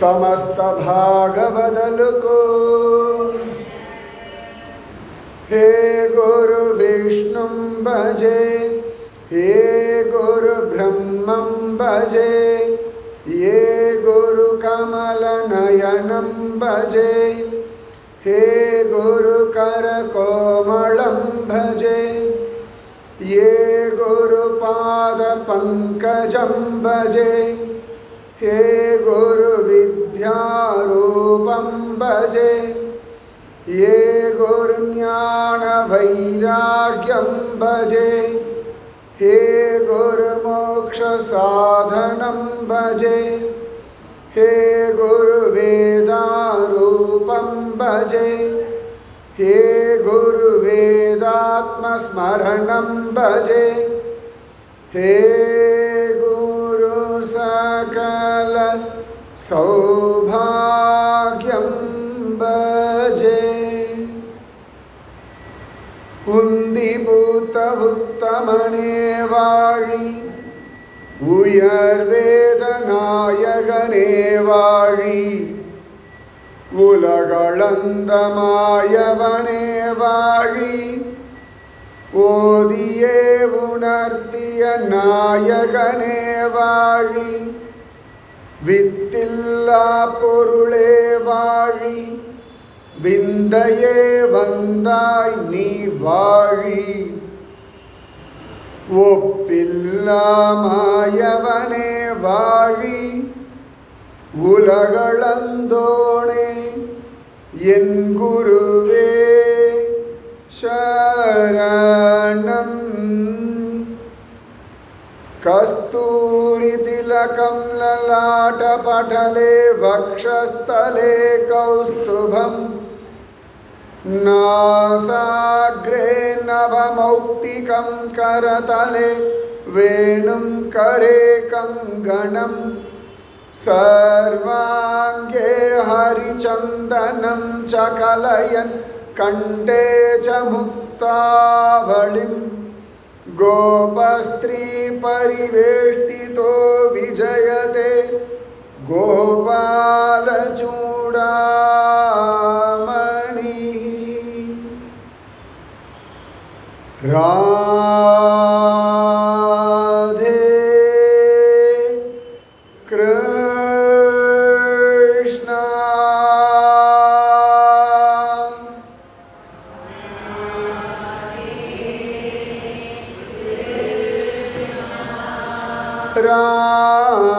समस्त भागवदल को हे गुरु विष्णु भजे, हे गुरु ब्रह्मं भजे, ये गुरु कमल नयनं भजे, हे गुरु कर कोमलं भजे, ये गुरु पाद पंकजं भजे, हे गुरु विद्यारूपं भजे, ये गुरु ज्ञान वैराग्यं भजे, हे गुरु मोक्ष साधनं भजे, हे गुरु वेदारूपं भजे, हे गुरु वेदात्म स्मरणं भजे, हे गुरु सकल सौभाग्यं भजे। उन्दिभूत उत्तमने वाळि उयर्वेदनायकने वाळि உலகளந்தமாயவனே வாழி ஓதியே உணர்த்திய நாயகனே வாழி வித்தில்லா பொருளே வாழி விந்தையே வந்தாய் நீ வாழி ஒப்பில்லாமாயவனே வாழி உலகளந்தோனே என் குருவே शरणं कस्तूरितिलकं ललाटपटले वक्षस्थले कौस्तुभं नासाग्रे नवमौक्तिकं करतले वेणुं करे कङ्गणं सर्वाङ्गे हरिचन्दनं च कलयन् कंठे च मुक्तावलिं गोपस्त्री परिवेष्टितो विजयते गोपालचूडामणि राधे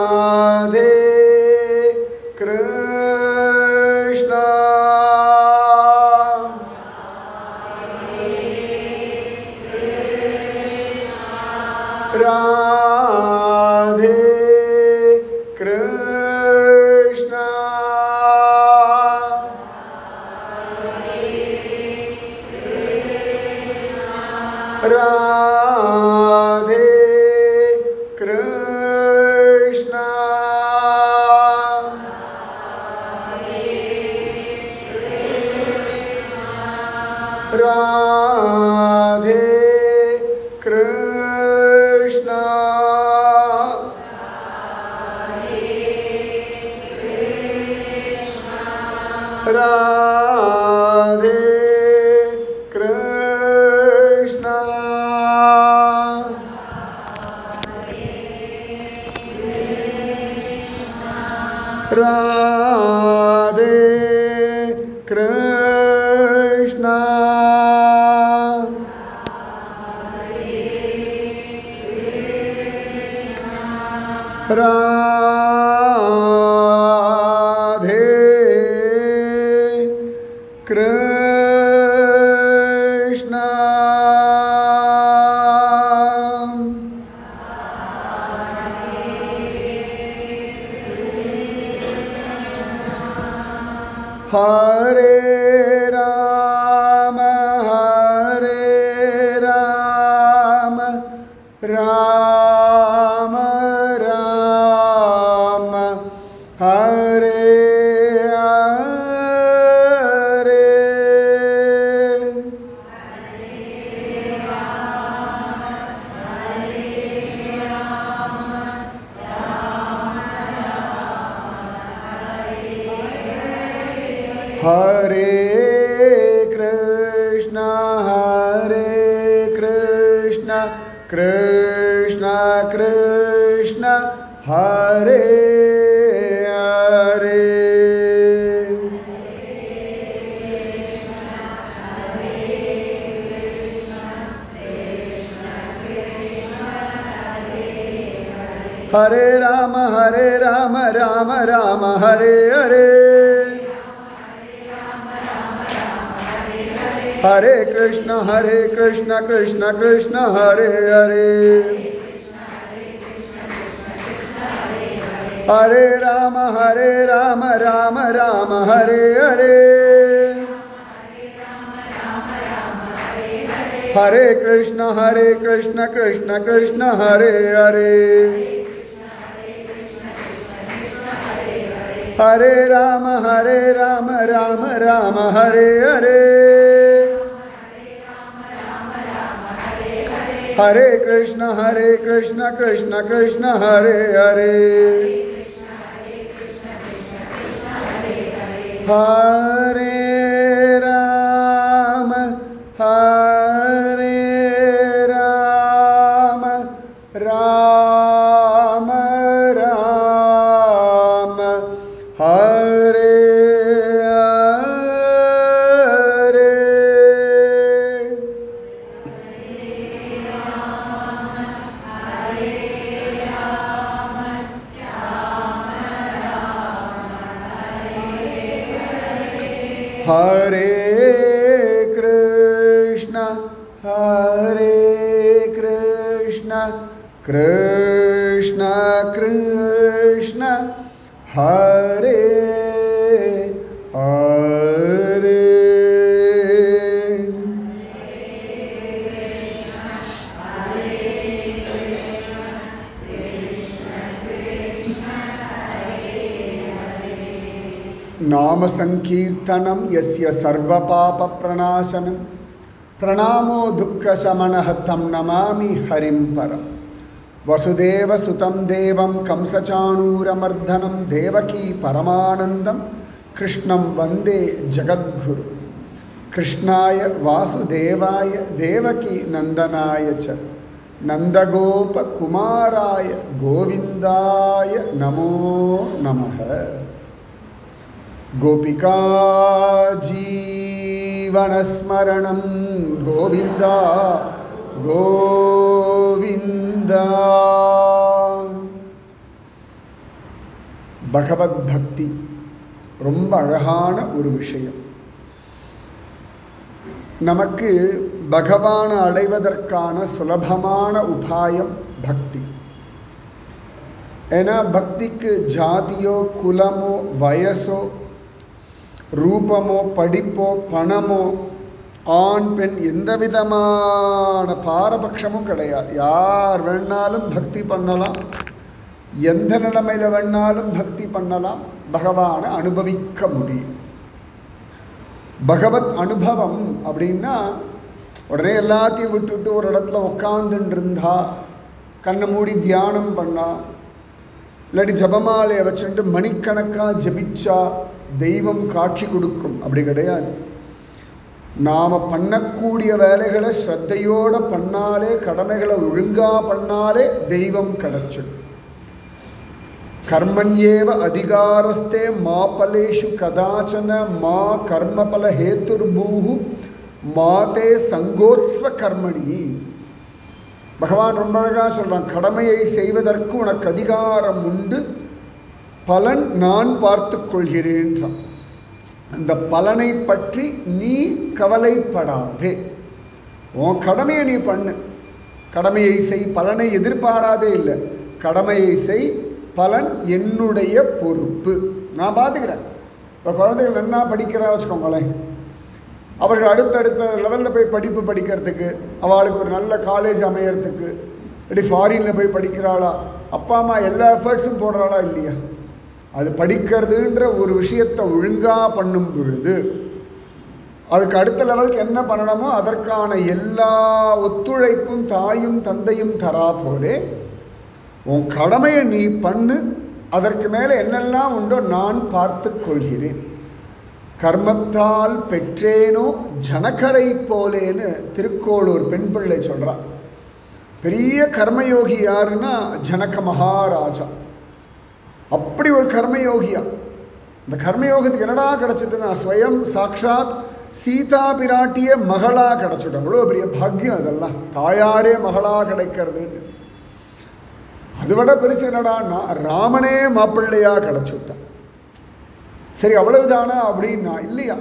राधे कृष्णा राधे कृष्णा राधे कृष्णा राधे कृष्णा राधे कृष्णा राधे कृष्णा राधे कृष्णा हरे राम राम राम हरे हरे हरे कृष्णा कृष्ण कृष्ण हरे हरे हरे राम राम राम हरे हरे हरे कृष्ण कृष्ण कृष्ण हरे हरे हरे राम राम हरे हरे हरे कृष्ण कृष्ण कृष्ण हरे हरे हरे राम राम हरे हरे हरे कृष्ण कृष्ण कृष्ण हरे हरे हरे राम राम राम हरे हरे कृष्ण कृष्ण कृष्ण हरे हरे नाम संकीर्तनम यस्य सर्वपाप प्रणाशनम प्रणामो दुःख शमनः तं नमामि हरिं परम वसुदेव सुतं देवं कंसचाणूरमर्दनं देवकी परमानंदं कृष्णं वंदे जगद्गुरु कृष्णाय वासुदेवाय देवकी नंदनाय च नंदगोपकुमाराय गोविंदाय नमो नमः। गोपिका जीवनस्मरणं गोविंदा गोविंदा। பகவத் பக்தி ரொம்ப அழகான ஒரு விஷயம். நமக்கு பகவானை அடைவதற்கான சுலபமான உபாயம் பக்தி. ஏன்னா பக்திக்கு ஜாதியோ குலமோ வயசோ ரூபமோ படிப்போ பணமோ ஆண் பெண் எந்த விதமான பாரபட்சமும் கிடையாது. யார் வேணாலும் பக்தி பண்ணலாம், எந்த நிலைமையில் வேணாலும் பக்தி பண்ணலாம், பகவானை அனுபவிக்க முடியும். பகவத் அனுபவம் அப்படின்னா உடனே எல்லாத்தையும் விட்டுட்டு ஒரு இடத்துல உட்காந்துட்டு இருந்தா, கண்ணை மூடி தியானம் பண்ணா, இல்லாட்டி ஜபமாலையை வச்சுட்டு மணிக்கணக்காக ஜபிச்சா தெய்வம் காட்சி கொடுக்கும், அப்படி கிடையாது. நாம் பண்ணக்கூடிய வேலைகளை ஸ்ரத்தையோடு பண்ணாலே, கடமைகளை ஒழுங்காக பண்ணாலே தெய்வம் கிடச்சிடும். கர்மண்யேவ அதிகாரஸ்தே மா பலேஷு கதாச்சன மா கர்மபல ஹேத்துர்பூஹு மாதே சங்கோத்ஸ்வ கர்மணி. பகவான் ரொம்ப அழகாக சொல்கிறான், கடமையை செய்வதற்கு உனக்கு அதிகாரம் உண்டு, பலன் நான் பார்த்து கொள்கிறேன்றான். அந்த பலனை பற்றி நீ கவலைப்படாதே, உன் கடமையை நீ பண்ணு. கடமையை செய், பலனை எதிர்பாராதே. இல்லை, கடமையை செய், பலன் என்னுடைய பொறுப்பு, நான் பார்த்துக்கிறேன். இப்போ குழந்தைகள் நன்னா படிக்கிறா வச்சுக்கோங்களேன், அவர்கள் அடுத்தடுத்த லெவலில் போய் படிப்பு படிக்கிறதுக்கு, அவளுக்கு ஒரு நல்ல காலேஜ் அமையறதுக்கு, இப்படி ஃபாரினில் போய் படிக்கிறாளா, அப்பா அம்மா எல்லா எஃபர்ட்ஸும் போடுறாளா இல்லையா? அது படிக்கிறதுன்ற ஒரு விஷயத்தை ஒழுங்காக பண்ணும் பொழுது அதுக்கு அடுத்த லெவலுக்கு என்ன பண்ணணுமோ அதற்கான எல்லா ஒத்துழைப்பும் தாயும் தந்தையும் தரா போலே உன் கடமையை நீ பண்ணு, அதற்கு மேலே என்னெல்லாம் உண்டோ நான் பார்த்து கொள்கிறேன். கர்மத்தால் பெற்றேனோ ஜனகரை போலேன்னு திருக்கோளூர் பெண் பிள்ளை சொல்கிறா. பெரிய கர்மயோகி யாருன்னா ஜனக மகாராஜா. அப்படி ஒரு கர்மயோகியா. இந்த கர்மயோகத்துக்கு என்னடா கிடச்சிதுன்னா ஸ்வயம் சாட்சாத் சீதா பிராட்டிய மகளாக கிடச்சிடும். அவ்வளோ பெரிய பாக்கியம் அதெல்லாம், தாயாரே மகளாக கிடைக்கிறதுன்னு. அதை விட பெருசு என்னடான்னா ராமனே மாப்பிள்ளையாக கிடச்சுட்டான். சரி அவ்வளவுதானா அப்படின்னா இல்லையா,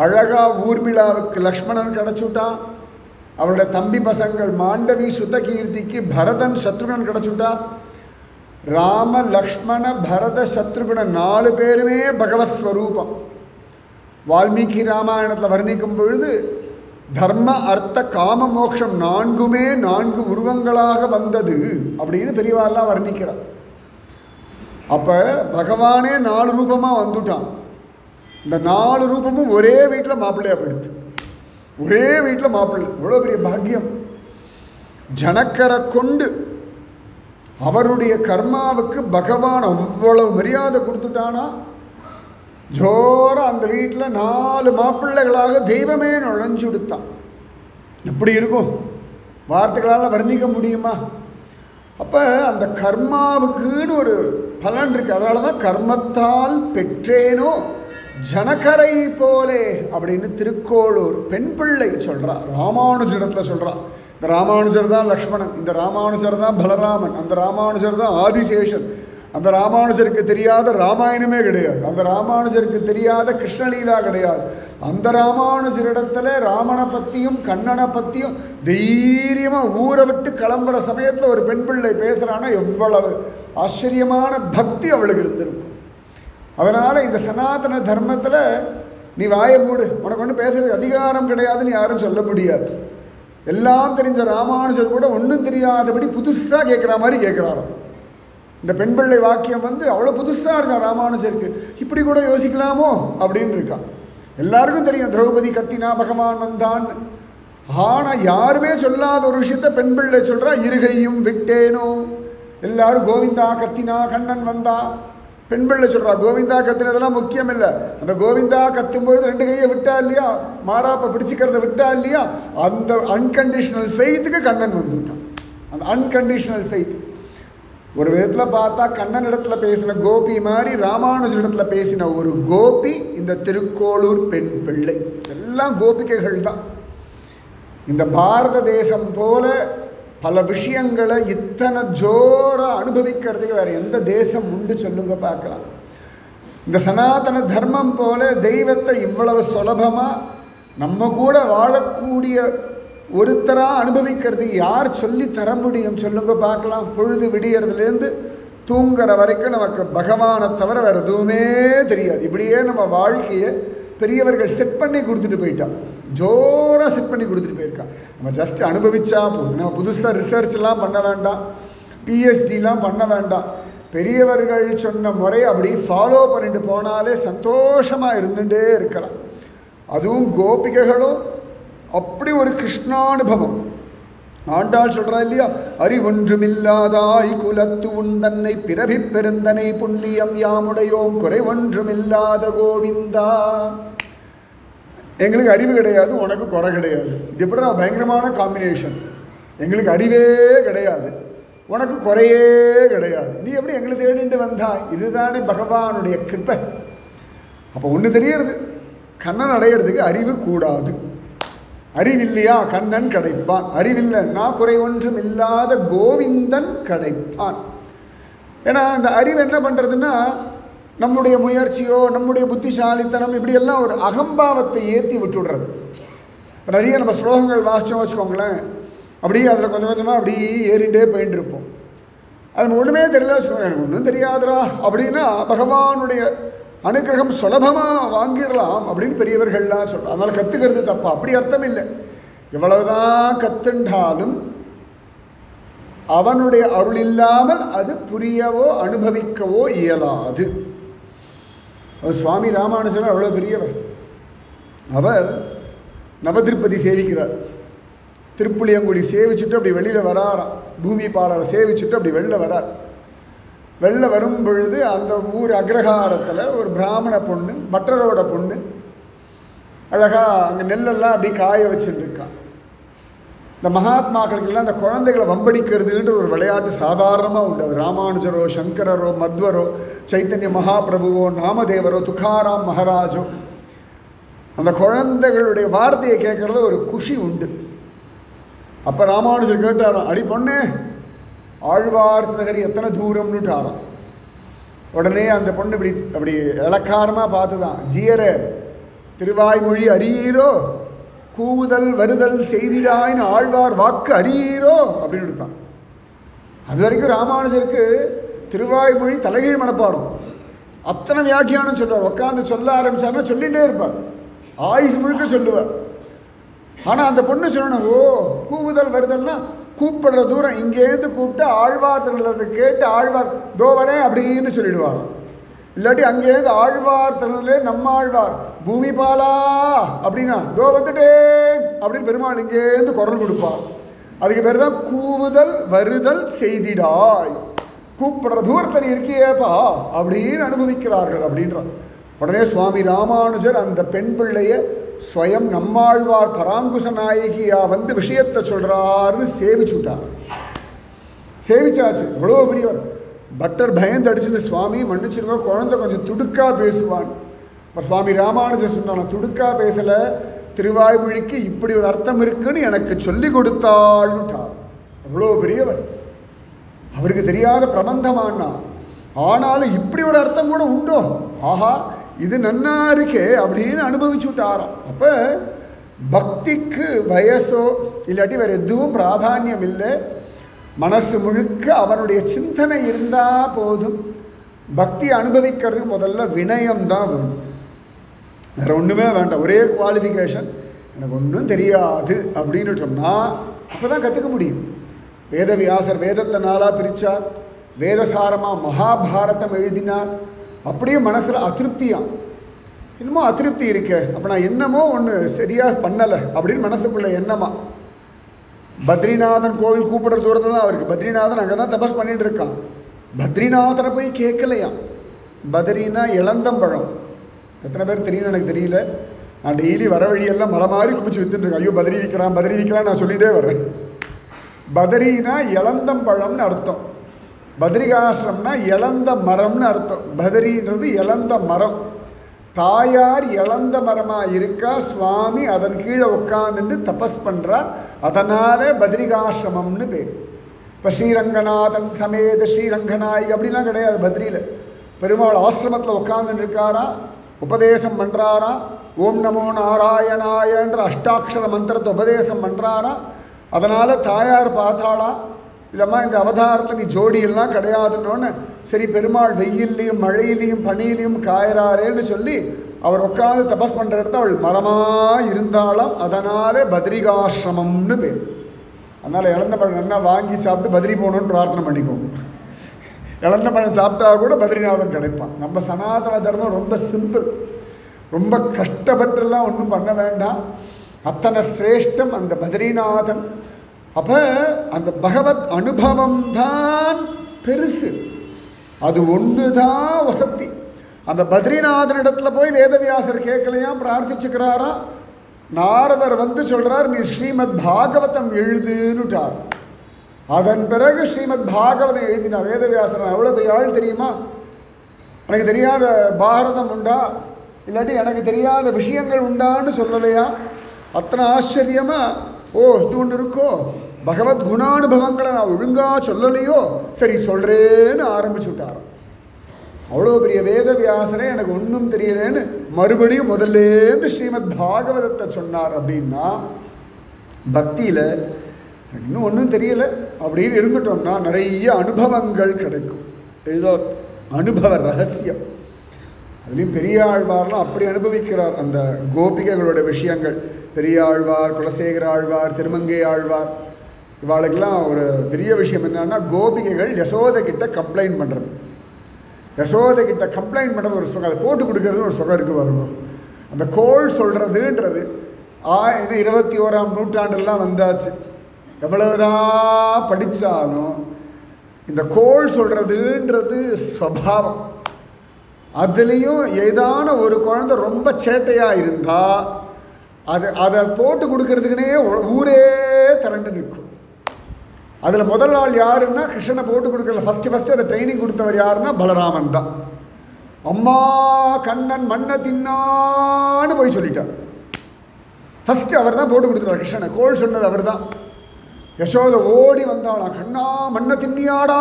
அழகா ஊர்மிளாவுக்கு லக்ஷ்மணன் கிடச்சுட்டான். அவருடைய தம்பி பசங்கள் மாண்டவி சுதகீர்த்திக்கு பரதன் சத்ருகன் கிடச்சுட்டா. ராம லக்ஷ்மண பரத சத்ருகுண 4 பேருமே பகவத் ஸ்வரூபம். வால்மீகி ராமாயணத்தில் வர்ணிக்கும் பொழுது தர்ம அர்த்த காம மோட்சம் 4மே 4 உருவங்களாக வந்தது அப்படின்னு பெரியவாரெல்லாம் வர்ணிக்கிறார். அப்போ பகவானே 4 ரூபமாக வந்துட்டான். இந்த 4 ரூபமும் ஒரே வீட்டில் மாப்பிள்ளையாக போயிடுது. ஒரே வீட்டில் மாப்பிள்ளை, இவ்வளோ பெரிய பாக்கியம். ஜனக்கரை கொண்டு அவருடைய கர்மாவுக்கு பகவான் அவ்வளவு மரியாதை கொடுத்துட்டானா, ஜோர அந்த வீட்டில் 4 மாப்பிள்ளைகளாக தெய்வமே நுழைஞ்சு கொடுத்தான். எப்படி இருக்கும், வார்த்தைகளால் வர்ணிக்க முடியுமா? அப்போ அந்த கர்மாவுக்குன்னு ஒரு பலன் இருக்குது. அதனால தான் கர்மத்தால் பெற்றேனோ ஜனகரை போலே அப்படின்னு திருக்கோளூர் பெண் பிள்ளை சொல்கிறா. ராமானுஜரிடத்தில் சொல்கிறா. இந்த ராமானுஜர் தான் லக்ஷ்மணன், இந்த ராமானுஜர் தான் பலராமன், அந்த ராமானுஜர் தான் ஆதிசேஷன். அந்த ராமானுஜருக்கு தெரியாத ராமாயணமே கிடையாது, அந்த ராமானுஜருக்கு தெரியாத கிருஷ்ணலீலா கிடையாது. அந்த ராமானுஜரிடத்துல ராமனை பற்றியும் கண்ணனை பற்றியும் தைரியமாக ஊரை விட்டு கிளம்புற சமயத்தில் ஒரு பெண் பிள்ளை பேசுகிறான்னா எவ்வளவு ஆச்சரியமான பக்தி அவளுக்கு இருந்திருக்கும். அதனால் இந்த சனாதன தர்மத்தில் நீ வாயை மூடு, உனக்கு ஒன்றும் பேசுறதுக்கு அதிகாரம் கிடையாதுன்னு யாரும் சொல்ல முடியாது. எல்லாம் தெரிஞ்ச ராமானுஜர் கூட ஒன்றும் தெரியாதபடி புதுசாக கேட்குற மாதிரி கேட்குறாராம். இந்த பெண் பிள்ளை வாக்கியம் அவ்வளோ புதுசாக இருக்கான் ராமானுஜருக்கு. இப்படி கூட யோசிக்கலாமோ அப்படின்னு இருக்கான். எல்லாருக்கும் தெரியும் திரௌபதி கத்தினா பகவான் வந்தான். ஆனால் யாருமே சொல்லாத ஒரு விஷயத்த பெண் பிள்ளை சொல்கிறா. இருகையும் விட்டேனோ, எல்லாரும் கோவிந்தா கத்தினா கண்ணன் வந்தா. பெண் பிள்ளை சொல்கிறா கோவிந்தா கத்தினதெல்லாம் முக்கியம் இல்லை, அந்த கோவிந்தா கத்தும்பொழுது 2 கையை விட்டா இல்லையா, மாறாப்ப பிடிச்சிக்கிறத விட்டா இல்லையா, அந்த அன்கண்டிஷனல் ஃபெய்த்துக்கு கண்ணன் வந்துவிட்டான். அந்த அன்கண்டிஷனல் ஃபெய்த் ஒரு விதத்தில் பார்த்தா கண்ணன் இடத்துல பேசின கோபி மாதிரி ராமானுஜர் இடத்துல பேசின ஒரு கோபி இந்த திருக்கோளூர் பெண் பிள்ளை. எல்லாம் கோபிகைகள் தான். இந்த பாரத தேசம் போல பல விஷயங்களை இத்தனை ஜோராக அனுபவிக்கிறதுக்கு வேறு எந்த தேசம் உண்டு சொல்லுங்க பார்க்கலாம். இந்த சனாதன தர்மம் போல தெய்வத்தை இவ்வளவு சுலபமாக நம்ம கூட வாழக்கூடிய ஒருத்தராக அனுபவிக்கிறதுக்கு யார் சொல்லி தர முடியும் சொல்லுங்க பார்க்கலாம். பொழுது விடியறதுலேருந்து தூங்குற வரைக்கும் நமக்கு பகவானை தவிர வேறு எதுவுமே தெரியாது. இப்படியே நம்ம வாழ்க்கையை பெரியவர்கள் செட் பண்ணி கொடுத்துட்டு போயிட்டான், ஜோராக செட் பண்ணி கொடுத்துட்டு போயிருக்கான். நம்ம ஜஸ்ட் அனுபவிச்சா போதும். நம்ம புதுசாக ரிசர்ச்லாம் பண்ண வேண்டாம், பிஹெச்டிலாம் பண்ண வேண்டாம். பெரியவர்கள் சொன்ன முறையை அப்படி ஃபாலோ பண்ணிட்டு போனாலே சந்தோஷமாக இருந்துகிட்டே இருக்கலாம். அதுவும் கோபிகைகளும் அப்படி ஒரு கிருஷ்ணானுபவம். ஆண்டாள் சொல்கிறா இல்லையா, அறிவொன்றுமில்லாதாய் குலத்து உந்தன்னை பிறவி பெருந்தனை புண்ணியம் யாமுடையோம் குறை ஒன்றுமில்லாத கோவிந்தா. எங்களுக்கு அறிவு கிடையாது, உனக்கு குறை கிடையாது. இது எப்படி பயங்கரமான காம்பினேஷன். எங்களுக்கு அறிவே கிடையாது, உனக்கு குறையே கிடையாது. நீ எப்படி எங்களை தேடிட்டு வந்தா? இதுதானே பகவானுடைய கிருப்பை. அப்போ ஒன்று தெரியறது, கண்ணன் அடையிறதுக்கு அறிவு கூடாது. அறிவில்லையா கண்ணன் கிடைப்பான், அறிவில்லைன்னா குறை ஒன்றும் இல்லாத கோவிந்தன் கிடைப்பான். ஏன்னா இந்த அறிவு என்ன பண்ணுறதுன்னா, நம்முடைய முயற்சியோ நம்முடைய புத்திசாலித்தனம் இப்படியெல்லாம் ஒரு அகம்பாவத்தை ஏற்றி விட்டுடுறது. இப்போ நிறைய நம்ம ஸ்லோகங்கள் வாசித்தோம் வச்சுக்கோங்களேன், அப்படியே அதில் கொஞ்சம் கொஞ்சமாக அப்படியே ஏறிண்டே போயிட்டு இருப்போம். அது நம்ம ஒன்றுமே தெரியல வச்சுக்கோங்க, எனக்கு ஒன்றும் தெரியாதுரா அப்படின்னா பகவானுடைய அனுகிரகம் சுலபமாக வாங்கிடலாம் அப்படின்னு பெரியவர்கள்லாம் சொல்கிறோம். அதனால் கற்றுக்கிறது தப்பா, அப்படி அர்த்தம் இல்லை. எவ்வளவுதான் கற்றுண்டாலும் அவனுடைய அருள் இல்லாமல் அது புரியவோ அனுபவிக்கவோ இயலாது. சுவாமி ராமானுஜர் அவ்வளோ பெரியவர். அவர் நவதிருப்பதி சேவிக்கிறார். திருப்புளியங்குடி சேவிச்சுட்டு அப்படி வெளியில் வராராம். பூமி பாலரை சேவிச்சுட்டு அப்படி வெளில வரார். வெளில வரும் பொழுது அந்த ஊர் அக்ரஹாரத்தில் ஒரு பிராமண பொண்ணு, பட்டரோட பொண்ணு, அழகாக அங்கே நெல்லெல்லாம் அப்படி காய வச்சுட்டுருக்கான். இந்த மகாத்மாக்களுக்கெல்லாம் அந்த குழந்தைகளை வம்படிக்கிறதுன்ற ஒரு விளையாட்டு சாதாரணமாக உண்டு. அது ராமானுஜரோ சங்கரரோ மத்வரோ சைத்தன்ய மகாபிரபுவோ நாமதேவரோ துக்காராம் மகாராஜோ, அந்த குழந்தைகளுடைய வார்த்தையை கேட்குறது ஒரு குஷி உண்டு. அப்போ ராமானுஜர் கேட்டாராம், அடி பொண்ணு ஆழ்வார் நகரி எத்தனை தூரம்னுட்டாராம். உடனே அந்த பொண்ணு இப்படி அப்படி இலக்காரமாக பார்த்து தான், ஜீயரே திருவாய்மொழி அறியீரோ, கூவுதல் வருதல் செய்திடாயின்னு ஆழ்வார் வாக்கு அறியீரோ அப்படின்னு எடுத்தான். அது வரைக்கும் ராமானுஜருக்கு திருவாய்மொழி தலைகீழ் மனப்பாடம், அத்தனை வியாக்கியானம் சொல்லுவார். உட்காந்து சொல்ல ஆரம்பிச்சார்னா சொல்லிகிட்டே இருப்பார், ஆயுசு முழுக்க சொல்லுவார். ஆனால் அந்த பொண்ணு சொல்லணும், ஓ கூவுதல் வருதல்னா கூப்பிடுற தூரம், இங்கேருந்து கூப்பிட்டு ஆழ்வார் திருநதை கேட்டு ஆழ்வார் தோவரே அப்படின்னு சொல்லிடுவார். இல்லாட்டி அங்கேருந்து ஆழ்வார் திருநலே நம்மாழ்வார் பூமி பாலா அப்படின்னா தோ வந்துட்டேன் அப்படின்னு பெருமாள் இங்கேருந்து குரல் கொடுப்பார். அதுக்கு பேர் தான் கூவுதல் வருதல் செய்திடாய். கூப்பிடுற தூரத்தில் இருக்கியேப்பா அப்படின்னு அனுபவிக்கிறார்கள் அப்படின்றார். உடனே சுவாமி ராமானுஜர் அந்த பெண் பிள்ளைய ஸ்வயம் நம்மாழ்வார் பராங்குச நாயகியா வந்து விஷயத்தை சொல்கிறாருன்னு சேவிச்சுட்டார். சேவிச்சாச்சு. இவ்வளோ பெரியவர். பட்டர் பயந்து அடிச்சுட்டு, சுவாமி மன்னிச்சிருங்க, குழந்தை கொஞ்சம் துடுக்கா பேசுவான். இப்போ சுவாமி ராமானுஜர் சொன்னான், துடுக்கா பேசலை, திருவாய்மொழிக்கு இப்படி ஒரு அர்த்தம் இருக்குன்னு எனக்கு சொல்லி கொடுத்தாள்னுட்டார். அவ்வளோ பெரியவர். அவருக்கு தெரியாத பிரபந்தமானா, ஆனாலும் இப்படி ஒரு அர்த்தம் கூட உண்டோ, ஆஹா இது நன்னா இருக்கே அப்படின்னு அனுபவிச்சு விட்டாராம். அப்போ பக்திக்கு வயசோ இல்லாட்டி வேறு எதுவும் பிராதானியம் இல்லை. மனசு முழுக்க அவனுடைய சிந்தனை இருந்தால் போதும். பக்தி அனுபவிக்கிறதுக்கு முதல்ல வினயம்தான் வேணும், வேறு ஒன்றுமே வேண்டாம். ஒரே குவாலிஃபிகேஷன், எனக்கு ஒன்றும் தெரியாது அப்படின்னு சொன்னால் அப்போ தான் கற்றுக்க முடியும். வேதவியாசர் வேதத்தை நாளாக பிரித்தார், வேதசாரமாக மகாபாரதம் எழுதினார். அப்படியே மனசில் அதிருப்தியாம், என்னமோ அதிருப்தி இருக்கு, அப்போ நான் என்னமோ ஒன்று சரியாக பண்ணலை அப்படின்னு மனசுக்குள்ளே எண்ணமா. பத்ரிநாதன் கோவில் கூப்பிடுற தூரத்தில் தான் அவருக்கு. பத்ரிநாதன் அங்கே தான் தபஸ் பண்ணிகிட்டு இருக்கான். பத்ரிநாதனை போய் கேட்கலையாம். பத்ரினா இளந்தம்பழம், எத்தனை பேர் தெரியும்னு எனக்கு தெரியல. நான் டெய்லி வர வழியெல்லாம் மலை மாதிரி குமிச்சு வித்துட்டுருக்கேன். ஐயோ பத்ரி விற்கிறான் பத்ரி விற்கிறான் நான் சொல்லிகிட்டே வரேன். பத்ரினா இளந்தம்பழம்னு அர்த்தம், பத்ரிகாசிரம்னா இளந்த மரம்னு அர்த்தம். பத்ரின்றது இளந்த மரம். தாயார் இளந்த மரமாக இருக்கா, சுவாமி அதன் கீழே உட்காந்துட்டு தபஸ் பண்ணுறார். அதனால் பத்ரிகாசிரமம்னு பேர். இப்போ ஸ்ரீரங்கநாதன் சமேத ஸ்ரீரங்கநாயகி அப்படிலாம் கிடையாது. பத்ரியில் பெருமாள் ஆசிரமத்தில் உட்காந்துட்டு இருக்காரா, உபதேசம் பண்ணுறாரா, ஓம் நமோ நாராயணாயன்ற அஷ்டாட்சர மந்திரத்தை உபதேசம் பண்ணுறாரா. அதனால் தாயார் பார்த்தாளா, இல்லைம்மா இந்த அவதாரத்தில் நீ ஜோடியெல்லாம் கிடையாதுன்னொன்னு, சரி பெருமாள் வெயில்லையும் மழையிலையும் பனியிலையும் காயறாரேன்னு சொல்லி அவர் உட்காந்து தபஸ் பண்ணுற இடத்த அவள் மரமாக இருந்தாலும், அதனால் பத்ரிகாசிரமம்னு பேர். அதனால் இழந்த பழம் நல்லா வாங்கி சாப்பிட்டு பத்ரி போகணுன்னு பிரார்த்தனை பண்ணிக்கோங்க. இழந்த பழம் சாப்பிட்டா கூட பத்ரிநாதன் கிடைப்பான். நம்ம சனாதன தர்மம் ரொம்ப சிம்பிள், ரொம்ப கஷ்டப்பட்டுலாம் ஒன்றும் பண்ண வேண்டாம். அத்தனை சிரேஷ்டம் அந்த பத்ரிநாதன். அப்போ அந்த பகவத் அனுபவம் தான் பெருசு, அது ஒன்று தான் வசதி. அந்த பத்ரிநாதனிடத்தில் போய் வேதவியாசர் கேட்கலையாம், பிரார்த்திச்சுக்கிறாராம். நாரதர் வந்து சொல்கிறார், நீ ஸ்ரீமத் பாகவதம் எழுதுன்னுட்டார். அதன் பிறகு ஸ்ரீமத் பாகவதம் எழுதினார் வேதவியாசர். எவ்வளோ பெரிய ஆள் தெரியுமா? எனக்கு தெரியாத பாரதம் உண்டா, இல்லாட்டி எனக்கு தெரியாத விஷயங்கள் உண்டான்னு சொல்லலையா? அத்தனை ஆச்சரியமாக, ஓ இது ஒன்று இருக்கோ, பகவத் குணானுபவங்களை நான் ஒழுங்காக சொல்லலையோ, சரி சொல்கிறேன்னு ஆரம்பிச்சு விட்டார். அவ்வளோ பெரிய வேதவியாசரே எனக்கு ஒன்றும் தெரியலேன்னு மறுபடியும் முதல்லேருந்து ஸ்ரீமத் பாகவதத்தை சொன்னார். அப்படின்னா பக்தியில் எனக்கு இன்னும் ஒன்றும் தெரியலை அப்படின்னு இருந்துட்டோம்னா நிறைய அனுபவங்கள் கிடைக்கும். ஏதோ அனுபவ ரகசியம். அதுலேயும் பெரிய ஆழ்வார்லாம் அப்படி அனுபவிக்கிறார் அந்த கோபிகைகளோட விஷயங்கள். பெரிய ஆழ்வார், குலசேகர ஆழ்வார், திருமங்கை ஆழ்வார், இவாளுக்கெல்லாம் ஒரு பெரிய விஷயம் என்னன்னா, கோபிகைகள் யசோதை கிட்ட கம்ப்ளைண்ட் பண்ணுறது. யசோதை கிட்ட கம்ப்ளைண்ட் பண்ணுறது ஒரு சுகம், அதை போட்டு கொடுக்கறதுன்னு ஒரு சுகம் இருக்குது பாருங்க. அந்த கோள் சொல்கிறதுன்றது 21ஆம் நூற்றாண்டெல்லாம் வந்தாச்சு. எவ்வளவுதான் படித்தாலும் இந்த கோள் சொல்கிறதுன்றது ஸ்வபாவம். அதுலேயும் ஏதான ஒரு குழந்தை ரொம்ப சேட்டையாக இருந்தால் அதை போட்டு கொடுக்கறதுக்குனே ஊரே திரண்டு நிற்கும். அதில் முதல் ஆள் யாருன்னா, கிருஷ்ணனை போட்டு கொடுக்கறதுல ஃபஸ்ட்டு அதை ட்ரைனிங் கொடுத்தவர் யாருன்னா பலராமன் தான். அம்மா கண்ணன் மண்ணை தின்னான்னு போய் சொல்லிட்டார். ஃபஸ்ட்டு அவர் தான் போட்டு கொடுத்துருவார் கிருஷ்ணனை. கோள் சொன்னது அவர் தான். யசோதை ஓடி வந்தாளா, கண்ணா மண்ணை தின்னியாடா.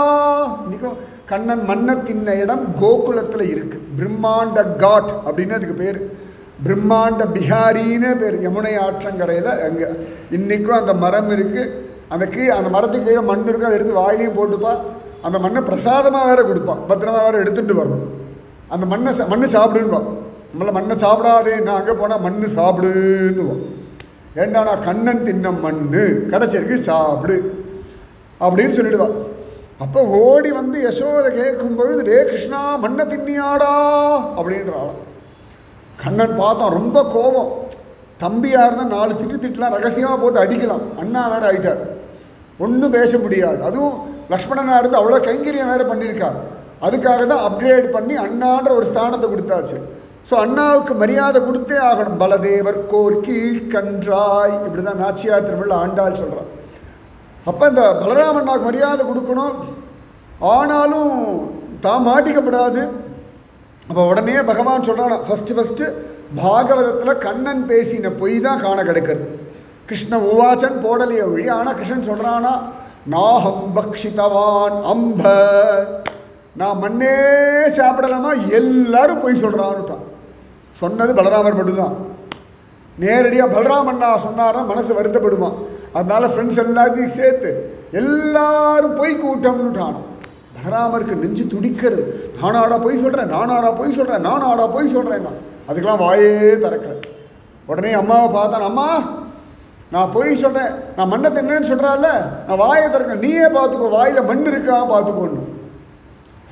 இன்றைக்கும் கண்ணன் மண்ணை தின்ன இடம் கோகுலத்தில் இருக்குது. பிரம்மாண்ட காட் அப்படின்னு அதுக்கு பேர். பிரம்மாண்ட பிஹாரின்னு பேர். யமுனை ஆற்றங்கரையில் அங்கே இன்றைக்கும் அந்த மரம் இருக்குது. அந்த மரத்துக்கு கீழே மண் இருக்கும், அதை எடுத்து வாயிலையும் போட்டுப்பா. அந்த மண்ணை பிரசாதமாக வேறு கொடுப்பான், பத்திரமா வேறு எடுத்துகிட்டு வரணும். அந்த மண்ணை சாப்பிடுன்னுவா. நம்மளை மண்ணை சாப்பிடாதே, நான் அங்கே போனால் மண் சாப்பிடுன்னுவோம். ஏண்டா நான் கண்ணன் தின்ன மண் கடைசிக்கு சாப்பிடு அப்படின்னு சொல்லிடுவா. அப்போ ஓடி வந்து யசோதை கேட்கும்பொழுது, ரே கிருஷ்ணா மண்ணை தின்னியாடா அப்படின்றாளாம். கண்ணன் பார்த்தான், ரொம்ப கோபம். தம்பியாக இருந்தால் 4 திட்டலாம், ரகசியமாக போட்டு அடிக்கலாம். அண்ணா வேறு ஆகிட்டார், ஒன்றும் பேச முடியாது. அதுவும் லக்ஷ்மணனாக இருந்து அவ்வளோ கைங்கரியம் வேறு பண்ணியிருக்கார். அதுக்காக தான் அப்கிரேட் பண்ணி அண்ணான்ற ஒரு ஸ்தானத்தை கொடுத்தாச்சு. ஸோ அண்ணாவுக்கு மரியாதை கொடுத்தே ஆகணும். பலதேவர் கோர் கீழ்கன்றாய், இப்படி தான் நாச்சியார் திருவிழா ஆண்டாள் சொல்கிறார். அப்போ இந்த பலராம அண்ணாவுக்கு மரியாதை கொடுக்கணும், ஆனாலும் தான் மாட்டிக்கப்படாது. அப்போ உடனே பகவான் சொல்கிறானா, ஃபஸ்ட்டு பாகவதத்தில் கண்ணன் பேசின பொய் தான் காண கிடைக்கிறது. கிருஷ்ண உவாச்சன் போடலையே ஒழி. ஆனால் கிருஷ்ணன் சொல்கிறானா, நாஹம் பக்ஷிதவான் அம்ப, நான் மண்ணே சாப்பிடலாமா, எல்லாரும் பொய் சொல்கிறான்னுட்டான். சொன்னது பலராமர் மட்டும்தான். நேரடியாக பலராமண்ணா சொன்னார்னா மனசு வருத்தப்படுமா. அதனால் ஃப்ரெண்ட்ஸ் எல்லாத்தையும் சேர்த்து எல்லாரும் பொய் கூட்டம்னுட்டான். பலராமருக்கு நெஞ்சு துடிக்கிறது. நானாடா பொய் சொல்கிறேன், நானாடா பொய் சொல்கிறேன், நானாடா பொய் சொல்கிறேன்னா. அதுக்கெல்லாம் வாயே திறக்கல. உடனே அம்மாவை பார்த்தான், அம்மா நான் பொய் சொல்கிறேன், நான் மண்ணை தின்னேன்னு சொல்கிறாள்ல, நான் வாயை திறக்கிறேன், நீயே பார்த்துக்கோ, வாயில் மண் இருக்கா பார்த்துக்கோன்னு.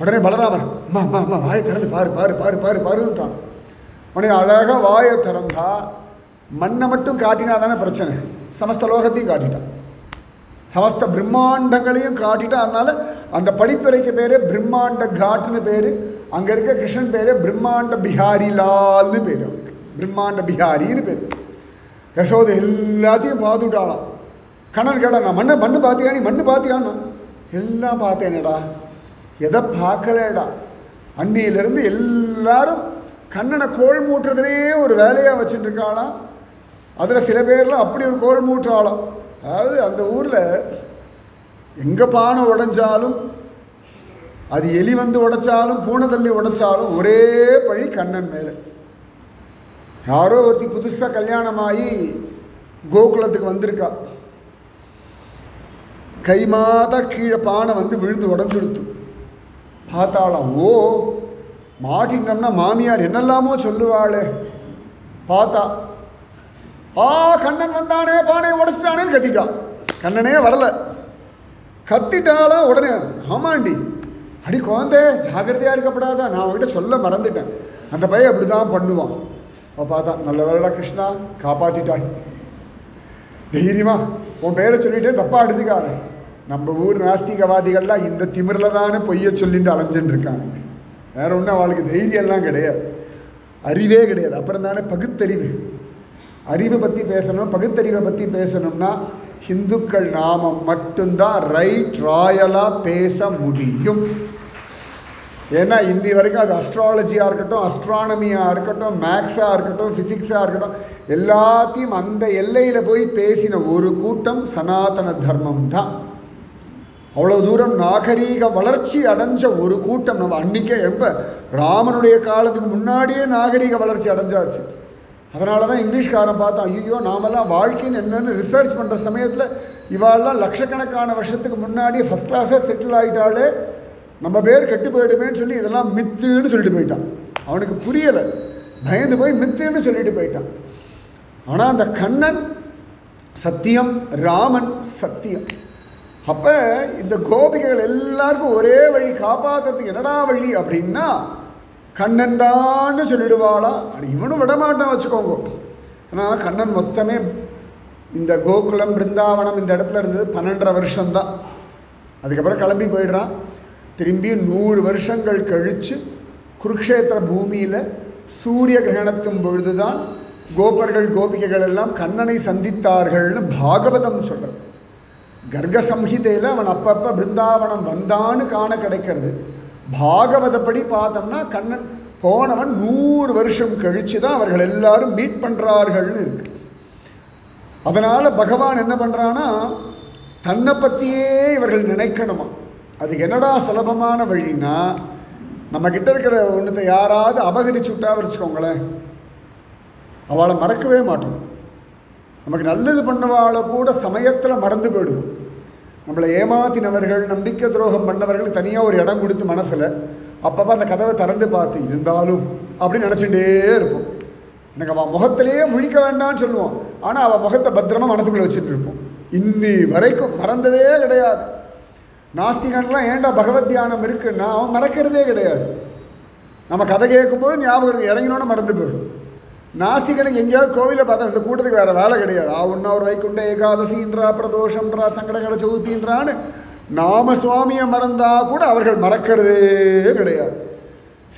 உடனே பலராமர், அம்மா அம்மா அம்மா வாயை திறந்து பாரு பாரு பாரு பாரு பாருன்ட்டான். உடனே அழகாக வாயை திறந்தா மண்ணை மட்டும் காட்டினா தானே பிரச்சனை, சமஸ்த லோகத்தையும் காட்டிட்டான், சமஸ்த பிரம்மாண்டங்களையும் காட்டிட்டான். அதனால் அந்த படித்துறைக்கு பேர் பிரம்மாண்ட காட்டுன்னு பேர். அங்கே இருக்க கிருஷ்ணன் பேர் பிரம்மாண்ட பிஹாரி லால்னு பேர். அவனுக்கு பிரம்மாண்ட பிஹாரின்னு பேர். யசோதை எல்லாத்தையும் பார்த்துட்டாளாம். கண்ணன் கேட்டா, நான் மண்ணு பார்த்தியா, நீ மண்ணு பார்த்தியான்னா, எல்லாம் பார்த்தேனேடா, எதை பார்க்கலடா. அன்னியிலேருந்து எல்லாரும் கண்ணனை கோல் மூட்டுறதுனே ஒரு வேலையாக வச்சுட்டு இருக்காளாம். அதில் சில பேர்லாம் அப்படி ஒரு கோல் மூட்டுறாளாம். அதாவது அந்த ஊரில் எங்கே பானை உடைஞ்சாலும், அது எலி வந்து உடைச்சாலும், பூனை தள்ளி உடைச்சாலும் ஒரே பழி கண்ணன் மேலே. யாரோ ஒருத்தி புதுசாக கல்யாணமாகி கோகுலத்துக்கு வந்திருக்கா. கை மாதா கீழே பானை வந்து விழுந்து உடஞ்சுடுத்து. பார்த்தாளாம், ஓ மாட்டினோம்னா மாமியார் என்னெல்லாமோ சொல்லுவாளே. பார்த்தா, கண்ணன் வந்தானே, பானையை உடச்சிட்டானேன்னு கத்திட்டா. கண்ணனே வரல, கத்திட்டாலாம். உடனே, ஆமாண்டி, அடி குழந்தை ஜாக்கிரதையாக இருக்கப்படாதா, நான் அவங்ககிட்ட சொல்ல மறந்துட்டேன், அந்த பையன் அப்படி தான் பண்ணுவான். அவள் பார்த்தா, நல்ல வேலைடா கிருஷ்ணா, காப்பாற்றிட்டாய், தைரியமா உன் பேரை சொல்லிட்டே தப்பாக எடுத்துக்காது. நம்ம ஊர் நாஸ்திகவாதிகள்லாம் இந்த திமிரில் தானே பொய்யை சொல்லிட்டு அலைஞ்சுட்டு இருக்காங்க. வேற ஒன்றும் அவளுக்கு தைரியம்லாம் கிடையாது, அறிவே கிடையாது. அப்புறம் தானே பகுத்தறிவு. அறிவை பற்றி பேசணும், பகுத்தறிவை பற்றி பேசணும்னா ஹிந்துக்கள் நாமம் மட்டும்தான் ரைட் ராயலாக பேச முடியும். ஏன்னா இன்னி வரைக்கும் அது அஸ்ட்ராலஜியாக இருக்கட்டும், அஸ்ட்ரானமியாக இருக்கட்டும், மேக்ஸாக இருக்கட்டும், ஃபிசிக்ஸாக இருக்கட்டும், எல்லாத்தையும் அந்த எல்லையில் போய் பேசின ஒரு கூட்டம் சனாதன தர்மம் தான். அவ்வளோ தூரம் நாகரீக வளர்ச்சி அடைஞ்ச ஒரு கூட்டம் நம்ம. அன்றைக்கே எப்போ ராமனுடைய காலத்துக்கு முன்னாடியே நாகரீக வளர்ச்சி அடைஞ்சாச்சு. அதனால தான் இங்கிலீஷ்காரன் பார்த்தா, ஐயோ நாமெல்லாம் வாழ்க்கைன்னு என்னென்னு ரிசர்ச் பண்ணுற சமயத்தில் இவாளெல்லாம் லட்சக்கணக்கான வருஷத்துக்கு முன்னாடியே ஃபஸ்ட் கிளாஸாக செட்டில் ஆகிட்டாலே நம்ம பேர் கெட்டு போயிடுமேன்னு சொல்லி இதெல்லாம் மித்துன்னு சொல்லிட்டு போயிட்டான். அவனுக்கு புரியலை, பயந்து போய் மித்துன்னு சொல்லிட்டு போயிட்டான். ஆனால் அந்த கண்ணன் சத்தியம், ராமன் சத்தியம். அப்போ இந்த கோபிகைகள் எல்லாருக்கும் ஒரே வழி, காப்பாற்றுறதுக்கு என்னடா வழி அப்படின்னா கண்ணன் தான்னு சொல்லிடுவாளா. அது இவனும் விடமாட்டான் வச்சுக்கோங்க. ஆனால் கண்ணன் மொத்தமே இந்த கோகுலம் பிருந்தாவனம் இந்த இடத்துல இருந்தது 12.5 வருஷம்தான். அதுக்கப்புறம் கிளம்பி போயிடுறான். திரும்பி 100 வருஷங்கள் கழித்து குருக்ஷேத்திர பூமியில் சூரிய கிரகணத்தின் பொழுது தான் கோபர்கள் கோபிகைகள் எல்லாம் கண்ணனை சந்தித்தார்கள்னு பாகவதம் சொல்கிறது. கர்க சம்ஹிதையில் அவன் அப்பப்போ பிருந்தாவனம் வந்தான்னு காண கிடைக்கிறது. பாகவதப்படி பார்த்தோம்னா கண்ணன் போனவன் 100 வருஷம் கழித்து தான் அவர்கள் எல்லாரும் மீட் பண்ணுறார்கள்னு இருக்கு. அதனால் பகவான் என்ன பண்ணுறான்னா தன்னை பற்றியே இவர்கள் நினைக்கணுமா. அதுக்கு என்னடா சுலபமான வழின்னா, நம்மக்கிட்ட இருக்கிற ஒன்றத்தை யாராவது அபகரிச்சு விட்டா வச்சுக்கோங்களேன், அவளை மறக்கவே மாட்டோம். நமக்கு நல்லது பண்ணவாளை கூட சமயத்தில் மறந்து போயிடுவோம். நம்மளை ஏமாத்தினவர்கள், நம்பிக்கை துரோகம் பண்ணவர்கள் தனியாக ஒரு இடம் கொடுத்து மனசில் அப்பப்போ அந்த கதவை திறந்து பார்த்து இருந்தாலும் அப்படின்னு நினச்சிட்டே இருப்போம். எனக்கு அவள் முகத்திலேயே முழிக்க வேண்டாம்னு சொல்லுவோம், ஆனால் அவள் முகத்தை பத்திரமா மனசுக்குள்ளே வச்சுட்டு இருப்போம். இன்னி வரைக்கும் மறந்ததே கிடையாது. நாஸ்திகன்லாம் ஏன்டா பகவத் தியானம் இருக்குன்னா அவன் மறக்கிறதே கிடையாது. நம்ம கதை கேட்கும்போது ஞாபகம் இறங்கினோன்னு மறந்து போயிடும். நாஸ்திகனுக்கு எங்கேயாவது கோவிலை பார்த்தா இந்த கூட்டத்துக்கு வேறு வேலை கிடையாது. ஒரு வைகுண்ட ஏகாதசின்றா, பிரதோஷம்ன்றா, சங்கடகர சதுர்த்தின்றான்னு நாம சுவாமியை மறந்தால் கூட அவர்கள் மறக்கிறதே கிடையாது.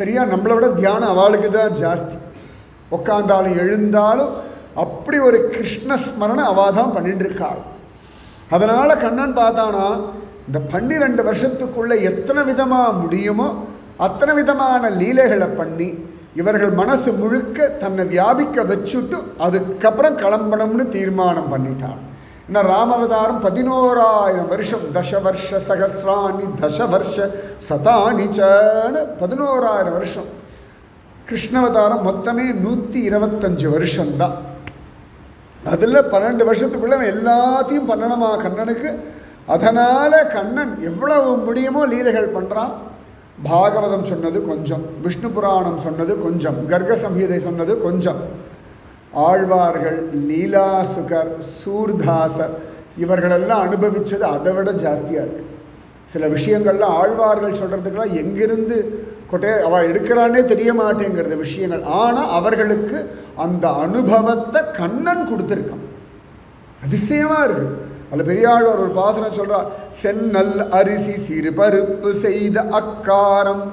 சரியா? நம்மளை விட தியானம் அவளுக்கு தான் ஜாஸ்தி. உட்காந்தாலும் எழுந்தாலும் அப்படி ஒரு கிருஷ்ண ஸ்மரணை அவள் தான் பண்ணிட்டு இருக்காள். அதனால் கண்ணன் பார்த்தானா இந்த 12 வருஷத்துக்குள்ளே எத்தனை விதமாக முடியுமோ அத்தனை விதமான லீலைகளை பண்ணி இவர்கள் மனசு முழுக்க தன்னை வியாபிக்க வச்சுட்டு அதுக்கப்புறம் கிளம்பணும்னு தீர்மானம் பண்ணிட்டான். இன்னும் ராமவதாரம் 11,000 வருஷம், தசவர்ஷ சகசிராணி தசவர்ஷ சதானிச்சன்னு 11,000 வருஷம். கிருஷ்ணவதாரம் மொத்தமே 125 வருஷம்தான். அதில் 12 வருஷத்துக்குள்ளே எல்லாத்தையும் பண்ணணுமா கண்ணனுக்கு. அதனால் கண்ணன் எவ்வளவு முடியுமோ லீலைகள் பண்ணுறான். பாகவதம் சொன்னது கொஞ்சம், விஷ்ணு புராணம் சொன்னது கொஞ்சம், கர்க சம்ஹிதை சொன்னது கொஞ்சம். ஆழ்வார்கள், லீலாசுகர், சூர்தாசர் இவர்களெல்லாம் அனுபவித்தது அதை விட ஜாஸ்தியாக இருக்குது. சில விஷயங்கள்லாம் ஆழ்வார்கள் சொல்கிறதுக்கெல்லாம் எங்கிருந்து அவள் எடுக்கிறானே தெரிய மாட்டேங்கிறது விஷயங்கள். ஆனால் அவர்களுக்கு அந்த அனுபவத்தை கண்ணன் கொடுத்துருக்கான். அதிசயமாக இருக்குது. அதில் பெரியாழ்வார் ஒரு பாசனம் சொல்கிறார், சென்னல் அரிசி சிறு பருப்பு செய்த அக்காரம்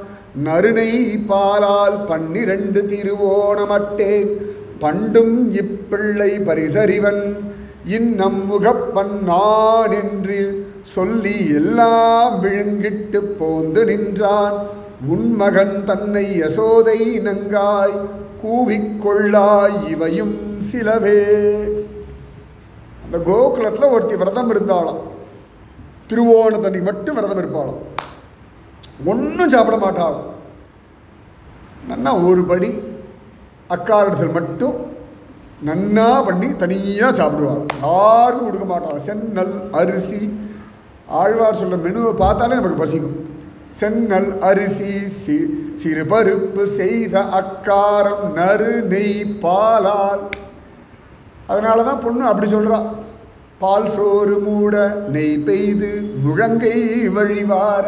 நறுனை பாலால் 12 திருவோணமட்டேன் பண்டும் இப்பிள்ளை பரிசறிவன் இன்னம் முகப்பன் நான் என்று சொல்லி எல்லாம் விழுங்கிட்டு போந்து நின்றான் உன்மகன் தன்னை யசோதை நங்காய் கூவிக்கொள்ளாய் இவையும் சிலவே. அந்த கோகுலத்தில் ஒருத்தி விரதம் இருந்தாலும் திருவோணத்தன்னைக்கு மட்டும் விரதம் இருப்பாளாம். ஒன்றும் சாப்பிட மாட்டாளாம். நன்னா ஒரு படி அக்காரத்தில் மட்டும் நன்னா பண்ணி தனியாக சாப்பிடுவாள். யாருக்கும் கொடுக்க மாட்டாள். சென்னல் அரிசி, ஆழ்வார் சொல்கிற மெனுவை பார்த்தாலே நமக்கு பசிக்கும். சென்னல் அரிசி சிறு பருப்பு செய்த அக்காரம் நறு நெய் பாலால். அதனால தான் பொண்ணு அப்படி சொல்கிறா, பால் சோறு மூட நெய் பெய்து முழங்கை வழிவார.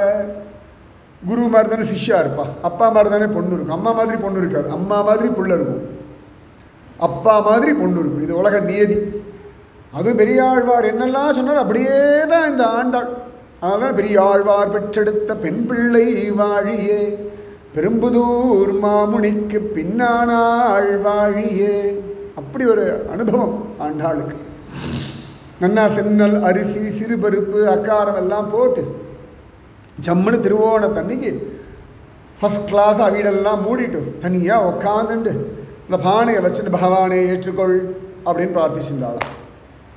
குரு மாதிரி தானே சிஷ்யா இருப்பா, அப்பா மாதிரி தானே பொண்ணு இருக்கும். அம்மா மாதிரி பொண்ணு இருக்காது, அம்மா மாதிரி புள்ள இருக்கும், அப்பா மாதிரி பொண்ணு இருக்கும். இது உலக நியதி. அதுவும் பெரியாழ்வார் என்னெல்லாம் சொன்னார் அப்படியே தான் இந்த ஆண்டாள். அதனால் பெரியாழ்வார் பெற்றெடுத்த பெண் பிள்ளை வாழியே, பெரும்புதூர் மாமுனிக்கு பின்னானாள் வாழியே. அப்படி ஒரு அனுபவம் ஆண்டாளுக்கு. நன்னா சென்னல் அரிசி சிறுபருப்பு அக்காரம் எல்லாம் போட்டு ஜம்முன்னு திருவோணத்தன்னைக்கு ஃபஸ்ட் கிளாஸாக வீடெல்லாம் மூடிட்டு தனியாக உக்காந்துண்டு இந்த பானையை வச்சுட்டு பகவானே ஏற்றுக்கொள் அப்படின்னு பிரார்த்திச்சுட்டாளாம்.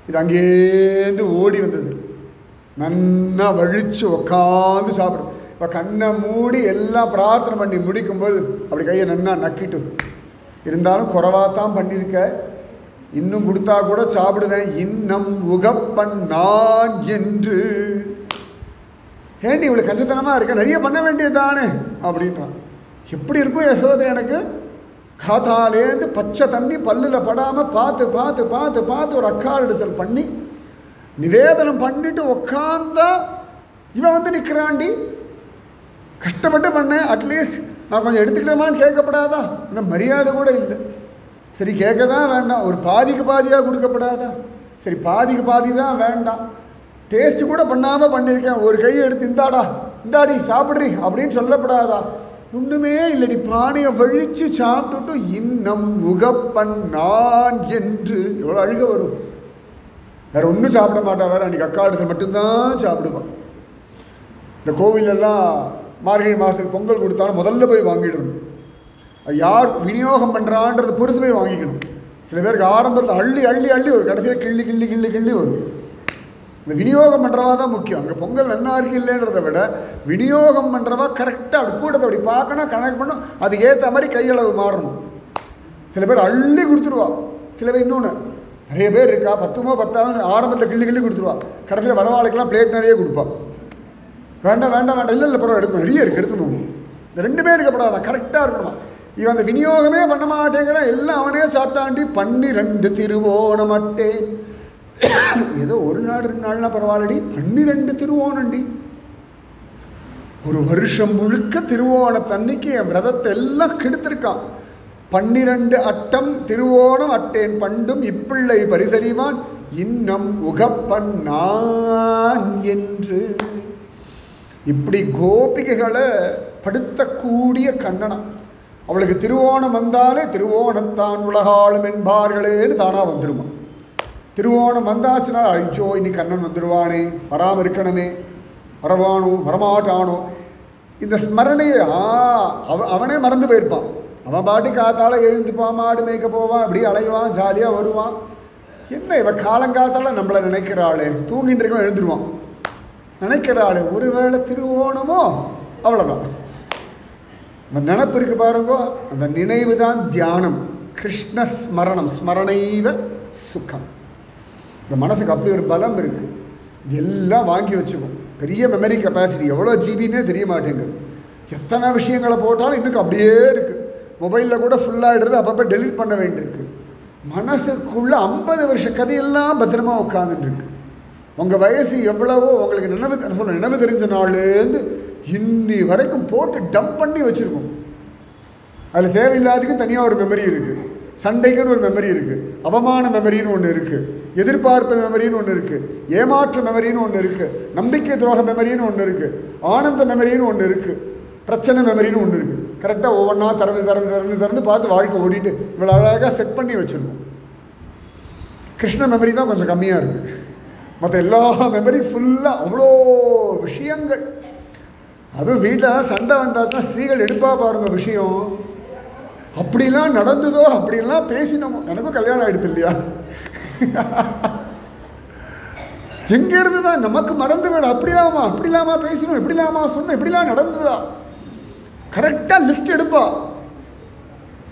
இது அங்கேருந்து ஓடி வந்தது. நன்னா வழித்து உக்காந்து சாப்பிடும். இப்போ கண்ணை மூடி எல்லாம் பிரார்த்தனை பண்ணி முடிக்கும்போது அப்படி கையை நன்னா நக்கிட்டு, இருந்தாலும் குறைவாத்தான் பண்ணியிருக்க, இன்னும் கொடுத்தா கூட சாப்பிடுவேன், இன்னும் உகப்பன் நான் என்று. ஏண்டி இவ்வளோ கஞ்சத்தனமாக இருக்க, நிறைய பண்ண வேண்டியதுதானே அப்படின்றான். எப்படி இருக்கும் யசோதை எனக்கு? காத்தாலேருந்து பச்சை தண்ணி பல்லில் படாமல் பார்த்து பார்த்து பார்த்து பார்த்து ஒரு அக்காரிடல் பண்ணி நிவேதனம் பண்ணிட்டு உக்காந்தா இவன் வந்து நிற்கிறாண்டி. கஷ்டப்பட்டு பண்ணேன், அட்லீஸ்ட் நான் கொஞ்சம் எடுத்துக்கலாமான்னு கேட்கப்படாதா? இந்த மரியாதை கூட இல்லை. சரி கேட்க தான் வேண்டாம், ஒரு பாதிக்கு பாதியாக கொடுக்கப்படாதா? சரி பாதிக்கு பாதி தான் வேண்டாம், டேஸ்ட்டு கூட பண்ணாமல் பண்ணியிருக்கேன், ஒரு கையை எடுத்து இந்தாடா இந்தாடி சாப்பிட்றி அப்படின்னு சொல்லப்படாதா? ஒன்றுமே இல்லடி, பானையை வழித்து சாப்பிட்டுட்டு இன்னும் உகப்பன் நான் என்று. எவ்வளோ அழுக வரும். வேறு ஒன்றும் சாப்பிட மாட்டா, வேறு அன்றைக்கி அக்காடுசல் மட்டும்தான் சாப்பிடுவான். இந்த கோவிலெல்லாம் மார்கழி மாதத்துக்கு பொங்கல் கொடுத்தாலும் முதல்ல போய் வாங்கிடணும். அது யார் விநியோகம் பண்ணுறான்றதை பொறுத்து போய் வாங்கிக்கணும். சில பேருக்கு ஆரம்பத்தில் அள்ளி அள்ளி அள்ளி ஒரு கடைசியில் கிள்ளி கிள்ளி கிள்ளி கிள்ளி வரும். இந்த விநியோகம் பண்ணுறவா தான் முக்கியம். அங்கே பொங்கல் நல்லா இருக்கு இல்லைன்றதை விட விநியோகம் பண்ணுறவா கரெக்டாக அப்படி கூட்டத்தை அப்படி பார்க்கணும், கணக்கு பண்ணணும், அதுக்கு ஏற்ற மாதிரி கையளவு மாறணும். சில பேர் அள்ளி கொடுத்துருவா, சில பேர் இன்னொன்று நிறைய பேர் இருக்கா 10 10 ஆரம்பத்தில் கிள்ளி கிள்ளி கொடுத்துருவா, கடைசியில் வரவாளுக்கெல்லாம் பிளேட் நிறைய கொடுப்பா. வேண்டாம் வேண்டாம் வேண்டாம், இல்லை பரவாயில்ல எடுக்கணும், நிறைய இருக்குது எடுத்துணும். இந்த 2 பேர் இருக்கப்படாதான், கரெக்டாக இருக்கணுமா. இவன் அந்த விநியோகமே பண்ண மாட்டேங்கிறான், எல்லாம் அவனே சாப்பிட்டாண்டி. 12 திருவோணம் அட்டேன். ஏதோ ஒரு நாள் 2 நாள்னா பரவாயில்லடி, 12 திருவோணண்டி. ஒரு வருஷம் முழுக்க திருவோணத்தன்னைக்கு என் விரதத்தை எல்லாம் கெடுத்திருக்கான். 12 அட்டம் திருவோணம் அட்டேன் பண்டும் இப்பிள்ளை பரிசறிவான் இன்னம் உகப்பன் நான் என்று. இப்படி கோபிகைகளை படுத்தக்கூடிய கண்ணனா. அவளுக்கு திருவோணம் வந்தாலே திருவோணத்தான் உலகாளும் என்பார்களேன்னு தானாக வந்துடுமா. திருவோணம் வந்தாச்சுன்னா ஐயோ இன்னைக்கு கண்ணன் வந்துடுவானே, வராமல் இருக்கணுமே, வரவானோ வரமாட்டானோ, இந்த ஸ்மரணையை அவனே மறந்து போயிருப்பான். அவன் பாட்டி காத்தால் எழுந்துப்பான், மாடு மேய்க்க போவான், அப்படி அலைவான், ஜாலியாக வருவான். என்ன இவன் காலங்காத்தால் நம்மளை நினைக்கிறாளே, தூங்கிட்டு இருக்கோம் எழுந்துருவான், நினைக்கிறாளே ஒருவேளை திருவோணமோ, அவ்வளோதான். அந்த நினப்பு இருக்கு பாருங்க, அந்த நினைவு தான் தியானம். கிருஷ்ண ஸ்மரணம், ஸ்மரணைவ சுகம். இந்த மனசுக்கு அப்படி ஒரு பலம் இருக்குது. இது எல்லாம் வாங்கி வச்சுக்கும். பெரிய மெமரி கெப்பாசிட்டி, எவ்வளோ ஜிபின்னே தெரிய மாட்டேங்குது. எத்தனை விஷயங்களை போட்டாலும் இன்னும் அப்படியே இருக்குது. மொபைலில் கூட ஃபுல்லாகிடுறது, அப்பப்போ டெலீட் பண்ண வேண்டியிருக்கு. மனசுக்குள்ளே 50 வருஷ கதையெல்லாம் பத்திரமா உட்காந்துட்டுருக்கு. உங்கள் வயசு எவ்வளவோ உங்களுக்கு நினைவு தெரிஞ்ச நாள்லேருந்து இன்னி வரைக்கும் போட்டு டம்ப் பண்ணி வச்சுருக்கோம். அதில் தேவையில்லாததுக்கும் தனியாக ஒரு மெமரி இருக்குது, சண்டைக்குன்னு ஒரு மெமரி இருக்குது, அவமான மெமரின்னு ஒன்று இருக்குது, எதிர்பார்ப்பு மெமரின்னு ஒன்று இருக்குது, ஏமாற்ற மெமரின்னு ஒன்று இருக்குது, நம்பிக்கை துரோக மெமரின்னு ஒன்று இருக்குது, ஆனந்த மெமரின்னு ஒன்று இருக்குது, பிரச்சனை மெமரின்னு ஒன்று இருக்குது. கரெக்டாக ஒவ்வொன்றா திறந்து திறந்து திறந்து திறந்து பார்த்து வாழ்க்கை ஓடிட்டு இவ்வளோ அழகாக செட் பண்ணி வச்சுருக்கோம். கிருஷ்ண மெமரி தான் கொஞ்சம் கம்மியாக இருக்குது. மற்ற எல்லா மெமரி ஃபுல்லாக அவ்வளோ விஷயங்கள். அதுவும் வீட்டில் சண்டை வந்தாச்சுன்னா ஸ்திரீகள் எடுப்பா பாருங்க விஷயம். அப்படிலாம் நடந்ததோ, அப்படிலாம் பேசினோமோ. எனக்கும் கல்யாணம் ஆகிடுது இல்லையா, எங்கேருந்து தான் நமக்கு மறந்து வேணும். அப்படிலாமா பேசணும், எப்படிலாமா சொன்னோம், எப்படிலாம் நடந்ததா, கரெக்டாக லிஸ்ட் எடுப்பா.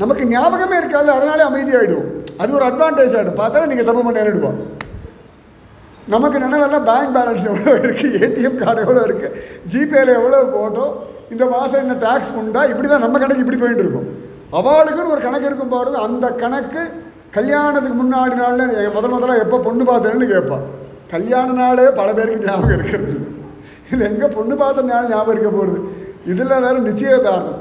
நமக்கு ஞாபகமே இருக்காது, அதனாலே அமைதியாகிடும். அது ஒரு அட்வான்டேஜ் ஆகிடும். பார்த்தா நீங்கள் தப்பு பண்ண எடுப்பா. நமக்கு நினைவெல்லாம் பேங்க் பேலன்ஸ் எவ்வளோ இருக்குது, ஏடிஎம் கார்டு எவ்வளோ இருக்குது, ஜிபேயில் எவ்வளோ போட்டோம், இந்த மாதம் என்ன டேக்ஸ் உண்டா, இப்படி தான் நம்ம கணக்கு இப்படி போயிட்டு இருக்கும். அவளுக்குன்னு ஒரு கணக்கு இருக்கும் பாருங்க. அந்த கணக்கு கல்யாணத்துக்கு முன்னாடி நாளில் முதல்ல எப்போ பொண்ணு பார்த்தேன்னு கேட்பான். கல்யாண நாளே பல பேருக்கு ஞாபகம் இருக்கிறது. இதில் எங்கே பொண்ணு பார்த்த நாள் ஞாபகம் இருக்க போகிறது. இதில் வேறு நிச்சயதார்த்தம்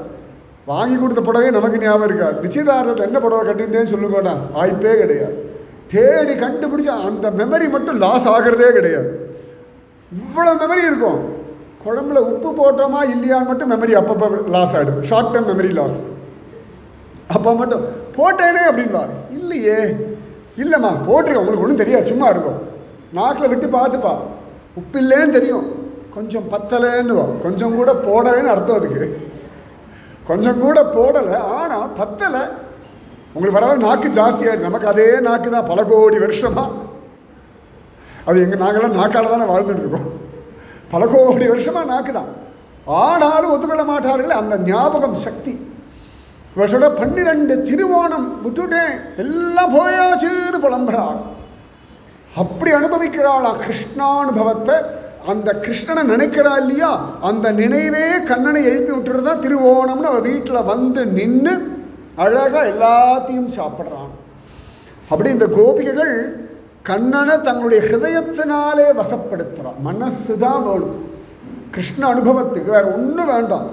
வாங்கி கொடுத்த புடவை நமக்கு ஞாபகம் இருக்காது. நிச்சயதார்த்தத்தை என்ன புடவை கட்டியிருந்தேன்னு சொல்லுங்கடா, வாய்ப்பே கிடையாது. தேடி கண்டுபிடிச்ச அந்த மெமரி மட்டும் லாஸ் ஆகிறதே கிடையாது. இவ்வளோ மெமரி இருக்கும். குழம்புல உப்பு போட்டோமா இல்லையான்னு மட்டும் மெமரி அப்பப்போ லாஸ் ஆகிடும். Short term memory loss. அப்போ மட்டும் போட்டேனே அப்படின்பா. இல்லையே, இல்லைம்மா போட்டிருக்கேன், உங்களுக்கு ஒன்றும் தெரியாது, சும்மா இருக்கும். நாக்கில் விட்டு பார்த்துப்பா, உப்பு இல்லைன்னு தெரியும், கொஞ்சம் பத்தலைன்னு, கொஞ்சம் கூட போடலைன்னு அர்த்தம். அதுக்கு கொஞ்சம் கூட போடலை, ஆனால் பத்தலை. உங்களுக்கு வர நாக்கு ஜாஸ்தியாகிடுது. நமக்கு அதே நாக்கு தான் பல கோடி வருஷமாக. அது எங்கள் நாங்கள்லாம் நாக்கால் தானே வாழ்ந்துட்டுருக்கோம். பல கோடி வருஷமாக நாக்கு தான். ஆனாலும் ஒத்துக்கொள்ள மாட்டார்கள் அந்த ஞாபகம் சக்தி. இவர் சொல்ற 12 திருவோணம் விட்டுட்டேன், எல்லாம் போயாச்சுன்னு புலம்புறாள். அப்படி அனுபவிக்கிறாளா கிருஷ்ணானுபவத்தை. அந்த கிருஷ்ணனை நினைக்கிறா இல்லையா, அந்த நினைவே கண்ணனை எழுப்பி விட்டுறதா திருவோணம்னு அவள் வீட்டில் வந்து நின்று அழகாக எல்லாத்தையும் சாப்பிட்றான். அப்படி இந்த கோபிகைகள் கண்ணனை தங்களுடைய ஹிருதயத்தினாலே வசப்படுத்துகிறான். மனசு தான் வேணும் கிருஷ்ண அனுபவத்துக்கு, வேறு ஒன்றும் வேண்டாம்.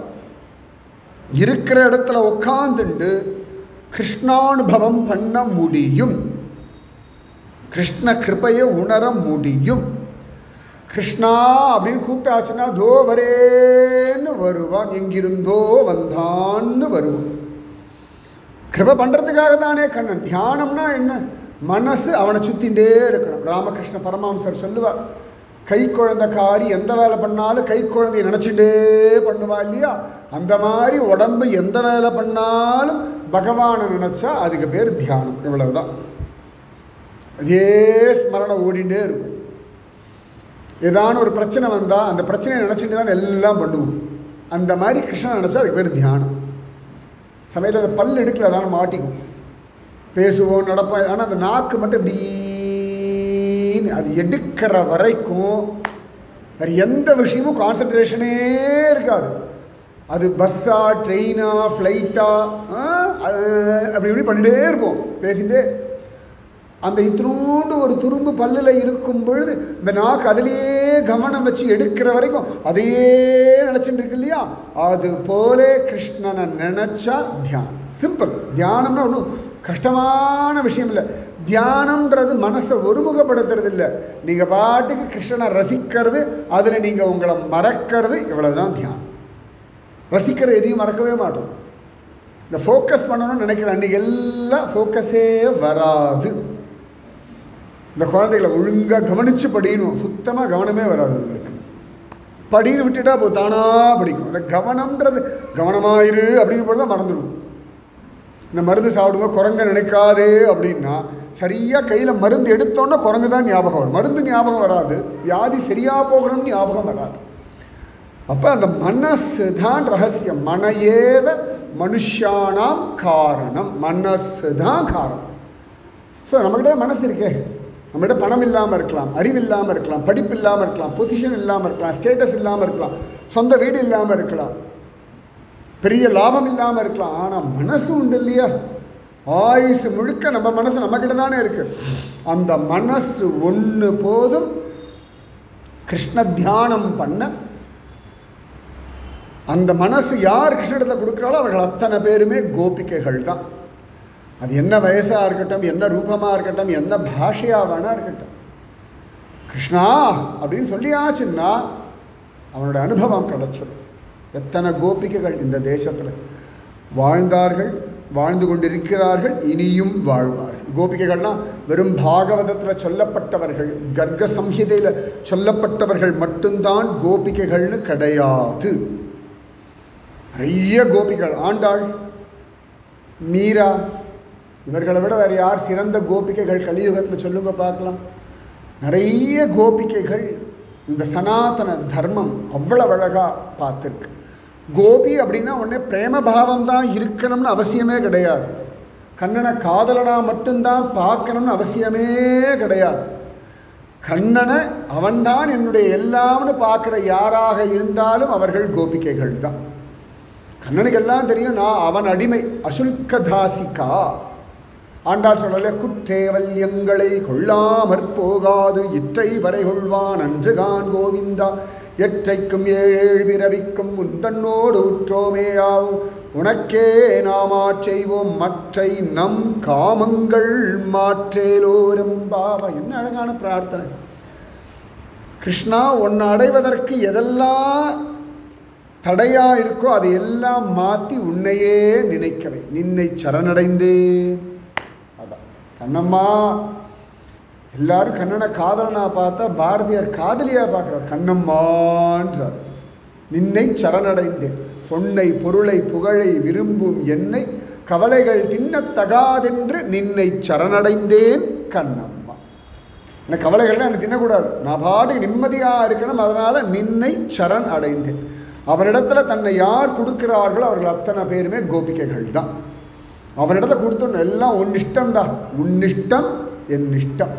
இருக்கிற இடத்துல உட்காந்துண்டு கிருஷ்ணானுபவம் பண்ண முடியும், கிருஷ்ண கிருபையை உணர முடியும். கிருஷ்ணா அப்படின்னு கூப்பிட்டாச்சுன்னா தோ வரேன்னு வருவான், எங்கிருந்தோ வந்தான்னு வருவான். கிருபை பண்ணுறதுக்காக தானே கண்ணன். தியானம்னா என்ன, மனசு அவனை சுற்றிகிட்டே இருக்கணும். ராமகிருஷ்ண பரமஹம்சர் சொல்லுவார், கை குழந்தைக்காரி எந்த வேலை பண்ணாலும் கை குழந்தைய நினச்சிட்டே பண்ணுவா இல்லையா, அந்த மாதிரி உடம்பு எந்த வேலை பண்ணாலும் பகவானை நினச்சா அதுக்கு பேர் தியானம். இவ்வளவுதான். அதே ஸ்மரணை ஓடிண்டே இருக்கும். ஏதான ஒரு பிரச்சனை வந்தால் அந்த பிரச்சனையை நினச்சிட்டு தான் எல்லாம் பண்ணுவோம். அந்த மாதிரி கிருஷ்ணன் நினச்சா அதுக்கு பேர் தியானம். சமயத்தில் அந்த பல் எடுக்கல, அதான் மாட்டிக்கும். பேசுவோம், நடப்போம், ஆனால் அந்த நாக்கு மட்டும் இப்படின்னு அது எடுக்கிற வரைக்கும் வேறு எந்த விஷயமும் கான்சன்ட்ரேஷனே இருக்காது. அது பஸ்ஸா, ட்ரெயினா, ஃப்ளைட்டா, அப்படி இப்படி பண்ணிகிட்டே இருப்போம் பேசிகிட்டே. அந்த இத்தினோண்டு ஒரு துரும்பு பல்லில் இருக்கும் பொழுது இந்த நாக்கு அதிலேயே கவனம் வச்சு எடுக்கிற வரைக்கும் அதையே நினச்சிட்டு இருக்கு இல்லையா, அது போல கிருஷ்ணனை நினச்சா தியானம். சிம்பிள். தியானம்னா ஒன்றும் கஷ்டமான விஷயம் இல்லை. தியானம்ன்றது மனசை ஒருமுகப்படுத்துறது இல்லை. நீங்கள் பாட்டுக்கு கிருஷ்ணனை ரசிக்கிறது, அதில் நீங்கள் உங்களை மறக்கிறது, இவ்வளவு தான் தியானம். ரசிக்கிறது எதையும் மறக்கவே மாட்டோம். இந்த ஃபோக்கஸ் பண்ணணும்னு நினைக்கிறேன் அன்றைக்கி எல்லாம் ஃபோக்கஸே வராது. இந்த குழந்தைகளை ஒழுங்காக கவனித்து படிக்கணும், சுத்தமாக கவனமே வராது. உங்களுக்கு படின்னு விட்டுட்டா இப்போ தானாக படிக்கும். இந்த கவனம்ன்றது கவனமாயிரு அப்படின்னு போல தான் மறந்துடும். இந்த மருந்து சாப்பிடுவோம் குரங்க நினைக்காதே அப்படின்னா சரியாக கையில் மருந்து எடுத்தோன்னா குரங்கு தான் ஞாபகம் வரும், மருந்து ஞாபகம் வராது, வியாதி சரியாக போகணும்னு ஞாபகம் வராது. அப்போ அந்த மனசு தான் ரகசியம். மனையேவ மனுஷானாம் காரணம். மனசு தான் காரணம். ஸோ நம்மகிட்ட மனசு இருக்கே, நம்மகிட்ட பணம் இல்லாமல் இருக்கலாம், அறிவு இல்லாமல் இருக்கலாம், படிப்பு இல்லாமல் இருக்கலாம், பொசிஷன் இல்லாமல் இருக்கலாம், ஸ்டேட்டஸ் இல்லாமல் இருக்கலாம், சொந்த வீடு இல்லாமல் இருக்கலாம், பெரிய லாபம் இல்லாமல் இருக்கலாம், ஆனால் மனசு உண்டு இல்லையா. ஆயுசு முழுக்க நம்ம மனசு நம்மக்கிட்ட தானே இருக்குது. அந்த மனசு ஒன்று போதும் கிருஷ்ண தியானம் பண்ண. அந்த மனசு யார் கிருஷ்ணத்தை கொடுக்குறாளோ அவர்கள் அத்தனை பேருமே கோபிகைகள் தான். அது என்ன வயசாக இருக்கட்டும், என்ன ரூபமாக இருக்கட்டும், என்ன பாஷையாக வேணா இருக்கட்டும், கிருஷ்ணா அப்படின்னு சொல்லியாச்சுன்னா அவனோட அனுபவம் கிடச்சிடும். எத்தனை கோபிகைகள் இந்த தேசத்தில் வாழ்ந்தார்கள், வாழ்ந்து கொண்டிருக்கிறார்கள், இனியும் வாழ்வார்கள். கோபிகைகள்னால் வெறும் பாகவதத்தில் சொல்லப்பட்டவர்கள், கர்க சம்ஹிதையில் சொல்லப்பட்டவர்கள் மட்டும்தான் கோபிகைகள்னு கிடையாது. நிறைய கோபிகள், ஆண்டாள், மீரா, இவர்களை விட வேறு யார் சிறந்த கோபிகைகள் கலியுகத்தில் சொல்லுங்க பார்க்கலாம். நிறைய கோபிகைகள் இந்த சனாதன தர்மம் அவ்வளோ அழகாக பார்த்துருக்கு. கோபி அப்படின்னா உடனே பிரேமபாவம் தான் இருக்கணும்னு அவசியமே கிடையாது. கண்ணனை காதலனாக மட்டும்தான் பார்க்கணும்னு அவசியமே கிடையாது. கண்ணனை அவன்தான் என்னுடைய எல்லாம்னு பார்க்குற யாராக இருந்தாலும் அவர்கள் கோபிகைகள் தான். கண்ணனுக்கு எல்லாம் தெரியும், நான் அவன் அடிமை, அசுல்கதாசிகா. ஆண்டாள் சொல்லல, குற்றேவல்யங்களை கொள்ளாமற் போகாது இற்றை வரை கொள்வான் அன்றுகான் கோவிந்தா, எற்றைக்கும் ஏழு பிறவிக்கும் முந்தன்னோடு உற்றோமேயாவும் உனக்கே நாமாச் செய்வோம் மற்றை நம் காமங்கள் மாற்றேலோரெம்பாவா. என்ன அழகான பிரார்த்தனை. கிருஷ்ணா, உன்னை அடைவதற்கு எதெல்லாம் தடையாக இருக்கோ அதையெல்லாம் மாற்றி உன்னையே நினைக்கவே, நின்னை சரணடைந்தேன். அதான் கண்ணம்மா. எல்லாரும் கண்ணனை காதலனா பார்த்தா பாரதியார் காதலியாக பார்க்குறார். கண்ணம்மான்றார். நின்னை சரணடைந்தேன். பொன்னை பொருளை புகழை விரும்பும் என்னை கவலைகள் தின்னத்தகாதென்று நின்னை சரணடைந்தேன் கண்ணம்மா. எனக்கு கவலைகள்லாம் எனக்கு தின்னக்கூடாது, நான் பாட்டுக்கு நிம்மதியாக இருக்கணும், அதனால் நின்னை சரண் அடைந்தேன். அவரிடத்துல தன்னை யார் கொடுக்கிறார்களோ அவர்கள் அத்தனை பேருமே கோபிகைகள் தான். அவரிடத்துல கொடுத்தோன்னு எல்லாம் உன்னிஷ்டம்டா, உன்னிஷ்டம் என் இஷ்டம்.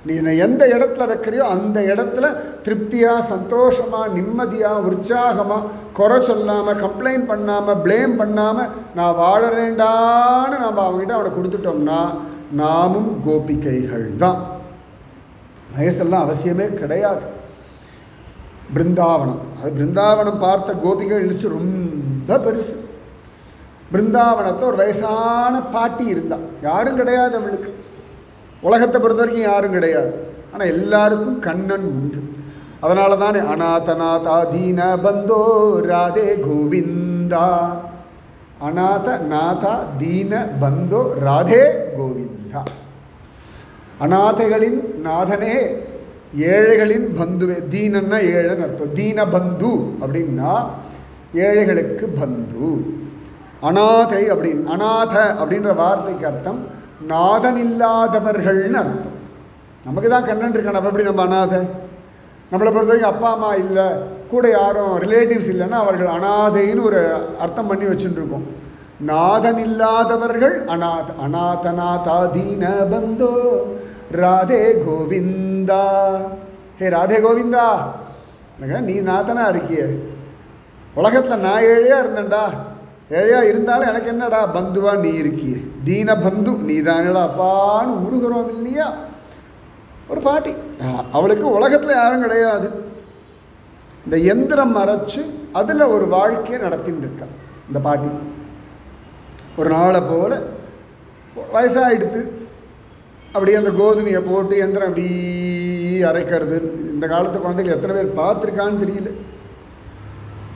நீ என்னை எந்த இடத்துல வைக்கிறியோ அந்த இடத்துல திருப்தியாக சந்தோஷமாக நிம்மதியாக உற்சாகமாக குறை சொல்லாமல் கம்ப்ளைண்ட் பண்ணாமல் ப்ளேம் பண்ணாமல் நான் வாழறேண்டான்னு நம்ம அவங்ககிட்ட அவனை கொடுத்துட்டோம்னா நாமும் கோபிகைகள் தான். வயசெல்லாம் அவசியமே கிடையாது. பிருந்தாவனம், அது பிருந்தாவனம் பார்த்த கோபிகள் லிஸ்ட் ரொம்ப பெருசு. பிருந்தாவனத்தில் ஒரு வயசான பாட்டி இருந்தா, யாரும் கிடையாது அவளுக்கு. உலகத்தை பொறுத்த வரைக்கும் யாரும் கிடையாது. ஆனால் எல்லாருக்கும் கண்ணன் உண்டு. அதனால தானே அநாதநாதா தீன பந்தோ ராதே கோவிந்தா. அநாத நாதா தீன பந்தோ ராதே கோவிந்தா. அநாதைகளின் நாதனே, ஏழைகளின் பந்துவே. தீனன்னா ஏழைன்னு அர்த்தம். தீன பந்து அப்படின்னா ஏழைகளுக்கு பந்து. அநாதை அப்படின்னு, அநாத அப்படின்ற வார்த்தைக்கு அர்த்தம் நாதன் இல்லாதவர்கள்னு அர்த்தம். நமக்கு தான் கண்ணன் இருக்கான், அப்போ எப்படி நம்ம அநாதை? நம்மளை பொறுத்த வரைக்கும் அப்பா அம்மா இல்லை, கூட யாரும் ரிலேட்டிவ்ஸ் இல்லைன்னா அவர்கள் அநாதைன்னு ஒரு அர்த்தம் பண்ணி வச்சுட்டுருக்கோம். நாதன் இல்லாதவர்கள் அநாத. அநாதநாதா தீன பந்தோ ராதே கோவிந்தா. ஹே ராதே கோவிந்தா, நீ நாதனா இருக்கிய. உலகத்தில் நான் ஏழையாக இருந்தேன்டா, ஏழையாக இருந்தாலும் எனக்கு என்னடா பந்துவா நீ இருக்கிய. தீன பந்து நீ தானடா அப்பான்னு உருகிறோம் இல்லையா? ஒரு பாட்டி, அவளுக்கு உலகத்தில் யாரும் கிடையாது. இந்த எந்திரம் மறைச்சு அதில் ஒரு வாழ்க்கையை நடத்தின்னு இருக்கா இந்த பாட்டி. ஒரு நாளை போல் வயசாகிடுத்து. அப்படியே அந்த கோதுமையை போட்டு எந்திரம் அப்படி அரைக்கிறது. இந்த காலத்து குழந்தைகள் எத்தனை பேர் பார்த்துருக்கான்னு தெரியல.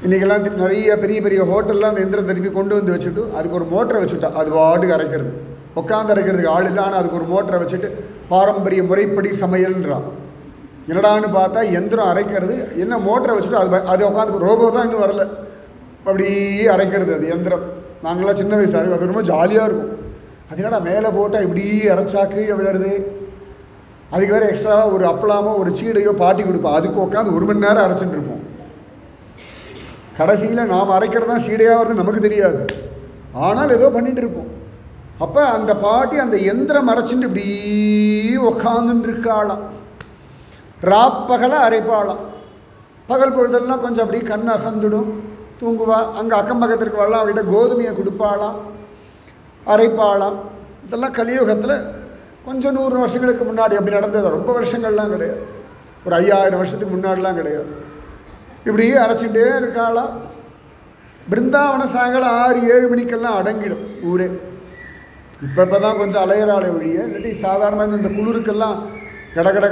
இன்றைக்கெல்லாம் நிறைய பெரிய பெரிய ஹோட்டல்லாம் அந்த எந்திரம் திருப்பி கொண்டு வந்து வச்சுட்டு அதுக்கு ஒரு மோட்டரை வச்சுட்டா, அது பாட்டுக்கு அரைக்கிறது. உட்காந்து அரைக்கிறதுக்கு ஆள் இல்லை, ஆனால் அதுக்கு ஒரு மோட்டரை வச்சுட்டு பாரம்பரிய முறைப்படி சமையல்ன்றான். என்னடான்னு பார்த்தா எந்திரம் அரைக்கிறது, என்ன மோட்டரை வச்சுட்டு அது உட்காந்து ரோபோ தான் இன்னும் வரல, அப்படி அரைக்கிறது அது எந்திரம். நாங்களாம் சின்ன வயசாக இருக்கும், அது ரொம்ப ஜாலியாக இருக்கும். அது என்னடா மேலே போட்டால் இப்படி அரைச்சா கீழே விழுறது. அதுக்கு வேறு எக்ஸ்ட்ரா ஒரு அப்பளாமோ ஒரு சீடையோ பாட்டி கொடுப்போம், அதுக்கு உட்காந்து 1 மணி நேரம் அரைச்சிட்டு இருப்போம். கடைசியில் நாம் அரைக்கிறது தான் சீடையாக வருது நமக்கு தெரியாது, ஆனால் ஏதோ பண்ணிகிட்டு இருப்போம். அப்போ அந்த பாட்டி அந்த எந்திரம் அரைச்சிட்டு இப்படி உக்காந்துட்டு இருக்காளாம். ராப்பகலை அரைப்பாளாம். பகல் பொழுதெல்லாம் கொஞ்சம் அப்படி கண் அசந்துடும், தூங்குவா. அங்கே அக்கம் பக்கத்திற்கு வரலாம், அவர்கிட்ட கோதுமையை கொடுப்பாளாம், அரைப்பாளாம். இதெல்லாம் கலியுகத்தில் கொஞ்சம் 100 வருஷங்களுக்கு முன்னாடி அப்படி நடந்தது. ரொம்ப வருஷங்கள்லாம் கிடையாது, ஒரு 5000 வருஷத்துக்கு முன்னாடிலாம் கிடையாது. இப்படியே அரைச்சிட்டே இருக்காளாம். பிருந்தாவன சாயங்காலம் 6-7 மணிக்கெல்லாம் அடங்கிடும் ஊரே. இப்போ தான் கொஞ்சம் அலையிறாளே ஒழிய, இல்லாட்டி சாதாரணமாக இந்த குளிருக்கெல்லாம்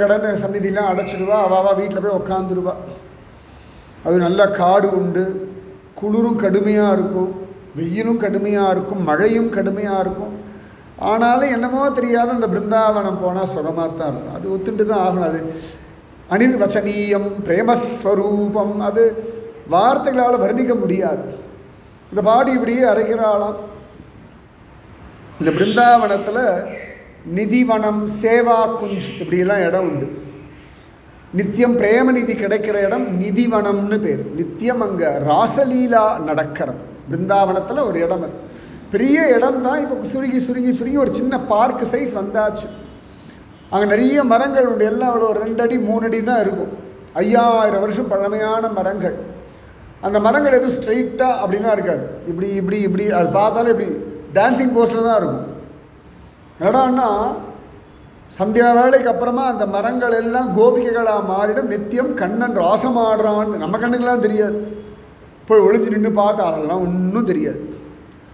கடன்னு சந்நிதியெலாம் அடைச்சிடுவா. அவாவா வீட்டில் போய் உக்காந்துடுவா. அது நல்ல காடு உண்டு, குளிரும் கடுமையாக இருக்கும், வெயிலும் கடுமையாக இருக்கும், மழையும் கடுமையாக இருக்கும். ஆனாலும் என்னமோ தெரியாத அந்த பிருந்தாவனம் போனால் சுகமாக தான் இருக்கும். அது ஒத்துட்டு தான் ஆகணும். அது அனிர்வச்சனீயம் பிரேமஸ்வரூபம், அது வார்த்தைகளால் வர்ணிக்க முடியாது. இந்த பாடி இப்படியே அரைக்கிறாளாம். இந்த பிருந்தாவனத்தில் நிதிவனம், சேவா குஞ்ச் இப்படியெல்லாம் இடம் உண்டு. நித்தியம் பிரேம நிதி கிடைக்கிற இடம் நிதிவனம்னு பேர். நித்தியம் அங்கே ராசலீலா நடக்கிறது. பிருந்தாவனத்தில் ஒரு இடம், அது பெரிய இடம் தான். இப்போ சுருங்கி சுருங்கி சுருங்கி ஒரு சின்ன பார்க்கு சைஸ் வந்தாச்சு. அங்கே நிறைய மரங்கள் உண்டு. எல்லாம் அவ்வளோ 2 அடி 3 அடி தான் இருக்கும். 5000 வருஷம் பழமையான மரங்கள். அந்த மரங்கள் எதுவும் ஸ்ட்ரெயிட்டாக அப்படிலாம் இருக்காது, இப்படி இப்படி இப்படி அது பார்த்தாலே இப்படி டான்ஸிங் போஸ்டில் தான் இருக்கும். என்னடான்னா சந்தியா வேளைக்கு அப்புறமா அந்த மரங்கள் எல்லாம் கோபிகைகளாக மாறிடும். நித்தியம் கண்ணன் ராசமாடுறான்னு நம்ம கண்ணுக்கெல்லாம் தெரியாது. போய் ஒளிஞ்சு நின்று பார்த்தா அதெல்லாம் ஒன்றும் தெரியாது.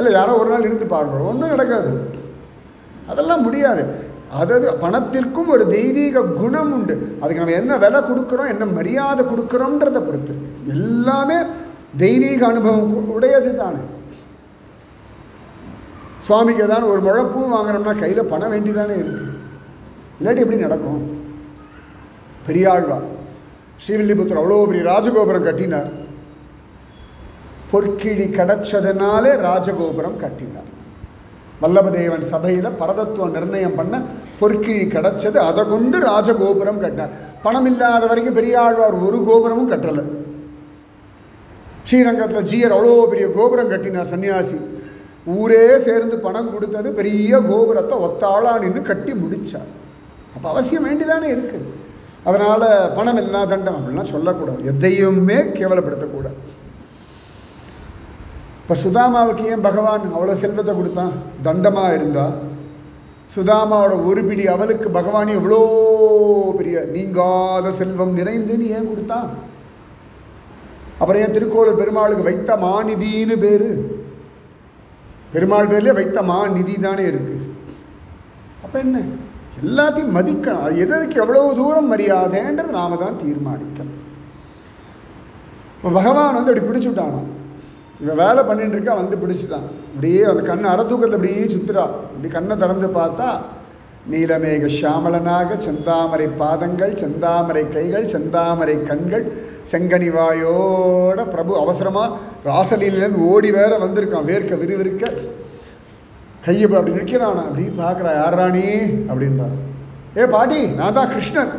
இல்லை யாரோ ஒரு நாள் இருந்து பார்க்கணும், ஒன்றும் நடக்காது. அதெல்லாம் முடியாது. அதாவது பணத்திற்கும் ஒரு தெய்வீக குணம் உண்டு. அதுக்கு நம்ம என்ன விலை கொடுக்குறோம், என்ன மரியாதை கொடுக்குறோன்றதை பொறுத்து எல்லாமே தெய்வீக அனுபவம் உடையது தானே. சுவாமிக்கு ஏதாவது ஒரு முழப்பூ வாங்கினோம்னா கையில் பணம் வேண்டி தானே இருக்கு, இல்லாட்டி எப்படி நடக்கும்? பெரியாழ்வார் ஸ்ரீவில்லிபுத்தூர் அவ்வளோ பெரிய ராஜகோபுரம் கட்டினார். பொற்கிழி கிடைச்சதுனாலே ராஜகோபுரம் கட்டினார். வல்லபதேவன் சபையில் பரதத்துவம் நிர்ணயம் பண்ண பொற்கிழி கிடைச்சது, அதை கொண்டு ராஜகோபுரம் கட்டினார். பணம் இல்லாத வரைக்கும் பெரியாழ்வார் ஒரு கோபுரமும் கட்டலை. ஸ்ரீரங்கத்தில் ஜீயர் அவ்வளோ பெரிய கோபுரம் கட்டினார், சன்னியாசி. ஊரே சேர்ந்து பணம் கொடுத்தது, பெரிய கோபுரத்தை ஒத்தாளா நின்று கட்டி முடித்தார். அப்போ அவசியம் வேண்டிதானே இருக்குது. அதனால் பணம் இல்லா தண்டம் அப்படிலாம் சொல்லக்கூடாது, எதையுமே கேவலப்படுத்தக்கூடாது. இப்போ சுதாமாவுக்கு ஏன் பகவான் அவ்வளோ செல்வத்தை கொடுத்தான்? தண்டமாக இருந்தால் சுதாமாவோட ஒரு பிடி அவளுக்கு பகவான் எவ்வளோ பெரிய நீங்காத செல்வம் நிறைந்துன்னு ஏன் கொடுத்தான்? அப்புறம் ஏன் திருக்கோளூர் பெருமாளுக்கு வைத்த மாநிதின்னு பேர்? பெருமாள் பேர்லேயே வைத்த மாநிதி தானே இருக்குது. அப்போ என்ன, எல்லாத்தையும் மதிக்கணும். அது எதுக்கு எவ்வளோ தூரம் மரியாதைன்றது நாம் தான் தீர்மானிக்கணும். இப்போ பகவான் வந்து அப்படி பிடிச்சுட்டானா, இவன் வேலை பண்ணிட்டு இருக்கா, வந்து பிடிச்சிட்டான். அப்படியே அந்த கண்ணை அறத்தூக்கத்தில் அப்படியே சுற்றுறா. இப்படி கண்ணை திறந்து பார்த்தா நீலமேக ஷியாமலனாக செந்தாமரை பாதங்கள், செந்தாமரை கைகள், செந்தாமரை கண்கள், செங்கனிவாயோட பிரபு அவசரமாக ராசலீலேருந்து ஓடி வேற வந்திருக்கான். வேர்க்க விறுவிறுக்க கையை அப்படி நிற்கிறானா. அப்படி பார்க்குறா, யார் ராணி அப்படின்றா. ஏ பாட்டி, நான் தான் கிருஷ்ணன்.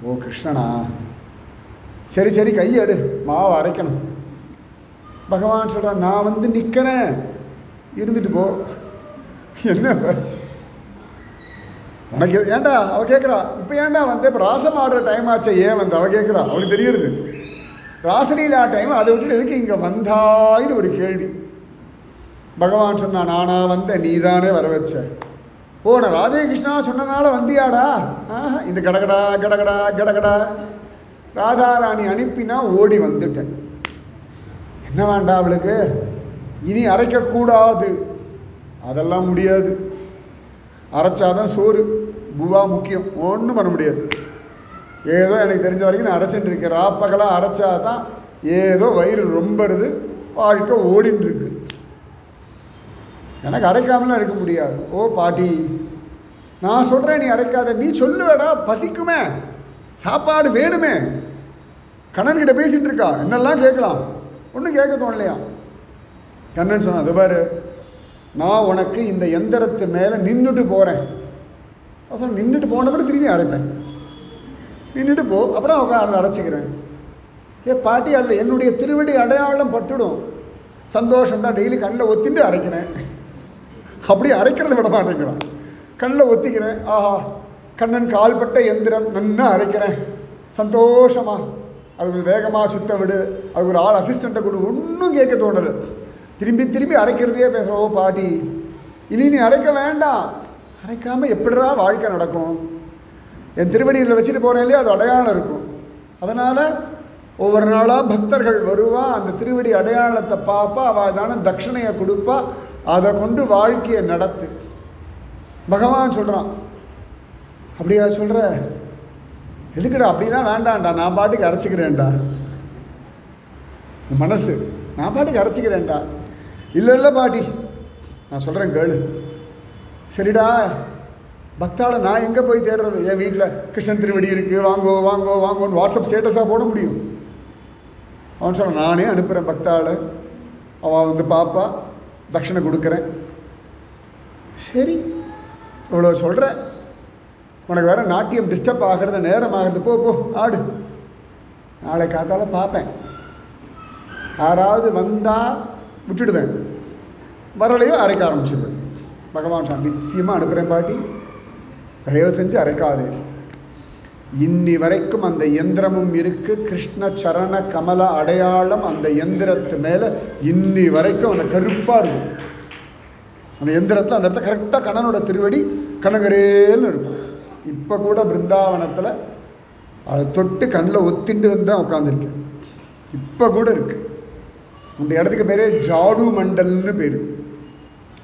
ஓ கிருஷ்ணனா, சரி சரி கையெடு, மாவை அரைக்கணும். பகவான் சொல்கிறான், நான் வந்து நிற்கிறேன், இருந்துட்டு போ. என்ன உனக்கு ஏன்டா? அவள் கேட்குறா, இப்போ ஏன்டா வந்து இப்போ ராசம் ஆடுற டைம் ஆச்சு, ஏன் வந்து அவள் கேட்குறா. அவளுக்கு தெரியுது ராசலீலா டைம், அதை விட்டுட்டு எதுக்கு இங்கே வந்தாயின்னு ஒரு கேள்வி. பகவான் சொன்னான், நானா வந்த, நீ தானே வர வச்ச. ஓ, நான் ராதே கிருஷ்ணா சொன்னதால வந்தியாடா? இந்த கடகடா கடகடா கடகடா ராதாராணி அனுப்பினா ஓடி வந்துட்டேன். என்ன வேண்டாம் அவளுக்கு? இனி அரைக்கக்கூடாது. அதெல்லாம் முடியாது, அரைச்சாதான் சோறு பூவா முக்கியம், ஒன்றும் பண்ண முடியாது. ஏதோ எனக்கு தெரிஞ்ச வரைக்கும் நான் அரைச்சிட்டு இருக்கேன். ராப்பகலாக அரைச்சாதான் ஏதோ வயிறு ரொம்படுது, வாழ்க்கை ஓடின்னு இருக்கு. எனக்கு அரைக்காமலாம் இருக்க முடியாது. ஓ பாட்டி, நான் சொல்கிறேன் நீ அரைக்காத. நீ சொல்லுவேடா, பசிக்குமே, சாப்பாடு வேணுமே. கண்ணன்கிட்ட பேசிகிட்டு இருக்கா, என்னெல்லாம் கேட்கலாம், ஒன்றும் கேட்க தோணலையா? கண்ணன் சொன்னான், அது பாரு, நான் உனக்கு இந்த எந்திரத்து மேலே நின்றுட்டு போகிறேன். அப்புறம் நின்றுட்டு போனப்படி திரும்பி அரைப்பேன். நின்றுட்டு போ, அப்புறம் உட்காந்து அரைச்சிக்கிறேன். ஏ பாட்டி, அதில் என்னுடைய திருவடி அடையாளம் பட்டுடும். சந்தோஷம்தான், டெய்லி கண்ணில் ஒத்திட்டு அரைக்கிறேன். அப்படி அரைக்கிறத விட மாட்டேங்கிறான். கண்ணில் ஒத்திக்கிறேன், ஆஹா கண்ணன் கால்பட்ட எந்திரம், நன்னா அரைக்கிறேன், சந்தோஷமா. அதுக்கு வேகமாக சுத்த விடு, அதுக்கு ஒரு ஆள் அசிஸ்டண்ட்டை கொடு, ஒன்றும் கேட்க தோணலை. திரும்பி திரும்பி அரைக்கிறதையே பேசுகிறோம். ஓ பாட்டி, இனி நீ அரைக்க வேண்டாம். அரைக்காமல் எப்படிடா வாழ்க்கை நடக்கும்? என் திருவடியில் வச்சுட்டு போகிறேன் இல்லையா, அது அடையாளம் இருக்கும். அதனால் ஒவ்வொரு நாளாக பக்தர்கள் வருவா, அந்த திருவடி அடையாளத்தை பார்ப்பா, அவள் தானே தட்சணையை கொடுப்பா, அதை கொண்டு வாழ்க்கையை நடத்து. பகவான் சொல்கிறான், அப்படியா சொல்கிற? எதுக்குடா அப்படிலாம் வேண்டாம்டா, நான் பாட்டுக்கு அரைச்சிக்கிறேன்டா. மனசு, நான் பாட்டுக்கு அரைச்சிக்கிறேன்டா. இல்லை இல்லை பாட்டி, நான் சொல்கிறேன் கேளு. சரிடா, பக்தாளை நான் எங்கே போய் தேடுறது? என் வீட்டில் கிருஷ்ணன் திருவடி இருக்குது, வாங்கோ வாங்கோ வாங்கோன்னு வாட்ஸ்அப் ஸ்டேட்டஸாக போட முடியும்? அவன் சொல்ல, நானே அனுப்புகிறேன் பக்தாளை, அவள் வந்து பாப்பா, தட்சணை கொடுக்குறேன். சரி, இவ்வளோ சொல்கிறேன், உனக்கு வேறு நாட்டியம் டிஸ்டர்ப் ஆகிறது, நேரம் ஆகிறது, போ போ ஆடு. நாளை காத்தால பார்ப்பேன், யாராவது வந்தால் விட்டுடுவேன், வரலையோ அரைக்க ஆரம்பிச்சிடுவேன். பகவான் சாமி நிச்சயமாக அனுப்புகிறேன் பாட்டி, தயவு செஞ்சு அரைக்காதே. இன்னி வரைக்கும் அந்த எந்திரமும் இருக்குது, கிருஷ்ண சரண கமல அடையாளம் அந்த எந்திரத்து மேலே இன்னி வரைக்கும் அந்த கருப்பாக இருக்கும். அந்த எந்திரத்தில் அந்த இடத்த கரெக்டாக கண்ணனோட திருவடி கனகரேல்னு இருக்கும். இப்போ கூட பிருந்தாவனத்தில் அதை தொட்டு கண்ணில் ஒத்திண்டு வந்து தான் உட்காந்துருக்கேன். இப்போ கூட இருக்குது. அந்த இடத்துக்கு பேரே ஜாடு மண்டல்னு பேர்.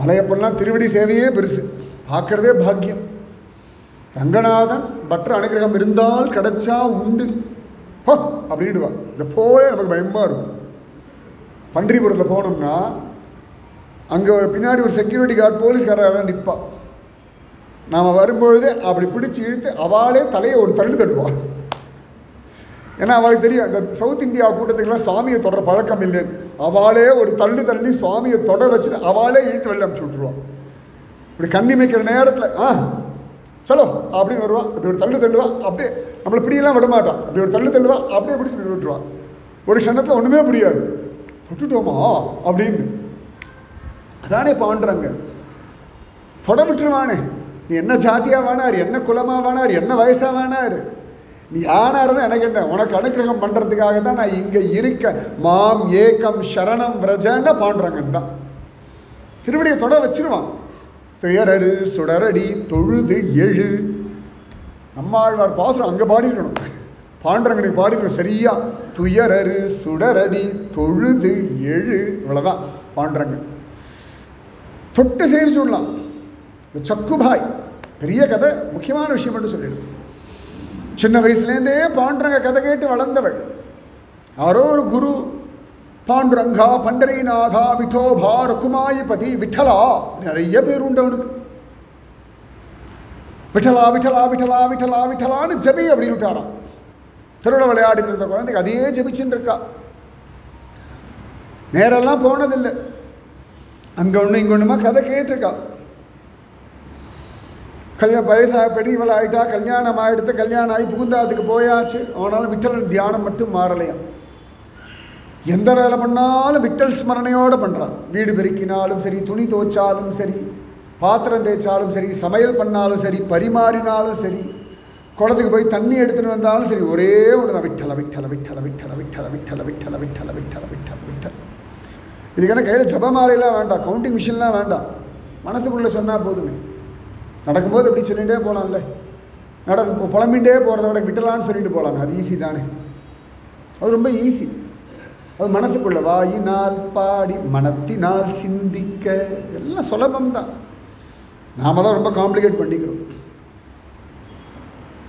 மலையப்பெல்லாம் திருவடி சேவையே பெருசு, பார்க்குறதே பாக்கியம். ரங்கநாதன் பற்ற அனுகிரகம் இருந்தால் கிடைச்சா உண்டு ஹோ அப்படின்டுவா. இந்த போலே நமக்கு பயமாக இருக்கும். பன்றிபுரத்தில் போனோம்னா அங்கே ஒரு பின்னாடி ஒரு செக்யூரிட்டி கார்டு போலீஸ்காரர் நிற்பா. நாம் வரும்பொழுதே அப்படி பிடிச்சி இழுத்து அவளே தலையை ஒரு தள்ளு தள்ளுவாள். ஏன்னா அவளுக்கு தெரியும் இந்த சவுத் இந்தியா கூட்டத்துக்கெல்லாம் சுவாமியை தொடர பழக்கம் இல்லைன்னு. அவளே ஒரு தள்ளு தள்ளி சுவாமியை தொட வச்சுட்டு அவளே இழுத்து வெளில அனுப்பிச்சி விட்ருவான். இப்படி கண்ணி வைக்கிற நேரத்தில் சலோ அப்படின்னு வருவான். அப்படி ஒரு தள்ளு தள்ளுவா, அப்படியே நம்மளை பிடியெல்லாம் விட மாட்டான். அப்படி ஒரு தள்ளு தள்ளுவா, அப்படியே பிடிச்சி விட்டுருவான். ஒரு க்ஷணத்தில் ஒன்றுமே புரியாது, தொட்டுட்டோமா அப்படின்னு. அதானே பாண்டுறாங்க, தொட விட்டுருவானே. நீ என்ன ஜாதியாக வேணார், என்ன குலமாக வேணார், என்ன வயசாக வேணார், நீ யானாக இருந்தால் எனக்கு என்ன, உனக்கு அனுக்கிரகம் பண்ணுறதுக்காக தான் நான் இங்கே இருக்க. மாம் ஏகம் சரணம் விரஜன்னு பாண்டுறாங்கன்னு தான் திருவடியை தொட வச்சிருவான். துயரரு சுடரடி தொழுது எழு. நம்மாழ்வார் பாசுரம் அங்கே பாடிக்கணும், பாண்டுறங்கனுக்கு பாடிக்கணும் சரியா. துயரரு சுடரடி தொழுது எழு, இவ்வளோதான் பாண்டுறங்க. தொட்டு சேவிச்சு விடலாம். இந்த சக்குபாய் பெரிய கதை, முக்கியமான விஷயம் மட்டும் சொல்லிடு. சின்ன வயசுலேருந்தே பாண்டுரங்க கதை கேட்டு வளர்ந்தவள். யாரோ ஒரு குரு, பாண்டுரங்கா பண்டரிநாதா விதோபா ருக்குமாயிபதி விட்டலா, நிறைய பேர் உண்டு அவனுக்கு. விட்டலா விட்டலா விட்டலா விட்டலா விட்டலான்னு ஜபி அப்படின்னு விட்டாராம். திருவிழா விளையாடிட்டு இருந்த குழந்தைக்கு அதையே ஜபிச்சுட்டு இருக்கா. நேரெல்லாம் போனதில்லை, அங்கே ஒன்று இங்கே ஒன்றுமா கதை கேட்டிருக்கா. வயசாக பெரியவள் ஆகிட்டா, கல்யாணம் ஆகிடுத்து, கல்யாணம் ஆகி புகுந்தாதுக்கு போயாச்சு. ஆனாலும் விட்டலன் தியானம் மட்டும் மாறலையாம். எந்த வேலை பண்ணாலும் விட்டல் ஸ்மரணையோடு பண்ணுறான். வீடு பெருக்கினாலும் சரி, துணி துவைச்சாலும் சரி, பாத்திரம் தேய்ச்சாலும் சரி, சமையல் பண்ணாலும் சரி, பரிமாறினாலும் சரி, குளத்துக்கு போய் தண்ணி எடுத்துகிட்டு வந்தாலும் சரி, ஒரே ஒன்று தான், விட்டல விட்டல விட்டல விட்டல விட்டல விட்டல விட்டல விட்டல விட்டல விட்டல விட்டல. இதுக்கான கையில் ஜபமாலையெல்லாம் வேண்டாம், கவுண்டிங் மிஷின்லாம் வேண்டாம், மனசுக்குள்ளே சொன்னால் போதுமே. நடக்கும்போது எப்படி சொல்லிகிட்டே போகலாம்ல, புலம்பின்ண்டே போகிறத விட விட்டலான்னு சொல்லிட்டு போகலாம். அது ஈஸி தானே, அது ரொம்ப ஈஸி. அது மனசுக்குள்ள வாயினால் பாடி மனத்தினால் சிந்திக்க எல்லாம் சுலபம்தான். நாம தான் ரொம்ப காம்ப்ளிகேட் பண்ணிக்கிறோம்.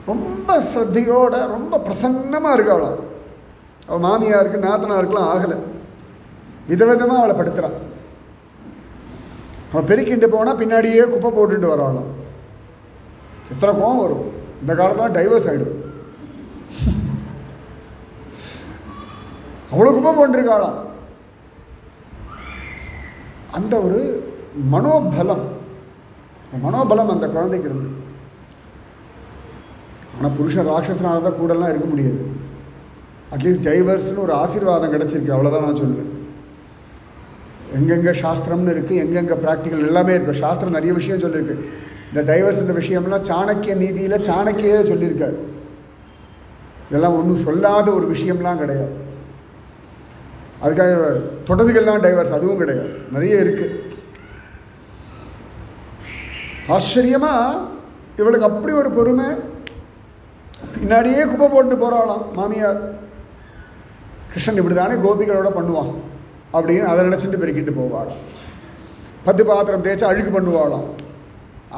ரொம்ப ஸ்ரத்தையோட ரொம்ப பிரசன்னமாக இருக்காளாம். அவள் மாமியாருக்கு நாத்தனாருக்கெலாம் ஆகலை, விதவிதமாக அவளை படுத்துகிறான். அவள் பெருக்கிட்டு போனால் பின்னாடியே குப்பை போட்டுட்டு வராளாம். எத்தனை கோவம் வரும். இந்த காலத்தில் டைவர்ஸ் ஆகிடும். அவ்வளோ குப்பை போட்டுருக்காளாம். அந்த ஒரு மனோபலம் அந்த குழந்தைக்கு இருந்து. ஆனால் புருஷன் ராட்சசனால தான் கூடலாம் இருக்க முடியாது. அட்லீஸ்ட் டைவர்ஸ்னு ஒரு ஆசீர்வாதம் கிடச்சிருக்கு, அவ்வளோதான் நான் சொல்லுவேன். எங்கெங்கே சாஸ்திரம்னு இருக்குது, எங்கெங்கே ப்ராக்டிக்கல் எல்லாமே இருக்குது. சாஸ்திரம் நிறைய விஷயம் சொல்லியிருக்கு. இந்த டைவர்ஸ்ன்ற விஷயம்லாம் சாணக்கிய நீதியில் சாணக்கியே சொல்லியிருக்கார். இதெல்லாம் ஒன்றும் சொல்லாத ஒரு விஷயம்லாம் கிடையாது. அதுக்காக தொடர்ந்துகள்லாம் டைவர்ஸ் அதுவும் கிடையாது, நிறைய இருக்குது. ஆச்சரியமாக இவளுக்கு அப்படி ஒரு பொறுமை. பின்னாடியே குப்பை போட்டு போகிறாளாம் மாமியார். கிருஷ்ணன் இப்படி தானே கோபிகளோட பண்ணுவான் அப்படின்னு அதை நினச்சிட்டு பெருக்கிட்டு போவாளாம். 10 பாத்திரம் தேய்ச்சி அழுக்கு பண்ணுவாளாம்.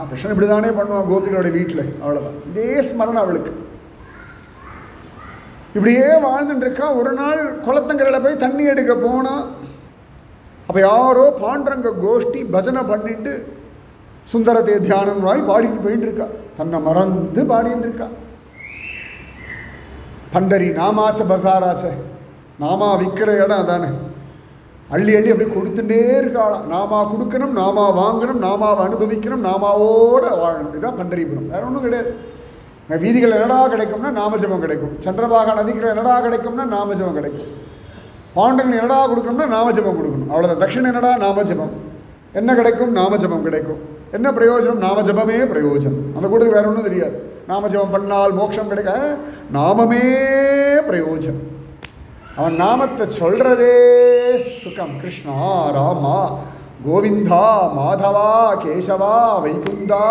கிருஷ்ணன் இப்படி தானே பண்ணுவான் கோபிகளோட வீட்டில், அவ்வளோதான். இதே ஸ்மரணம் அவளுக்கு. இப்படியே வாழ்ந்துட்டுருக்கா. ஒரு நாள் குளத்தங்கரையில் போய் தண்ணி எடுக்க போனால் அப்போ யாரோ பாண்டரங்க கோஷ்டி பஜனை பண்ணிட்டு சுந்தரத்தை தியானம் மாதிரி பாடிட்டு போயிட்டு இருக்கா. தன்னை மறந்து பாடிட்டு இருக்கா. பண்டரி நாமாச்ச பசாராச்ச, நாமா விற்கிற இடம் அதானே. அள்ளி அள்ளி அப்படியே கொடுத்துட்டே இருக்காளாம். நாமா கொடுக்கணும், நாமா வாங்கணும், நாமாவை அனுபவிக்கணும், நாமாவோட வாழணும். இதுதான் பண்டரிபுரம், வேற ஒன்றும் கிடையாது. வீதிகள் என்னடா கிடைக்கும்னா நாமஜபம் கிடைக்கும். சந்திரபாகா நதிகள் என்னடா கிடைக்கும்னா நாமஜபம் கிடைக்கும். பாண்டன் என்னடா கொடுக்கணும்னா நாமஜபம் கொடுக்கணும், அவ்வளோதான். தட்சிணம் என்னடா நாமஜபம். என்ன கிடைக்கும்? நாமஜபம் கிடைக்கும். என்ன பிரயோஜனம்? நாமஜபமே பிரயோஜனம். அந்த கூட்டத்துக்கு வேற ஒன்றும் தெரியாது. நாமஜபம் பண்ணால் மோட்சம் கிடைக்க, நாமமே பிரயோஜனம். அவன் நாமத்தை சொல்கிறதே சுகம். கிருஷ்ணா, ராமா, கோவிந்தா, மாதவா, கேசவா, வைகுந்தா,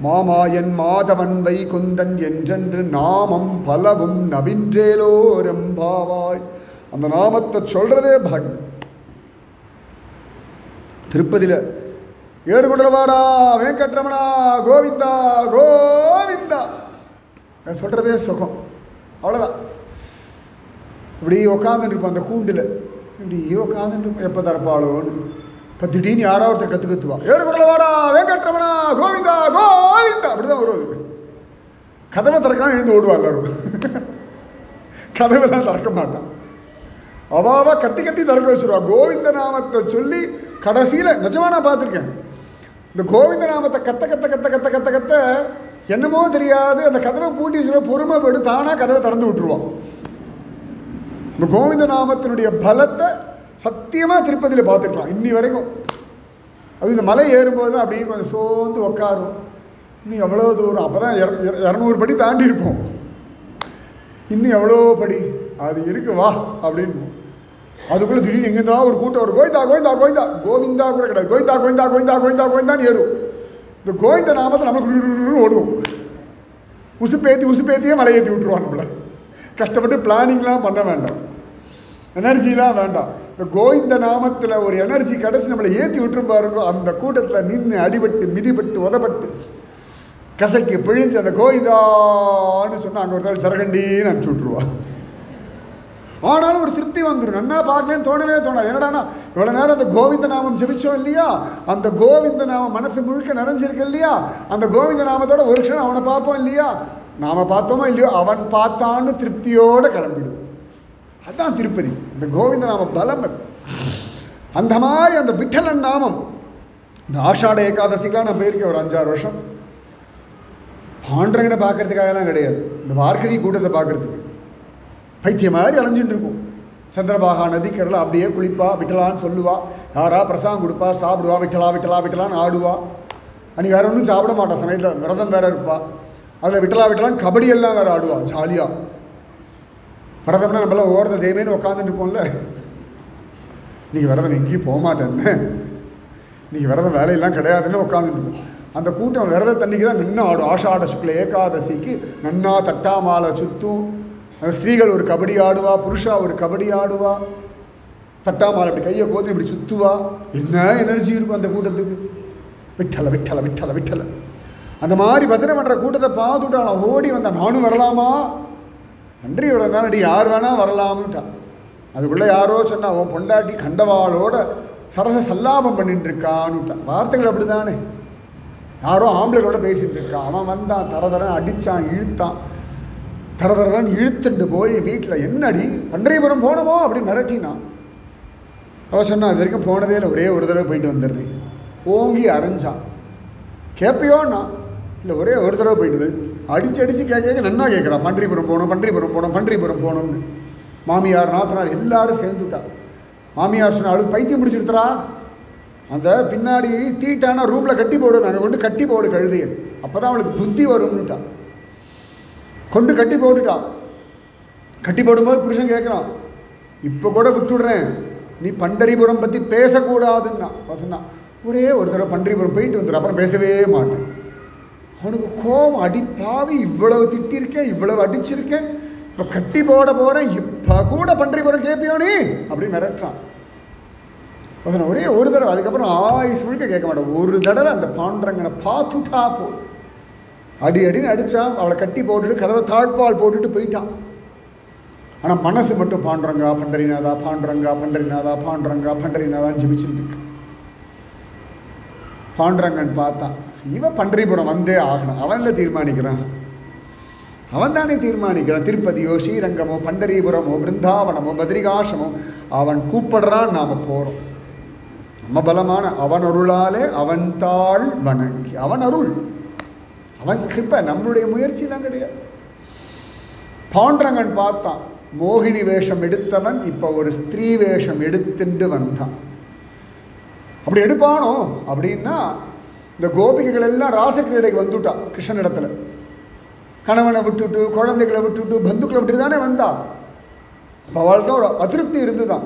மாமாயன் மாதவன் வைகுந்தன் என்றென்று நாமம் பலவும் நவின்றேலோரம்பாவாய். அந்த நாமத்தை சொல்கிறதே பாக்கியம். திருப்பதியில் ஏடுகுண்டலவாடா வெங்கட்ரமணா கோவிந்தா கோவிந்தா. நான் சொல்கிறதே சுகம், அவ்வளோதான். இப்படி உக்காந்துருப்போம் அந்த கூண்டில், இப்படி உக்காந்துருப்போம் எப்போ தரப்பாளோன்னு. இப்போ திடீர்னு யாராவது ஒருத்தர் கற்றுக்குத்துவா, ஏடுகுண்டலவாடா வெங்கட்ரமணா கோவிந்தா கோவிந்தா, அப்படி தான் வருவது. கதவை திறக்காம எழுந்து ஓடுவா எல்லாரும். கதவெல்லாம் திறக்க மாட்டான், அவாவா கத்தி கத்தி திறக்க வச்சுருவா. கோவிந்த நாமத்தை சொல்லி கடைசியில் நிஜமாக நான் பார்த்துருக்கேன், இந்த கோவிந்த நாமத்தை கத்த கத்த கத்த கத்த கத்த கத்த என்னமோ தெரியாது அந்த கதவை பூட்டி வச்சுருவா. பொறுமை போய்ட்டு தானாக கதவை திறந்து விட்டுருவான். இந்த கோவிந்த நாமத்தினுடைய பலத்தை சத்தியமாக திருப்பதியில் பார்த்துக்கலாம் இன்னி வரைக்கும். அது இந்த மலை ஏறும்போது தான் அப்படியே கொஞ்சம் சோர்ந்து உக்காரும். இன்னும் எவ்வளோ தூரம், அப்போ தான் 200 படி தாண்டி இருப்போம். இன்னும் எவ்வளோ படி அது இருக்கு வா அப்படின்னு. அதுக்குள்ளே திடீர்னு எங்கேருந்தா ஒரு கூட்டம் ஒரு கோவிந்தா கோவிந்தா கோவிந்தா, கோவிந்தா கூட கிடையாது, கோவிந்தா கோவிந்தா கோவிந்தா கோவிந்தா கோவிந்தான்னு ஏறும். இந்த கோவிந்த நாமத்தை நம்மளுக்கு ஓடுவோம். உசுப்பேத்தியே மலை ஏற்றி விட்டுருவான் நம்மளை. கஷ்டப்பட்டு பிளானிங்லாம் பண்ண வேண்டாம், எனர்ஜிலாம் வேண்டாம். இந்த கோவிந்த நாமத்தில் ஒரு எனர்ஜி கிடச்சி நம்மளை ஏற்றி விட்டுரும் பாருங்க. அந்த கூட்டத்தில் நின்று அடிபட்டு மிதிபட்டு உதப்பட்டு கசக்கி பிழிஞ்சு அந்த கோவிந்தான்னு சொன்னால் அங்கே ஒரு தடவை ஜரகண்டின்னு அனுப்பிச்சி விட்ருவா. ஆனாலும் ஒரு திருப்தி வந்துடும், நன்னா பார்க்கலன்னு தோணவே தோணாது. என்னடானா இவ்வளோ நேரம் அந்த கோவிந்த நாமம் ஜெபிச்சோம் இல்லையா, அந்த கோவிந்த நாமம் மனசு முழுக்க நிறைஞ்சிருக்கு இல்லையா, அந்த கோவிந்த நாமத்தோட ஒரு க்ஷணம் அவனை பார்ப்போம் இல்லையா, நாம் பார்த்தோமோ இல்லையோ அவன் பார்த்தான்னு திருப்தியோடு கிளம்பிடும். அதுதான் திருப்பதி, இந்த கோவிந்த நாம பலம். அது அந்த மாதிரி அந்த விட்டலன் நாமம். இந்த ஆஷாட ஏகாதசிக்கெலாம் நான் போயிருக்கேன் ஒரு 5-6 வருஷம். பாண்டரங்கனை பார்க்கறதுக்காகலாம் கிடையாது, இந்த வார்கரி கூட்டத்தை பார்க்குறதுக்கு. பைத்தியம் மாதிரி அலைஞ்சிட்டு இருக்கும். சந்திரபாகா நதிக்கரில் அப்படியே குளிப்பா, விட்டலான்னு சொல்லுவா, யாரா பிரசாதம் கொடுப்பா, சாப்பிடுவா, விட்டலா விட்டலா விட்டலான்னு ஆடுவா. அன்றைக்கி வேறு ஒன்றும் சாப்பிட மாட்டான், சமயத்தில் விரதம் வேறு இருப்பா. அதில் விட்டலா விட்டலான்னு கபடியெல்லாம் வேறு ஆடுவா ஜாலியாக. விரதம்னா நம்மளாம் ஓரத்தை தெய்வமேனு உட்காந்துட்டு இருப்போம்ல. நீங்கள் விரதம் எங்கேயும் போக மாட்டேன்னு, நீங்கள் விரதம் வேலையெல்லாம் கிடையாதுன்னு உட்காந்துட்டு இருப்போம். அந்த கூட்டம் விரதத்தன்னைக்கு தான் நின்று ஆடும். ஆஷாட சுக்ல ஏகாதசிக்கு நன்னா தட்டாமாலை சுற்றும். அந்த ஸ்திரீகள் ஒரு கபடி ஆடுவா, புருஷா ஒரு கபடி ஆடுவா, தட்டாமாலை அப்படி கையை கோத்து இப்படி சுற்றுவா. என்ன எனர்ஜி இருக்கும் அந்த கூட்டத்துக்கு. விட்டலை விட்டலை விட்டலை விட்டலை. அந்த மாதிரி பஜனை பண்ணுற கூட்டத்தை பார்த்துட்டான், ஓடி வந்தான். நானும் வரலாமா, நன்றியோட தானடி, யார் வேணால் வரலாம்னுட்டான். அதுக்குள்ளே யாரோ சொன்னா, அவன் பொண்டாட்டி கண்டவாளோட சரச சல்லாபம் பண்ணிட்டு இருக்கான்னுட்டான். வார்த்தைகள் அப்படி தானே, யாரோ ஆம்பளைகளோட பேசிகிட்டு இருக்கான். அவன் வந்தான், தரதரன் அடித்தான், இழுத்தான். தரதரதான் இழுத்துட்டு போய் வீட்டில், என்னடி பண்டரிபுரம் போனமோ அப்படின்னு மிரட்டினான். அவன் சொன்னான், அது வரைக்கும் போனதே இல்லை, ஒரே ஒரு தடவை போயிட்டு வந்துடுறேன். ஓங்கி அரைஞ்சான். கேட்பியோன்னா, இல்லை ஒரே ஒரு தடவை போயிட்டுது. அடித்து கேட்க நன்னா கேட்குறான், பண்டரிபுரம் போகணும் பண்டரிபுரம் போகணும் பண்டரிபுரம் போகணும்னு. மாமியார் நாத்தனார் எல்லாரும் சேர்ந்துட்டா. மாமியார் சொன்ன, அவளுக்கு பைத்தியம் முடிச்சுடுத்துறா, அந்த பின்னாடி தீட்டான ரூமில் கட்டி போடு, நாங்கள் கொண்டு கட்டி போடு கழுதையை, அப்போ தான் அவளுக்கு புத்தி வரும்னுட்டான். கொண்டு கட்டி போட்டுட்டான். கட்டி போடும்போது புருஷன் கேட்குறான், இப்போ கூட விட்டுடுறேன், நீ பண்டரிபுரம் பற்றி பேசக்கூடாதுன்னா. சொன்னான், ஒரே ஒரு தடவை பண்டரிபுரம் போயிட்டு வந்துடும், அப்புறம் பேசவே மாட்டேன். அவனுக்கு கோபம், அடிப்பாவி, இவ்வளவு திட்டிருக்கேன், இவ்வளவு அடிச்சிருக்கேன், இப்போ கட்டி போட போகிறேன், இப்போ கூட பண்டரிபுரம் கேட்பியோ நீ அப்படின்னு மிரட்டுறான். சொன்ன ஒரே ஒரு தடவை, அதுக்கப்புறம் ஆயுஸ் முழுக்க கேட்க மாட்டேன், ஒரு தடவை அந்த பாண்டரங்கனை பார்த்துட்டா போ. அடி அடின்னு அடித்தான். அவளை கட்டி போட்டுட்டு கதவை தாழ்பால் போட்டுட்டு போயிட்டான். ஆனால் மனசு மட்டும் பாண்டரங்கா பண்டரிநாதா பாண்டரங்கா பண்டரிநாதா பாண்டரங்கா பண்டரிநாதான்னு ஜெபிச்சுட்டு. பாண்டரங்கன் பார்த்தான், இவன் பண்டரிபுரம் வந்தே ஆகணும், அவனில் தீர்மானிக்கிறான், அவன் தானே தீர்மானிக்கிறான். திருப்பதியோ ஸ்ரீரங்கமோ பண்டரிபுரமோ பிருந்தாவனமோ பத்ரிகாசமோ அவன் கூப்பிடுறான், நாம் போகிறோம். நம்ம பலமான அவன் அருளாலே அவன் தாள் வணங்கி, அவன் அருள், அவன் கிருப்பை, நம்மளுடைய முயற்சிலாம் கிடையாது. பாண்டரங்கன் பார்த்தான், மோகினி வேஷம் எடுத்தவன் இப்போ ஒரு ஸ்திரீ வேஷம் எடுத்துட்டு வந்தான். அப்படி எடுப்பானோ அப்படின்னா, இந்த கோபிகைகள் எல்லாம் ராசக்கிரீடைக்கு வந்துட்டான் கிருஷ்ணனிடத்துல. கணவனை விட்டுட்டு, குழந்தைகளை விட்டுட்டு, பந்துக்களை விட்டுட்டு தானே வந்தா. அப்போ அவள்கிட்ட ஒரு அதிருப்தி இருந்துதான்.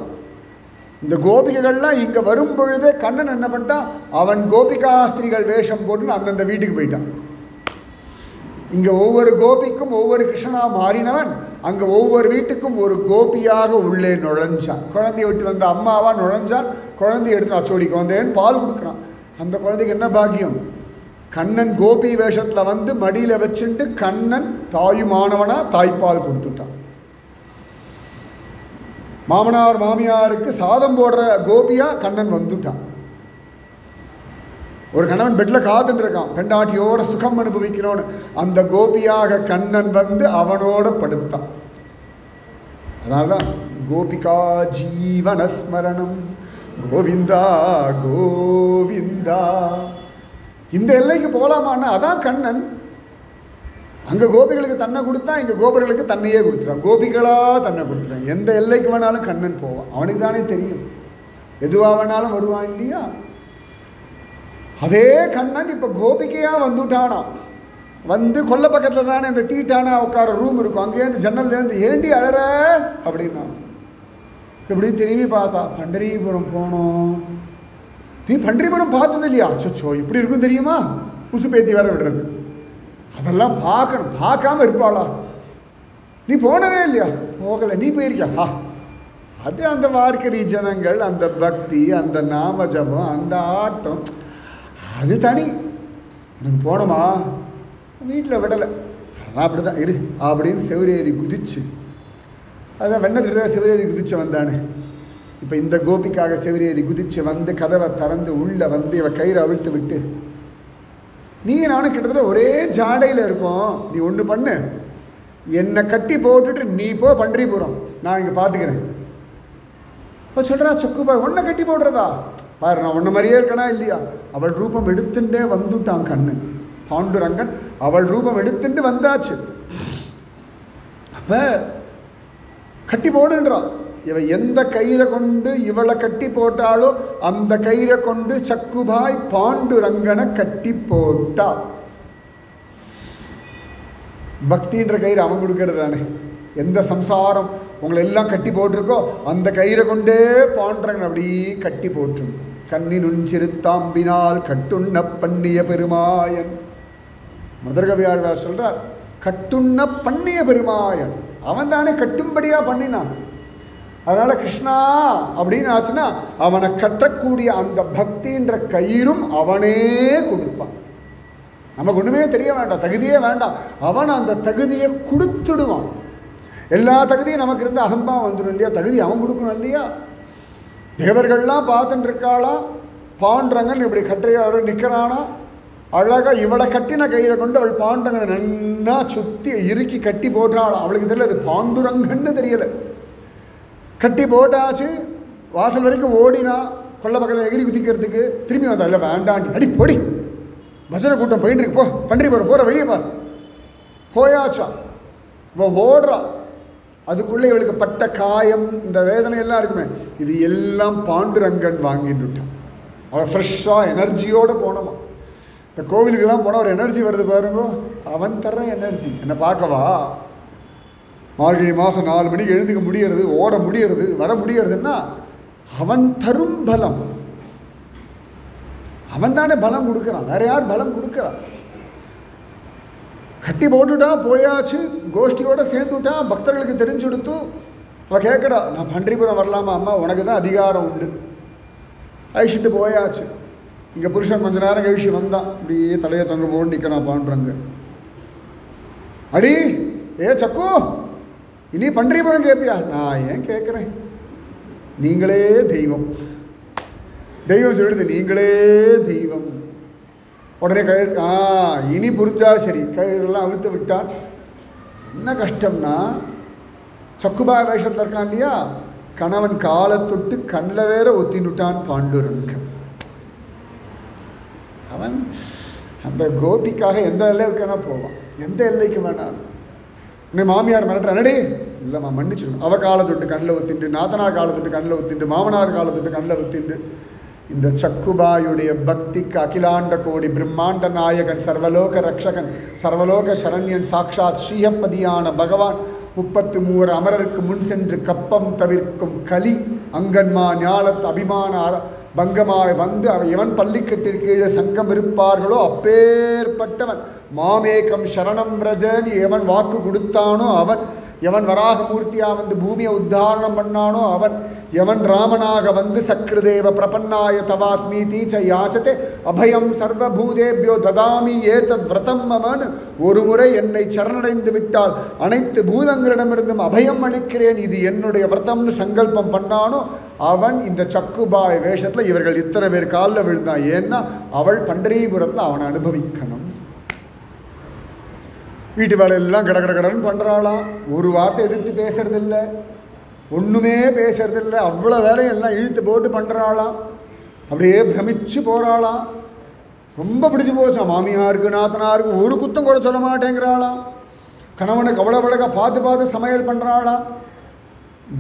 இந்த கோபிகைகள்லாம் இங்கே வரும் பொழுதே கண்ணன் என்ன பண்ணிட்டான், அவன் கோபிகாஸ்திரிகள் வேஷம் போட்டுன்னு அந்தந்த வீட்டுக்கு போயிட்டான். இங்கே ஒவ்வொரு கோபிக்கும் ஒவ்வொரு கிருஷ்ணனா மாறினவன் அங்கே ஒவ்வொரு வீட்டுக்கும் ஒரு கோபியாக உள்ளே நுழைஞ்சான். குழந்தைய விட்டு வந்த அம்மாவா நுழைஞ்சான். குழந்தைய எடுத்து அச்சோடிக்கு வந்தேன்னு பால் கொடுக்குறான். அந்த குழந்தைக்கு என்ன பாக்கியம்? கண்ணன் கோபி வேஷத்தில் வந்து மடியில் வச்சுட்டு கண்ணன் தாயுமானவனா தாய்ப்பால் கொடுத்துட்டான். மாமனார் மாமியாருக்கு சாதம் போடுற கோபியா கண்ணன் வந்துட்டான். ஒரு கணவன் பெட்டில் காத்துட்டு இருக்கான், பெண்டாட்டியோட சுகம் அனுபவிக்கணும்னு. அந்த கோபியாக கண்ணன் வந்து அவனோட படுத்தான். அதனால்தான் கோபிகா ஜீவனஸ்மரணம் கோவிந்தா கோவிந்தா. இந்த எல்லைக்கு போகலாமான்னா அதான் கண்ணன். அங்கே கோபிகளுக்கு தன்னை கொடுத்தா, இங்கே கோபர்களுக்கு தன்னையே கொடுத்துட்டான். கோபிகளாக தன்னை கொடுத்துட்டான். எந்த எல்லைக்கு வேணாலும் கண்ணன் போவான். அவனுக்கு தானே தெரியும், எதுவாக வேணாலும் வருவான் இல்லையா? அதே கண்ணன் இப்போ கோபிக்கையாக வந்துட்டானா. வந்து கொல்ல பக்கத்தில் தானே இந்த தீட்டானா உட்கார ரூம் இருக்கும். அங்கேருந்து ஜன்னல்லேருந்து ஏண்டி அழற அப்படின்னா, இப்படி திரும்பி பார்த்தா பண்டரிபுரம் போனோம். நீ பண்டரிபுரம் பார்த்தது இல்லையா? சொச்சோ இப்படி இருக்கும் தெரியுமா? உசு பேத்தி வர விடுறது, அதெல்லாம் பார்க்கணும். பார்க்காம இருப்பாளா? நீ போனவே இல்லையா? போகலை. நீ போயிருக்கியா? அது அந்த வார்க்கரி ஜனங்கள், அந்த பக்தி, அந்த நாம ஜபம், அந்த ஆட்டம், அது தனி. எனக்கு போனோமா? வீட்டில் விடலை. அதெல்லாம் அப்படி தான் இரு அப்படின்னு செவரேறி குதிச்சு, அதான் வெண்ணத்திட்டு செவரேறி குதிச்சு வந்தானே. இப்போ இந்த கோபிக்காக செவரேறி குதிச்சு வந்து கதவை திறந்து உள்ளே வந்து இவ கயிறை அவிழ்த்து விட்டு, நீ நானும் கிட்டத்தட்ட ஒரே ஜாடையில் இருக்கோம். நீ ஒன்று பண்ணு, என்னை கட்டி போட்டுட்டு நீ போ பண்டரிபுரம், நான் இங்கே பார்த்துக்கிறேன். இப்போ சொல்கிறா சக்குபாய், ஒன்றை கட்டி போடுறதா? பாரு, நான் ஒன்றை மாதிரியே இருக்கனா இல்லையா? அவள் ரூபம் எடுத்துட்டே வந்துட்டான் கண்ணன். பாண்டுரங்கன் அவள் ரூபம் எடுத்துட்டு வந்தாச்சு. அப்போ கட்டி போடுன்றான். இவ எந்த கயிறை கொண்டு இவளை கட்டி போட்டாலோ அந்த கயிறை கொண்டு சக்குபாய் பாண்டுரங்கனை கட்டி போட்டா. பக்தின்ற கயிறு அவன் கொடுக்கறது தானே. எந்த சம்சாரம் உங்களை எல்லாம் கட்டி போட்டிருக்கோ அந்த கயிறை கொண்டே பாண்டுரங்கன் அப்படி கட்டி போட்டு. கண்ணினுன் சிறுத்தாம்பினால் கட்டுண்ண பண்ணிய பெருமாயன். மதுரகவியாழ்வார் சொல்றார், கட்டுண்ண பண்ணிய பெருமாயன். அவன் தானே கட்டும்படியாக பண்ணினான். அதனால் கிருஷ்ணா அப்படின்னு ஆச்சுன்னா அவனை கட்டக்கூடிய அந்த பக்தின்ற கயிறும் அவனே கொடுப்பான். நமக்கு ஒன்றுமே தெரிய வேண்டாம், தகுதியே வேண்டாம். அவன் அந்த தகுதியை கொடுத்துடுவான். எல்லா தகுதியும் நமக்கு இருந்து அகம்பா வந்துடும் இல்லையா? தகுதி அவன் கொடுக்கணும் இல்லையா? தேவர்கள்லாம் பார்த்துட்டு இருக்காளா, பாண்டரங்கன் இப்படி கட்டையோட நிற்கிறானா. அழகாக இவளை கட்டின கயிறை கொண்டு அவள் பாண்டரங்கனை நன்னா சுற்றி இறுக்கி கட்டி போட்டாளாம். அவளுக்கு தெரியல அது பாண்டுரங்கன்னு தெரியலை. கட்டி போட்டாச்சு. வாசல் வரைக்கும் ஓடினா, கொல்ல பக்கத்தில் எகிரி குதிக்கிறதுக்கு. திரும்பி வந்தா, இல்லை வேண்டாண்டி, அடி பொடி, பஜனை கூட்டம் போயிட்டு இருக்கு, போ பண்டரிபுரம் போகிற வெளியே பார். போயாச்சா, இவன் ஓடுறா. அதுக்குள்ளே இவளுக்கு பட்ட காயம், இந்த வேதனை எல்லாம் இருக்குமே, இது எல்லாம் பாண்டுரங்கன் வாங்கிட்டுட்டான். அவன் ஃப்ரெஷ்ஷாக எனர்ஜியோடு போனவா. இந்த கோவிலுக்கெல்லாம் போனால் ஒரு எனர்ஜி வருது பாருங்க, அவன் தர்ற எனர்ஜி. என்னை பார்க்கவா? மார்கழி மாதம் 4 மணிக்கு எழுந்துக்க முடியறது, ஓட முடியறது, வர முடியறதுன்னா அவன் தரும் பலம். அவன் தானே பலம் கொடுக்குறான், வேற யார் பலம் கொடுக்குறான்? கட்டி போட்டுட்டான், போயாச்சு, கோஷ்டியோடு சேர்ந்துட்டான், பக்தர்களுக்கு தெரிஞ்சு கொடுத்து. அவள் கேட்குறா, நான் பண்டரிபுரம் வரலாமா அம்மா? உனக்கு தான் அதிகாரம் உண்டு. அழிச்சிட்டு போயாச்சு. இங்கே புருஷன் கொஞ்ச நேரம் கழிச்சு வந்தான், இப்படியே தலையை தொங்க போட்டு நிற்கிறான் பாண்டுரங்க. அடி ஏ சக்கு, இனி பண்டரிபுரம் கேட்பியா? நான் ஏன் கேட்குறேன், நீங்களே தெய்வம். தெய்வம் சொல்லிடுது, நீங்களே தெய்வம். உடனே கயிறு, இனி புரிஞ்சா சரி. கயிறுலாம் அழுத்து விட்டான். என்ன கஷ்டம்னா, சக்குபா வேஷத்தில் இருக்கான் இல்லையா, கணவன் காலை தொட்டு கண்ணில் வேற ஒத்தினுட்டான் பாண்டுரங்கன். அவன் அந்த கோபிக்காக எந்த எல்லைக்கு வேணா போவான், எந்த எல்லைக்கு வேணாம். இன்னும் மாமியார் மிரட்டுறானடி, இல்லைம்மா மன்னிச்சிடும். அவள் காலை தொட்டு கண்ணில் ஒத்திண்டு, நாத்தனார் காலை தொட்டு கண்ணில் ஒத்திண்டு, மாமனார் காலை தொட்டு கண்ணில் ஒத்திண்டு. இந்த சக்குபாயுடைய பக்திக்கு அகிலாண்ட கோடி பிரம்மாண்ட நாயகன், சர்வலோக ரக்ஷகன், சர்வலோக சரண்யன், சாக்ஷாத் ஸ்ரீஹப்பதியான பகவான் 33 அமரருக்கு முன் சென்று கப்பம் தவிர்க்கும் கலி அங்கன்மா ஞாலத் அபிமான பங்கமாய் வந்து அவன் எவன் பள்ளிக்கட்டிற்கு கீழே சங்கம் இருப்பார்களோ அப்பேற்பட்டவன் மாமேகம் சரணம் ரஜன் எவன் வாக்கு கொடுத்தானோ அவன் எவன் வராகமூர்த்தியாக வந்து பூமியை உத்தாரணம் பண்ணானோ அவன், எவன் ராமனாக வந்து சக்ருதேவ பிரபன்னாய தவாஸ்மி தீச்ச யாச்சதே அபயம் சர்வபூதேபியோ ததாமி ஏதத் விரதம் மமன், ஒரு முறை என்னை சரணடைந்து விட்டால் அனைத்து பூதங்களிடமிருந்தும் அபயம் அளிக்கிறேன், இது என்னுடைய விரதம்னு சங்கல்பம் பண்ணானோ அவன் இந்த சக்குபாய் வேஷத்தில் இவர்கள் இத்தனை பேர் காலில் விழுந்தான். ஏன்னா அவள் பண்டரீபுரத்தில் அவனை அனுபவிக்கணும். வீட்டு வேலையெல்லாம் கடன்னு பண்ணுறாளாம். ஒரு வார்த்தை எதிர்த்து பேசுறதில்ல, ஒன்றுமே பேசுறதில்ல. அவ்வளோ வேலையெல்லாம் இழுத்து போட்டு பண்ணுறாளாம். அப்படியே பிரமிச்சு போகிறாளாம். ரொம்ப பிடிச்சி போச்சா மாமியாருக்கு நாத்தனாருக்கு. ஒரு குத்தம் கூட சொல்ல மாட்டேங்கிறாளாம். கணவனுக்கு அவ்வளோ அழகாக பார்த்து சமையல் பண்ணுறாளாம்.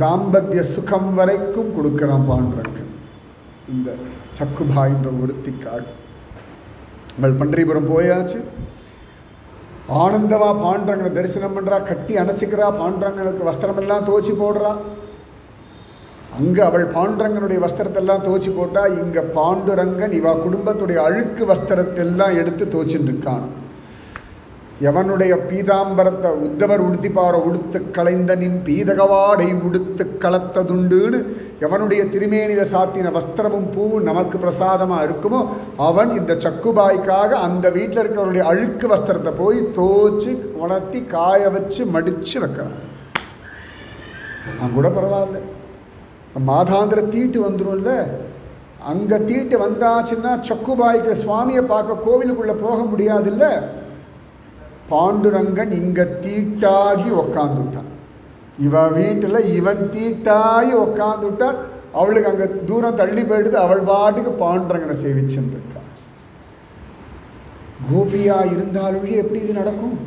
தாம்பத்திய சுகம் வரைக்கும் கொடுக்குறான் பாண்டரங்கன் இந்த சக்குபாயின்ற ஒருத்திக்காள். அவள் பண்டரிபுரம் போயாச்சு. ஆனந்தவா பாண்டரங்கனை தரிசனம் பண்ணுறா, கட்டி அணைச்சிக்கிறா, பாண்டரங்கனுக்கு வஸ்திரமெல்லாம் துவச்சி போடுறா. அங்கே அவள் பாண்டரங்கனுடைய வஸ்திரத்தெல்லாம் துவச்சி போட்டா, இங்கே பாண்டுரங்கன் இவா குடும்பத்துடைய அழுக்கு வஸ்திரத்தெல்லாம் எடுத்து துவச்சின்னு இருக்கான். எவனுடைய பீதாம்பரத்தை உத்தவர் உடுத்திப்பாரோ உடுத்து களைந்த நின் பீதகவாடை உடுத்து களத்ததுண்டுன்னு எவனுடைய திருமேனித சாத்தின வஸ்திரமும் பூவும் நமக்கு பிரசாதமாக இருக்குமோ அவன் இந்த சக்குபாய்க்காக அந்த வீட்டில் இருக்கிறவருடைய அழுக்கு வஸ்திரத்தை போய் தோச்சு உணர்த்தி காய வச்சு மடித்து வைக்கிறான். இதெல்லாம் கூட பரவாயில்ல. மாதாந்திர தீட்டு வந்துடும்ல, அங்கே தீட்டு வந்தாச்சுன்னா சக்குபாய்க்கு சுவாமியை பார்க்க கோவிலுக்குள்ளே போக முடியாதுல்ல. பாண்டுரங்கன் இங்கே தீட்டாகி உக்காந்துட்டான். இவ வீட்டில் இவன் தீட்டாகி உக்காந்துட்டான். அவளுக்கு அங்கே தூரம் தள்ளி போயிடுது. அவள் பாட்டுக்கு பாண்டுரங்கனை சேவிச்சுருக்கான். கோபியா இருந்தாலும் எப்படி இது நடக்கும்?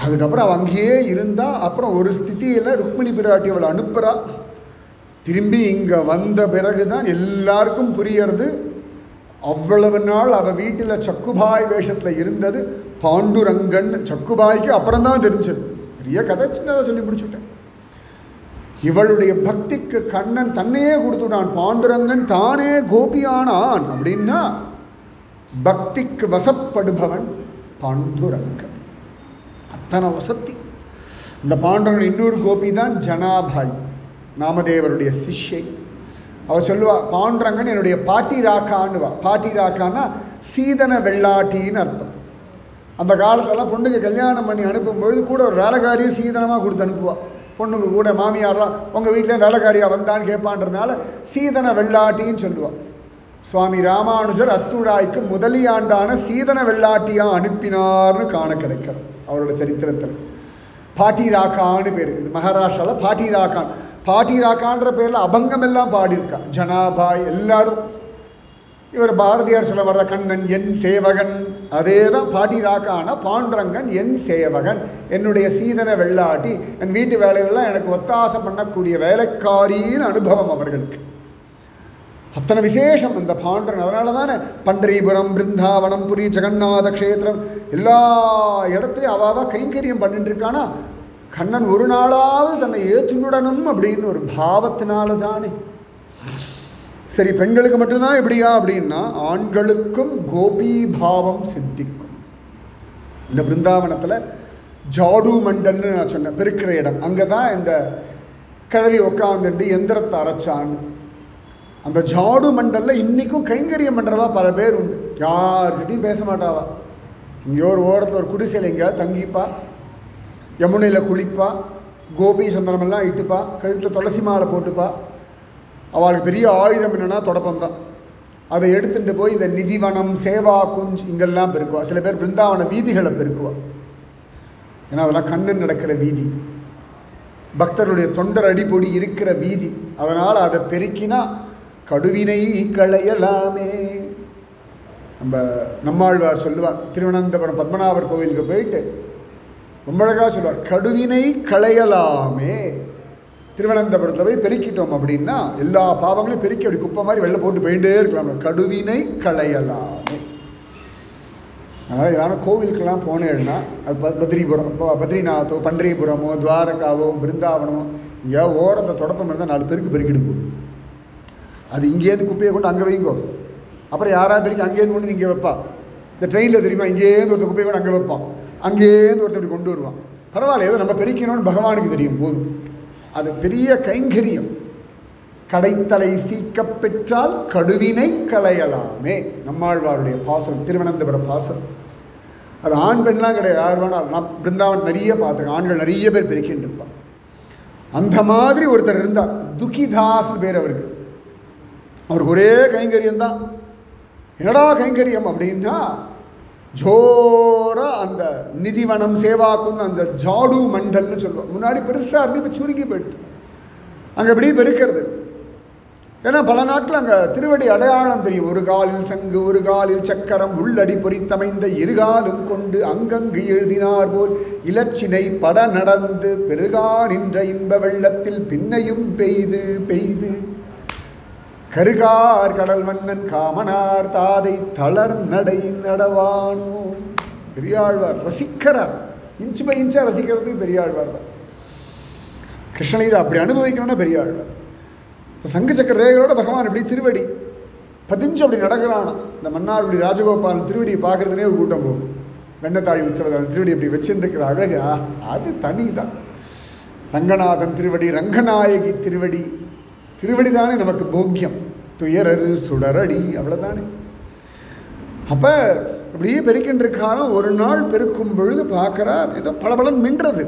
அதுக்கப்புறம் அவள் அங்கேயே இருந்தா. அப்புறம் ஒரு ஸ்திதியில் ருக்மிணி பிராட்டி அவளை அனுப்புகிறா. திரும்பி இங்கே வந்த பிறகு தான் எல்லாருக்கும் புரியறது. அவ்வளவு நாள் அவள் வீட்டில் சக்குபாய் வேஷத்தில் இருந்தது பாண்டுரங்கன். சக்குபாய்க்கு அப்புறம் தான் தெரிஞ்சது. பெரிய கதை சின்னதாக சொல்லி முடிச்சுட்டேன். இவளுடைய பக்திக்கு கண்ணன் தன்னையே கொடுத்துட்டான். பாண்டுரங்கன் தானே கோபியானான் அப்படின்னா பக்திக்கு வசப்படுபவன் பாண்டுரங்கன். அத்தனை வசத்தி. இந்த பாண்டுரங்கன் இன்னொரு கோபி தான் ஜனாபாய், நாமதேவருடைய சிஷ்யை. அவள் சொல்லுவா, பாண்டுரங்கன் என்னுடைய பாட்டி ராக்கான்னுவா. பாட்டி ராக்கான்னா சீதன வெள்ளாட்டின்னு அர்த்தம். அந்த காலத்திலலாம் பொண்ணுக்கு கல்யாணம் பண்ணி அனுப்பும்பொழுது கூட ஒரு வேலைக்காரியும் சீதனமாக கொடுத்து அனுப்புவாள். பொண்ணுக்கு கூட மாமியாரெலாம் உங்கள் வீட்டில் வேலைக்காரியாக வந்தான்னு கேட்பான்றதுனால சீதன வெள்ளாட்டின்னு சொல்லுவாள். சுவாமி ராமானுஜர் அத்துழாய்க்கு முதலியாண்டான சீதன வெள்ளாட்டியாக அனுப்பினார்னு காண கிடைக்கிறது அவரோட சரித்திரத்தில். பாட்டி ராக்கான்னு பேர். இந்த மகாராஷ்டிராவில் பாட்டி ராக்கான். பாட்டி ராக்கான்ற பேரில் அபங்கம் எல்லாம் பாடியிருக்கா. ஜனாபாய் எல்லாரும். இவர் பாரதியார் சொல்ல வரத கண்ணன் என் சேவகன், அதே தான் பாட்டி ராக்கானா. பாண்டுரங்கன் என் சேவகன், என்னுடைய சீதன வெள்ளாட்டி, என் வீட்டு வேலையிலலாம் எனக்கு ஒத்தாசம் பண்ணக்கூடிய வேலைக்காரின்னு அனுபவம் அவர்களுக்கு. அத்தனை விசேஷம் அந்த பாண்டுரங்கன். அதனால தானே பண்டரிபுரம், பிருந்தாவனம், புரி, ஜெகநாத க்ஷேத்திரம் எல்லா இடத்துலையும் அவாவா கைங்கரியம் பண்ணிட்டு இருக்கானா. கண்ணன் ஒரு நாளாவது தன்னை ஏற்றுடணும் அப்படின்னு ஒரு பாவத்தினால தானே. சரி, பெண்களுக்கு மட்டும்தான் எப்படியா அப்படின்னா ஆண்களுக்கும் கோபி பாவம் சித்திக்கும். இந்த பிருந்தாவனத்தில் ஜாடு மண்டல்னு நான் சொன்னேன், பெருக்கிற இடம். அங்கே தான் இந்த கிழவி உட்காந்துட்டு எந்திரத்தை அரைச்சான்னு. அந்த ஜாடு மண்டலில் இன்றைக்கும் கைங்கரியம் பண்ணுறவா பல பேர் உண்டு. யார்கிட்டையும் பேச மாட்டாவா. இங்கே ஒரு ஓரத்தில் ஒரு குடிசையில் எங்கேயாவது தங்கிப்பா, யமுனையில் குளிப்பா, கோபி சந்தனமெல்லாம் இட்டுப்பா, கழுத்தில் துளசி மாலை போட்டுப்பா. அவளுக்கு பெரிய ஆயுதம் என்னென்னா தொடப்பம் தான். அதை எடுத்துகிட்டு போய் இந்த நிதிவனம், சேவா குஞ்ச் இங்கெல்லாம் பெருக்குவா. சில பேர் பிருந்தாவன வீதிகளை பெருக்குவா. ஏன்னா அதெல்லாம் கண்ணன் நடக்கிற வீதி, பக்தருடைய தொண்டர் அடிப்பொடி இருக்கிற வீதி. அதனால் அதை பெருக்கினா கடுவினை களையலாமே. நம்மாழ்வார் சொல்லுவார், திருவனந்தபுரம் பத்மநாபர் கோவிலுக்கு போயிட்டு ரொம்ப அழகாக சொல்லுவார், கடுவினை களையலாமே. திருவனந்தபுரத்தில் போய் பெருக்கிட்டோம் அப்படின்னா எல்லா பாவங்களையும் பெருக்கி அப்படி குப்பை மாதிரி வெளில போட்டு போயிட்டே இருக்கலாம். கடுவினை களையலாமே. அதனால் ஏதான கோவிலுக்கெல்லாம் போனேன்னா அது பத்ரிபுரம், பத்ரிநாத்தோ, பண்டரிபுரமோ, துவாரகாவோ, பிருந்தாவனமோ இங்கே ஓரத்தை தொடப்பம் இருந்தால் 4 பேருக்கு பெருக்கிடுங்க. அது இங்கேருந்து குப்பையை கொண்டு அங்கே வைங்கோ. அப்புறம் யாராவது பெருக்கி அங்கேருந்து கொண்டு இங்கே வைப்பா. இந்த ட்ரெயினில் தெரியுமா, இங்கேருந்து ஒருத்தர் குப்பையை கொண்டு அங்கே வைப்பான், அங்கேருந்து ஒருத்தர் இப்படி கொண்டு வருவான். பரவாயில்ல, ஏதோ நம்ம பெருக்கணும்னு பகவானுக்கு தெரியும் போதும். அது பெரிய கைங்கரியம். கடைத்தலை சீக்கப் பெற்றால் கடுவினை களையலாமே, நம்மாழ்வாருடைய பாசனம், திருவனந்தபுர பாசனம். அது ஆண் பெண்ணெலாம் கிடையாது, யார் வேணாலும். நான் பிருந்தாவன் நிறைய பார்த்துருக்கேன், ஆண்கள் நிறைய பேர் பெருக்கின்னு இருப்பான். அந்த மாதிரி ஒருத்தர் இருந்தார், துக்கிதாஸ்னு பேர் அவருக்கு. அவருக்கு ஒரே கைங்கரியம் தான். என்னடா கைங்கரியம் அப்படின்னா, ஜோராக அந்த நிதிவனம் சேவாக்குன்னு அந்த ஜாடு மண்டல்னு சொல்லுவோம். முன்னாடி பெருசாக இருந்து இப்போ சுருங்கி போயிடுது. அங்கே எப்படி பெருக்கிறது, ஏன்னா பல நாட்கள் அங்கே திருவடி அடையாளம் தெரியும். ஒரு காலில் சங்கு, ஒரு காலில் சக்கரம், உள்ளடி பொறித்தமைந்த இருகாலும் கொண்டு அங்கங்கு எழுதினார் போல் இலச்சினை பட நடந்து பெருகா நின்ற இன்ப வெள்ளத்தில் பின்னையும் பெய்து பெய்து கருகார் கடல் மன்னன் காமனார் தாதை தளர் நடை நடவானோ. பெரியாழ்வார் ரசிக்கிறார், இன்ச்சு பை இன்ச்சாக ரசிக்கிறதுக்கு பெரியாழ்வார் தான். கிருஷ்ணனை அப்படி அனுபவிக்கணும்னா பெரியாழ்வார். சங்கு சக்கர ரேகையோட பகவான் இப்படி திருவடி பதிஞ்சு அப்படி நடக்கிறானா. இந்த மன்னார்குடி ராஜகோபாலன் திருவடியை பார்க்குறதுனே ஒரு கூட்டம் போகும். வெண்ணத்தாழி உற்சவம் திருவடி இப்படி வச்சுருக்கிற அழகு அது தனி தான். ரங்கநாதன் திருவடி, ரங்கநாயகி திருவடி, திருவடி தானே நமக்கு போக்கியம். துயரரு சுடரடி, அவ்வளோதானே. அப்போ அப்படியே பெருக்கின்றிருக்காரன். ஒரு நாள் பெருக்கும் பொழுது பார்க்குறார், ஏதோ பளபளன்னு மின்றது.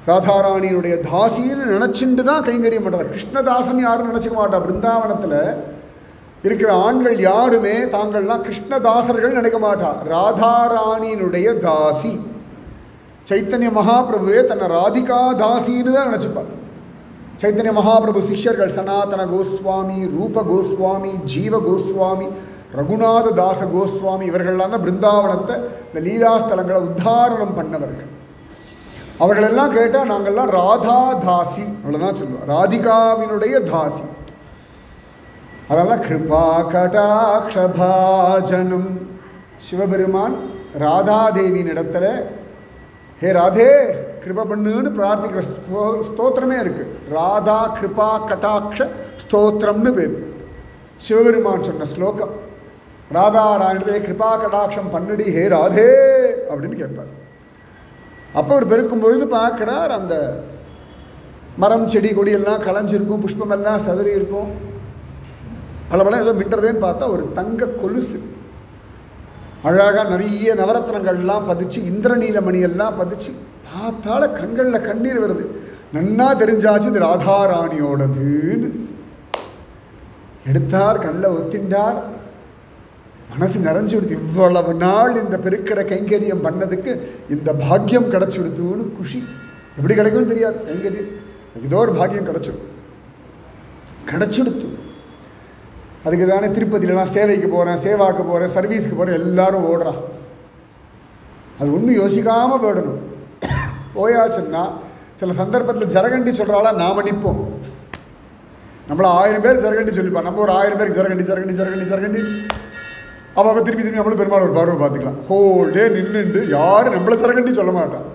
ராதாராணியினுடைய தாசின்னு நினச்சிட்டு தான் கைங்கரியம் பண்ணுறார். கிருஷ்ணதாசன் யாரும் நினச்சிக்க மாட்டா. பிருந்தாவனத்தில் இருக்கிற ஆண்கள் யாருமே தாங்கள்லாம் கிருஷ்ணதாசர்கள் நினைக்க மாட்டா. ராதாராணியினுடைய தாசி. சைத்தன்ய மகாபிரபுவே தன்னை ராதிகா தாசின்னு தான் நினச்சிப்பார். சைத்தன்ய மகாபிரபு சிஷ்யர்கள் சனாதன கோஸ்வாமி, ரூப கோஸ்வாமி, ஜீவ கோஸ்வாமி, ரகுநாத தாச கோஸ்வாமி, இவர்கள்லாம் தான் பிருந்தாவனத்தை இந்த லீலாஸ்தலங்களை உத்தாரணம் பண்ணவர்கள். அவர்களெல்லாம் கேட்டால் நாங்கள்லாம் ராதா தாசி அவ்வளோதான் சொல்லுவோம், ராதிகாவினுடைய தாசி. அதெல்லாம் கிருபா கடாட்சபாஜனம். சிவபெருமான் ராதாதேவியின் இடத்துல ஹே ராதே கிருபா பண்ணுன்னு பிரார்த்திக்கிற ஸ்தோத்திரமே இருக்குது. ராதா கிருபா கடாட்ச ஸ்தோத்திரம்னு பேர். சிவபெருமான் சொன்ன ஸ்லோகம். ராதாராயணத்தை கிருபா கடாட்சம் பண்ணுடி ஹே ராதே அப்படின்னு கேட்பார். அப்போ அவர் பெருக்கும் பொழுது பார்க்குறார், அந்த மரம் செடி கொடியெல்லாம் களைஞ்சிருக்கும், புஷ்பமெல்லாம் சதுரி இருக்கும். பல ஏதோ மின்றதேன்னு பார்த்தா ஒரு தங்க கொலுசு அழகாக நிறைய நவரத்னங்கள்லாம் பதிச்சு, இந்திரநீலமணியெல்லாம் பதிச்சு, பார்த்தால கண்களில் கண்ணீர் வருது. நன்னா தெரிஞ்சாச்சு இது ராதாராணியோடதுன்னு. எடுத்தார், கண்ணில் ஒத்திண்டார், மனசு நிறைஞ்சு கொடுத்து. இவ்வளவு நாள் இந்த பெருக்கிற கைங்கரியம் பண்ணதுக்கு இந்த பாக்கியம் கிடச்சுடுத்துன்னு குஷி. எப்படி கிடைக்கும்னு தெரியாது. கைங்கரியம் ஏதோ ஒரு பாக்கியம் கிடச்சுடுத்து. அதுக்கு தானே திருப்பதியிலலாம் சேவைக்கு போகிறேன், சேவாக்கு போகிறேன், சர்வீஸ்க்கு போகிறேன், எல்லாரும் ஓடுறான். அது ஒன்றும் யோசிக்காமல் போயிடணும். போயாச்சுன்னா சில சந்தர்ப்பத்தில் ஜரகண்டி சொல்கிறாளா நாம் நிற்போம். நம்மளை 1000 பேர் ஜரகண்டி சொல்லிப்பான், நம்ம ஒரு 1000 பேருக்கு ஜரகண்டி ஜரகண்டி ஜரகண்டி ஜரகண்டி. அப்போ திருப்பி திருப்பி நம்மளும் பெருமாள் ஒரு பார்வை பார்த்துக்கலாம். ஹோல் டே நின்றுண்டு யாரும் நம்மளை ஜரகண்டி சொல்ல மாட்டான்.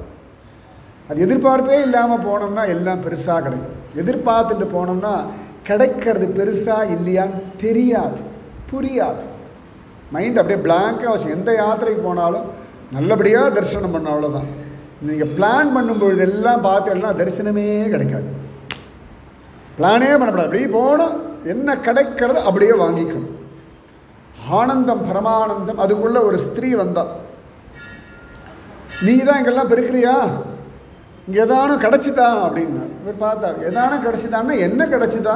அது எதிர்பார்ப்பே இல்லாமல் போனோம்னா எல்லாம் பெருசாக கிடைக்கும். எதிர்பார்த்துட்டு போனோம்னா கிடைக்கிறது பெருசாக இல்லையான்னு தெரியாது, புரியாது. மைண்ட் அப்படியே பிளாங்காக வச்சு எந்த யாத்திரைக்கு போனாலும் நல்லபடியாக தரிசனம் பண்ண, அவ்வளோதான். நீங்கள் பிளான் பண்ணும்பொழுது எல்லாம் பார்த்தீங்கன்னா தரிசனமே கிடைக்காது. பிளானே பண்ணக்கூடாது, அப்படியே போகணும், என்ன கிடைக்கிறது அப்படியே வாங்கிக்கணும். ஆனந்தம் பரமானந்தம். அதுக்குள்ளே ஒரு ஸ்திரீ வந்தாள். நீ தான் இங்கெல்லாம் பெருக்கிறியா, இங்கே எதானும் கிடச்சிதா அப்படின்னார். இவர் பார்த்தார், எதானும் கிடச்சிதான்னா என்ன கிடச்சிதா?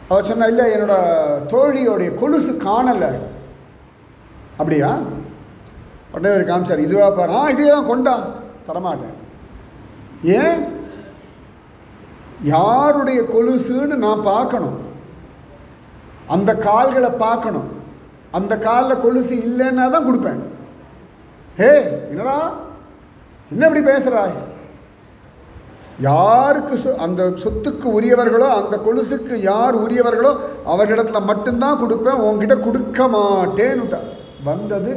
அவர் சொன்னா, இல்லை என்னோட தோழியோடைய கொலுசு காணலை. அப்படியா? உடனே ஒரு காமிச்சார், இதுவா பாரு. இதே தான் கொண்டா. தரமாட்டேன். ஏன்? யாருடைய கொலுசுன்னு நான் பார்க்கணும், அந்த கால்களை பார்க்கணும். அந்த காலில் கொலுசு இல்லைன்னா தான் கொடுப்பேன். ஹே என்னடா என்ன இப்படி பேசுகிறாய்? யாருக்கு அந்த சொத்துக்கு உரியவர்களோ, அந்த கொலுசுக்கு யார் உரியவர்களோ அவர்களிடத்தில் மட்டும்தான் கொடுப்பேன், உங்ககிட்ட கொடுக்க மாட்டேன்னுட்டா. வந்தது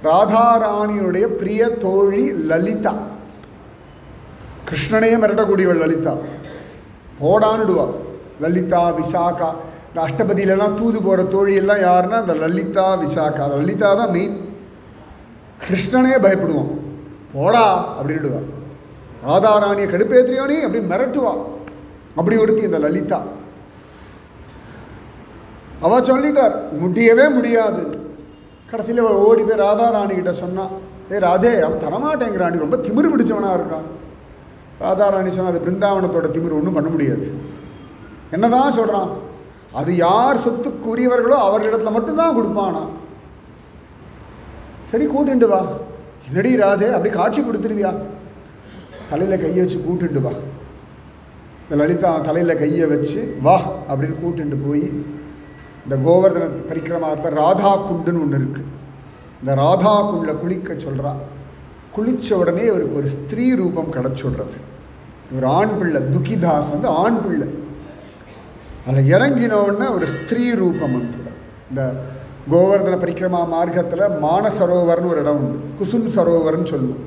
ராதாராணியுடைய பிரிய தோழி லலிதா. கிருஷ்ணனையே மிரட்டக்கூடியவள் லலிதா. போடான்னுடுவா. லலிதா, விசாகா. இந்த அஷ்டபதியிலலாம் தூது போகிற தோழியெல்லாம் யாருன்னா அந்த லலிதா, விசாகா. லலிதா தான் மெயின். கிருஷ்ணனே பயப்படுவோம். போடா அப்படின்டுவா. ராதாராணியை கடுப்பேற்றியோனே அப்படின்னு மிரட்டுவா. அப்படி ஒருத்தி இந்த லலிதா. அவ சொல்லிட்டார் முடியவே முடியாது. கடைசியில் அவள் ஓடி போய் ராதாராணிகிட்ட சொன்னான், ராதே அவன் தரமாட்டேங்கிறான், ரொம்ப திமிரு பிடிச்சவனாக இருக்கான். ராதாராணி சொன்னால் அது பிருந்தாவனத்தோட திமிரு, ஒன்றும் பண்ண முடியாது. என்னதான் சொல்கிறான், அது யார் சொத்துக்குரியவர்களோ அவர்களிடத்துல மட்டும்தான் கொடுப்பானா. சரி கூட்டுண்டு வா. என்னடி ராதே அப்படி காட்சி கொடுத்துருவியா? தலையில் கையை வச்சு கூட்டுண்டு வா. இந்த லலிதா தலையில் கையை வச்சு வா அப்படின்னு கூட்டுண்டு போய் இந்த கோவர்தன பரிக்கிரமாத்தில் ராதா குண்டுன்னு ஒன்று இருக்குது. இந்த ராதா குண்டில் குளிக்க சொல்கிறா. குளித்த உடனே இவருக்கு ஒரு ஸ்திரீ ரூபம் கிடச்சுடுறது. ஒரு ஆண் பிள்ளை, துக்கிதாஸ் வந்து ஆண் பிள்ளை. அதில் இறங்கினோடனே ஒரு ஸ்திரீ ரூபம் வந்துடும். இந்த கோவர்தன பரிக்கிரமா மார்க்கத்தில் மானசரோவர்னு ஒரு இடம் உண்டு, குசும் சரோவர்னு சொல்லுவோம்.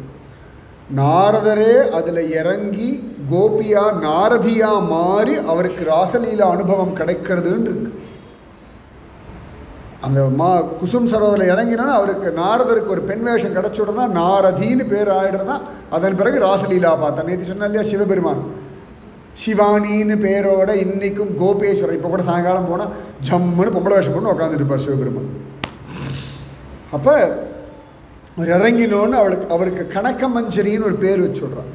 நாரதரே அதில் இறங்கி கோபியா நாரதியாக மாறி அவருக்கு ராசலீலா அனுபவம் கிடைக்கிறதுன்னு இருக்கு. அந்த குசும் சரோவரில் இறங்கினா அவருக்கு நாரதருக்கு ஒரு பெண் வேஷம் கிடச்சுடுறதா நாரதின்னு பேர் ஆகிடுறதான். அதன் பிறகு ராசலீலா பார்த்தா. நேற்று சொன்ன இல்லையா சிவபெருமான் சிவானின்னு பேரோட இன்றைக்கும் கோபேஸ்வரர். இப்போ கூட சாயங்காலம் போனால் ஜம்முன்னு பொம்பளை வேஷம் போட்டு உட்காந்துருப்பார் சிவபெருமான். அப்போ அவர் இறங்கினோன்னு அவருக்கு கணக்க மஞ்சரின்னு ஒரு பேர் வச்சு விட்றான்.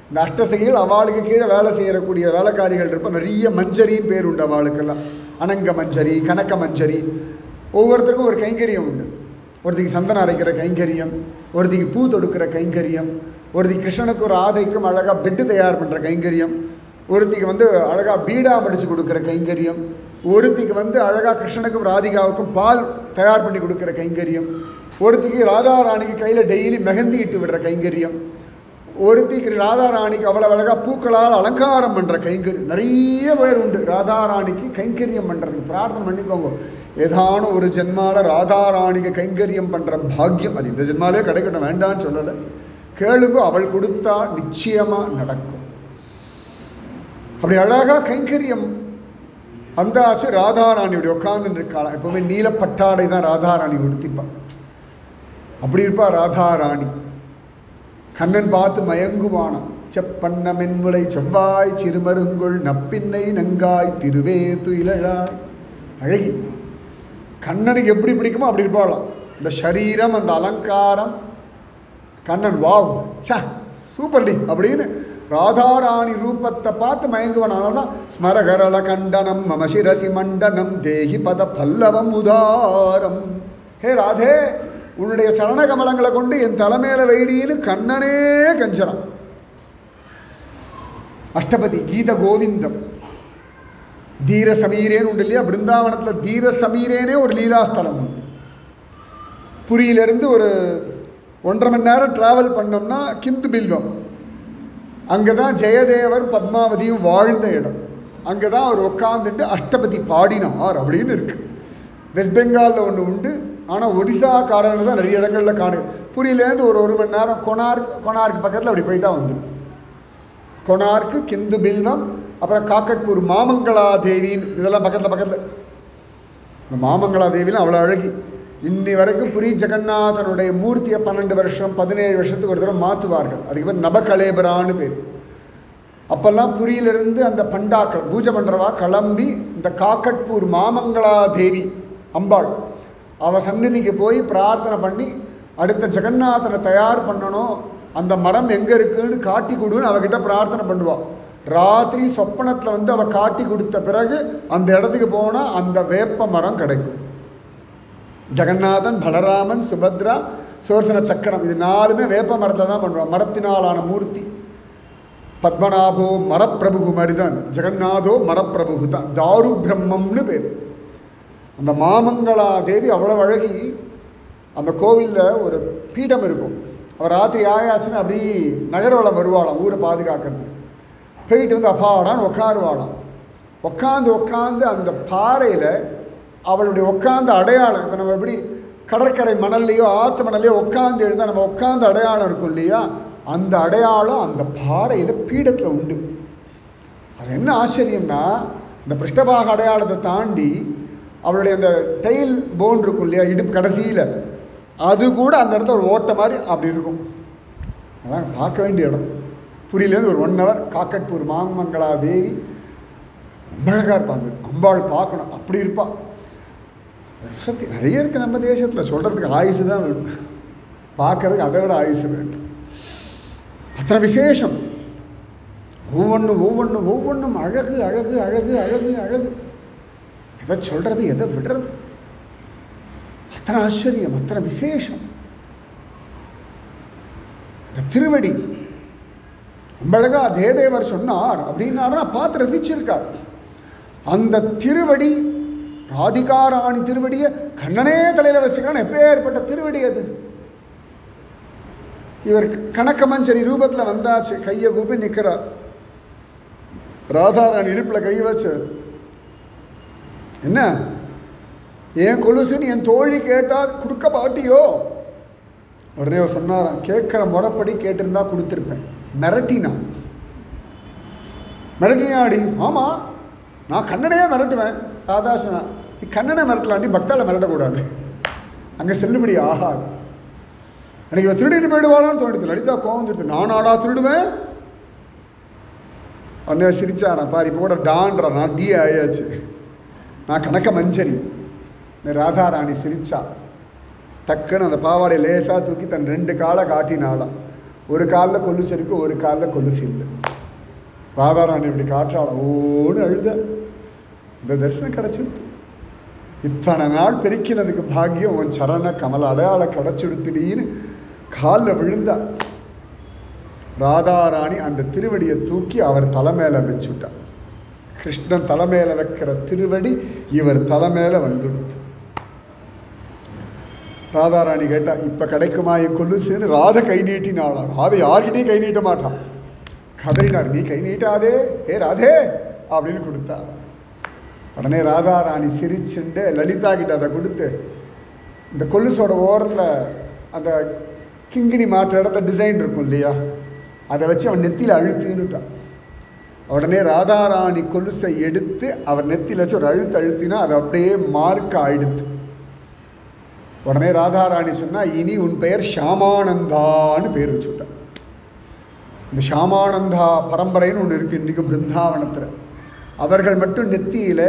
இந்த அஷ்டசகிகள் அவளுக்கு கீழே வேலை செய்யக்கூடிய வேலைக்காரிகள் இருப்பாள். நிறைய மஞ்சரின்னு பேர் உண்டு அவளுக்கெல்லாம். அனங்க மஞ்சரி, கணக்க மஞ்சரி. ஒவ்வொருத்தருக்கும் ஒரு கைங்கரியம் உண்டு. ஒருத்திக்கு சந்தனம் அரைக்கிற கைங்கரியம், ஒருத்திக்கு பூ தொடுக்கிற கைங்கரியம், ஒருத்திக்கு கிருஷ்ணனுக்கு ஒரு ஆதைக்கும் அழகாக பெட்டு தயார் பண்ணுற கைங்கரியம், ஒருத்திக்கு வந்து அழகாக பீடா மடித்து கொடுக்குற கைங்கரியம், ஒருத்திக்கு வந்து அழகாக கிருஷ்ணனுக்கும் ராதிகாவுக்கும் பால் தயார் பண்ணி கொடுக்குற கைங்கரியம், ஒருத்திக்கு ராதாராணிக்கு கையில் டெய்லி மெஹந்தி இட்டு விடுற கைங்கரியம், ஒருத்திக்கு ராதாராணிக்கு அவ்வளோ அழகாக பூக்களால் அலங்காரம் பண்ணுற கைங்கரியம். நிறைய பேர் உண்டு ராதாராணிக்கு கைங்கரியம் பண்ணுறதுக்கு. பிரார்த்தனை பண்ணிக்கோங்க, ஏதான ஒரு ஜென்மாவில் ராதாராணிக்கு கைங்கரியம் பண்ணுற பாக்கியம் அது இந்த ஜென்மாலே கிடைக்கட்டும், வேண்டான்னு சொல்லலை. கேளுங்க, அவள் கொடுத்தா நிச்சயமாக நடக்கும். அப்படி அழகாக கைங்கரியம் வந்தாச்சு. ராதாராணியுடைய உட்காந்துன்னு இருக்காளாம். எப்போவுமே நீலப்பட்டாடை தான் ராதாராணி உடுத்திப்பாள். அப்படி இருப்பா ராதாராணி. கண்ணன் பார்த்து மயங்குவானாம். செப்பண்ண மென்முலை செவ்வாய் சிறுமருங்குள் நப்பின்னை நங்காய் திருவே துயிலழாய். அழகி கண்ணனுக்கு எப்படி பிடிக்குமோ அப்படி இருப்பாளாம். இந்த சரீரம், அந்த அலங்காரம், கண்ணன் வாவ் ச சூப்பர்டி அப்படின்னு ராதாராணி ரூபத்தை பார்த்து மயங்குவான். அதனால தான் ஸ்மரகரள கண்டனம் மம சிரசி மண்டனம் தேகி பத பல்லவம் உதாரம். ஹே ராதே, உன்னுடைய சரணகமலங்களை கொண்டு என் தலைமையில வைடின்னு கண்ணனே கஞ்சறான். அஷ்டபதி கீத கோவிந்தம் தீர சமீரேன்னு உண்டு இல்லையா? பிருந்தாவனத்தில் தீர சமீரேனே ஒரு லீலாஸ்தலம் உண்டு. புரியிலிருந்து ஒரு 1.5 மணி நேரம் ட்ராவல் பண்ணோம்னா கிந்து பில்வம். அங்கே தான் ஜெயதேவர் பத்மாவதியும் வாழ்ந்த இடம். அங்கே தான் அவர் உட்காந்துட்டு அஷ்டபதி பாடினார் அப்படின்னு இருக்குது. வெஸ்ட் பெங்காலில் ஒன்று உண்டு, ஆனால் ஒடிசாக்காரர்கள் தான் நிறைய இடங்களில் காணு. புரியிலேருந்து ஒரு 1 மணி நேரம் கொனார்க்கு பக்கத்தில் அப்படி போயிட்டா வந்துடும். கொனார்க்கு, கிந்து பில்வம், அப்புறம் காக்கட்பூர் மாமங்களா தேவின்னு இதெல்லாம் பக்கத்தில். இந்த மாமங்களா தேவின்னு அவ்வளோ அழகி. இன்னி வரைக்கும் புரி ஜெகநாதனுடைய மூர்த்தியை 12 வருஷம் 17 வருஷத்துக்கு ஒரு தடவை மாற்றுவார்கள். அதுக்கு பேர் நபகலேபரான்னு பேர். அப்போல்லாம் புரியிலிருந்து அந்த பண்டாக்கள் பூஜை பண்ணுறவா கிளம்பி இந்த காக்கட்பூர் மாமங்களா தேவி அம்பாள் அவள் சந்நிதிக்கு போய் பிரார்த்தனை பண்ணி அடுத்த ஜெகநாதனை தயார் பண்ணணும், அந்த மரம் எங்கே இருக்குன்னு காட்டி கொடுன்னு அவகிட்ட பிரார்த்தனை பண்ணுவாள். ராத்திரி சொப்பனத்தில் வந்து அவள் காட்டி கொடுத்த பிறகு அந்த இடத்துக்கு போனால் அந்த வேப்ப மரம் கிடைக்கும். ஜெகநாதன், பலராமன், சுபத்ரா, சோர்சன சக்கரம் இது 4மே வேப்ப மரத்தில் தான் பண்ணுவாள். மரத்தினாலான மூர்த்தி. பத்மநாபோ மரப்பிரபு மாதிரி தான் ஜெகநாதோ மரப்பிரபு தான். தாரு பிரம்மம்னு பேர். அந்த மாமங்களா தேவி அவ்வளோ அழகி. அந்த கோவிலில் ஒரு பீடம் இருக்கும். அவர் ராத்திரி ஆயாச்சுன்னு அப்படி நகர்வலம் வருவாளாம் ஊரை பாதுகாக்கிறதுக்கு. போயிட்டு வந்து அப்பாடான்னு உட்காருவாளாம். உட்காந்து அந்த பாறையில் அவளுடைய உட்காந்த அடையாளம். இப்போ நம்ம எப்படி கடற்கரை மணல்லையோ ஆற்று மணல்லையோ உட்காந்து எழுந்தால் நம்ம உட்காந்த அடையாளம் இருக்கும் இல்லையா? அந்த அடையாளம் அந்த பாறையில் பீடத்தில் உண்டு. அது என்ன ஆச்சரியம்னா, இந்த பிருஷ்டபாக அடையாளத்தை தாண்டி அவளுடைய அந்த டெயில் போன் இருக்கும் இல்லையா, இடுப்பு கடைசியில், அது கூட அந்த இடத்துல ஒரு ஓட்டை மாதிரி அப்படி இருக்கும். அதான் பார்க்க வேண்டிய இடம். புரியிலேருந்து ஒரு 1 hour காக்கட்பூர் மாமங்களா தேவி அழகாக இருப்பாங்க. அம்பாள் பார்க்கணும், அப்படி இருப்பாள். சக்தி நிறைய இருக்குது நம்ம தேசத்தில். சொல்கிறதுக்கு ஆயுசு தான் வேணும், பார்க்கறதுக்கு அதை விட ஆயுசு வேணும். அத்தனை விசேஷம். ஒவ்வொன்றும் அழகு அழகு அழகு அழகு அழகு. எதை சொல்கிறது எதை விடுறது, அத்தனை ஆச்சரியம், அத்தனை விசேஷம். இந்த திருவடி ரொம்ப அழகா ஜெயதேவர் சொன்னார் அப்படின்னாருன்னா பார்த்து ரசிச்சிருக்கார். அந்த திருவடி ராதிகாராணி திருவடியை கண்ணனே தலையில் வச்சுக்கிறான். எப்பேற்பட்ட திருவடி அது. இவர் கனகமஞ்சரி ரூபத்தில் வந்தாச்சு, கையை கூப்பி நிற்கிறார். ராதாராணி இடுப்பில் கை வச்சு, என்ன என் கொலுசுன்னு என் தோழி கேட்டால் கொடுக்க மாட்டியோ? உடனே அவர் சொன்னாராம், கேட்குற முறைப்படி கேட்டிருந்தா கொடுத்துருப்பேன். மிரட்டினாடி. ஆமாம், நான் கண்ணனையே மிரட்டுவேன். ராதா சொன்னா, நீ கண்ணனை மிரட்டலாண்டி, பக்தாவில் மிரட்டக்கூடாது, அங்கே செல்லுபடி ஆகாது. எனக்கு இவன் திருடின்னு போயிடுவாளான்னு தோணுது. லலிதா கோவம் திருட்டு, நான் ஆடா திருடுவேன். உடனே சிரிச்சாரான், பாரு இப்போ கூட டான்றா, நான் டி ஆயாச்சு, நான் கணக்க மஞ்சரி. ராதாராணி சிரிச்சா. டக்குன்னு அந்த பாவாடை லேசாக தூக்கி தன் 2 காலை காட்டினாலாம். ஒரு காலில் கொலுசு இருக்கு, ஒரு காலில் கொலுசு இல்லை. ராதாராணி இப்படி காற்றாள ஓடு அழுத. இந்த தரிசனம் கிடச்சிடுத்து. இத்தனை நாள் பெருக்கினதுக்கு பாக்கியம் உன் சரண கமல அடையாள கிடச்சிடுத்துடின்னு காலில் விழுந்தா. ராதாராணி அந்த திருவடியை தூக்கி அவர் தலைமையில வச்சுட்டார். கிருஷ்ணன் தலைமையில வைக்கிற திருவடி இவர் தலைமையில வந்துடுத்து. ராதாராணி கேட்டா, இப்போ கிடைக்குமா என் கொலுசுன்னு? ராதை கை நீட்டினாளா. ராதை யார்கிட்டையும் கை நீட்ட மாட்டான். கதறினார், நீ கை நீட்டாதே, ஏ ராதே அப்படின்னு கொடுத்தா. உடனே ராதாராணி சிரிச்சுண்டு லலிதா கிட்ட அதை கொடுத்து, இந்த கொலுசோட ஓரத்தில் அந்த கிங்கினி மாற்ற இடத்த டிசைன் இருக்கும் இல்லையா, அதை வச்சு அவன் நெத்தியில் அழுத்தின்னுட்டான். உடனே ராதாராணி கொலுசை எடுத்து அவர் நெத்தியில் வச்சு ஒரு அழுத்தினா அது அப்படியே மார்க் ஆயிடுத்து. உடனே ராதாராணி சொன்னால், இனி உன் பெயர் ஷியாமானந்தான்னு பேர் வச்சுட்டான். இந்த ஷியாமானந்தா பரம்பரைன்னு ஒன்று இருக்குது இன்றைக்கி பிருந்தாவனத்தில். அவர்கள் மட்டும் நெத்தியில்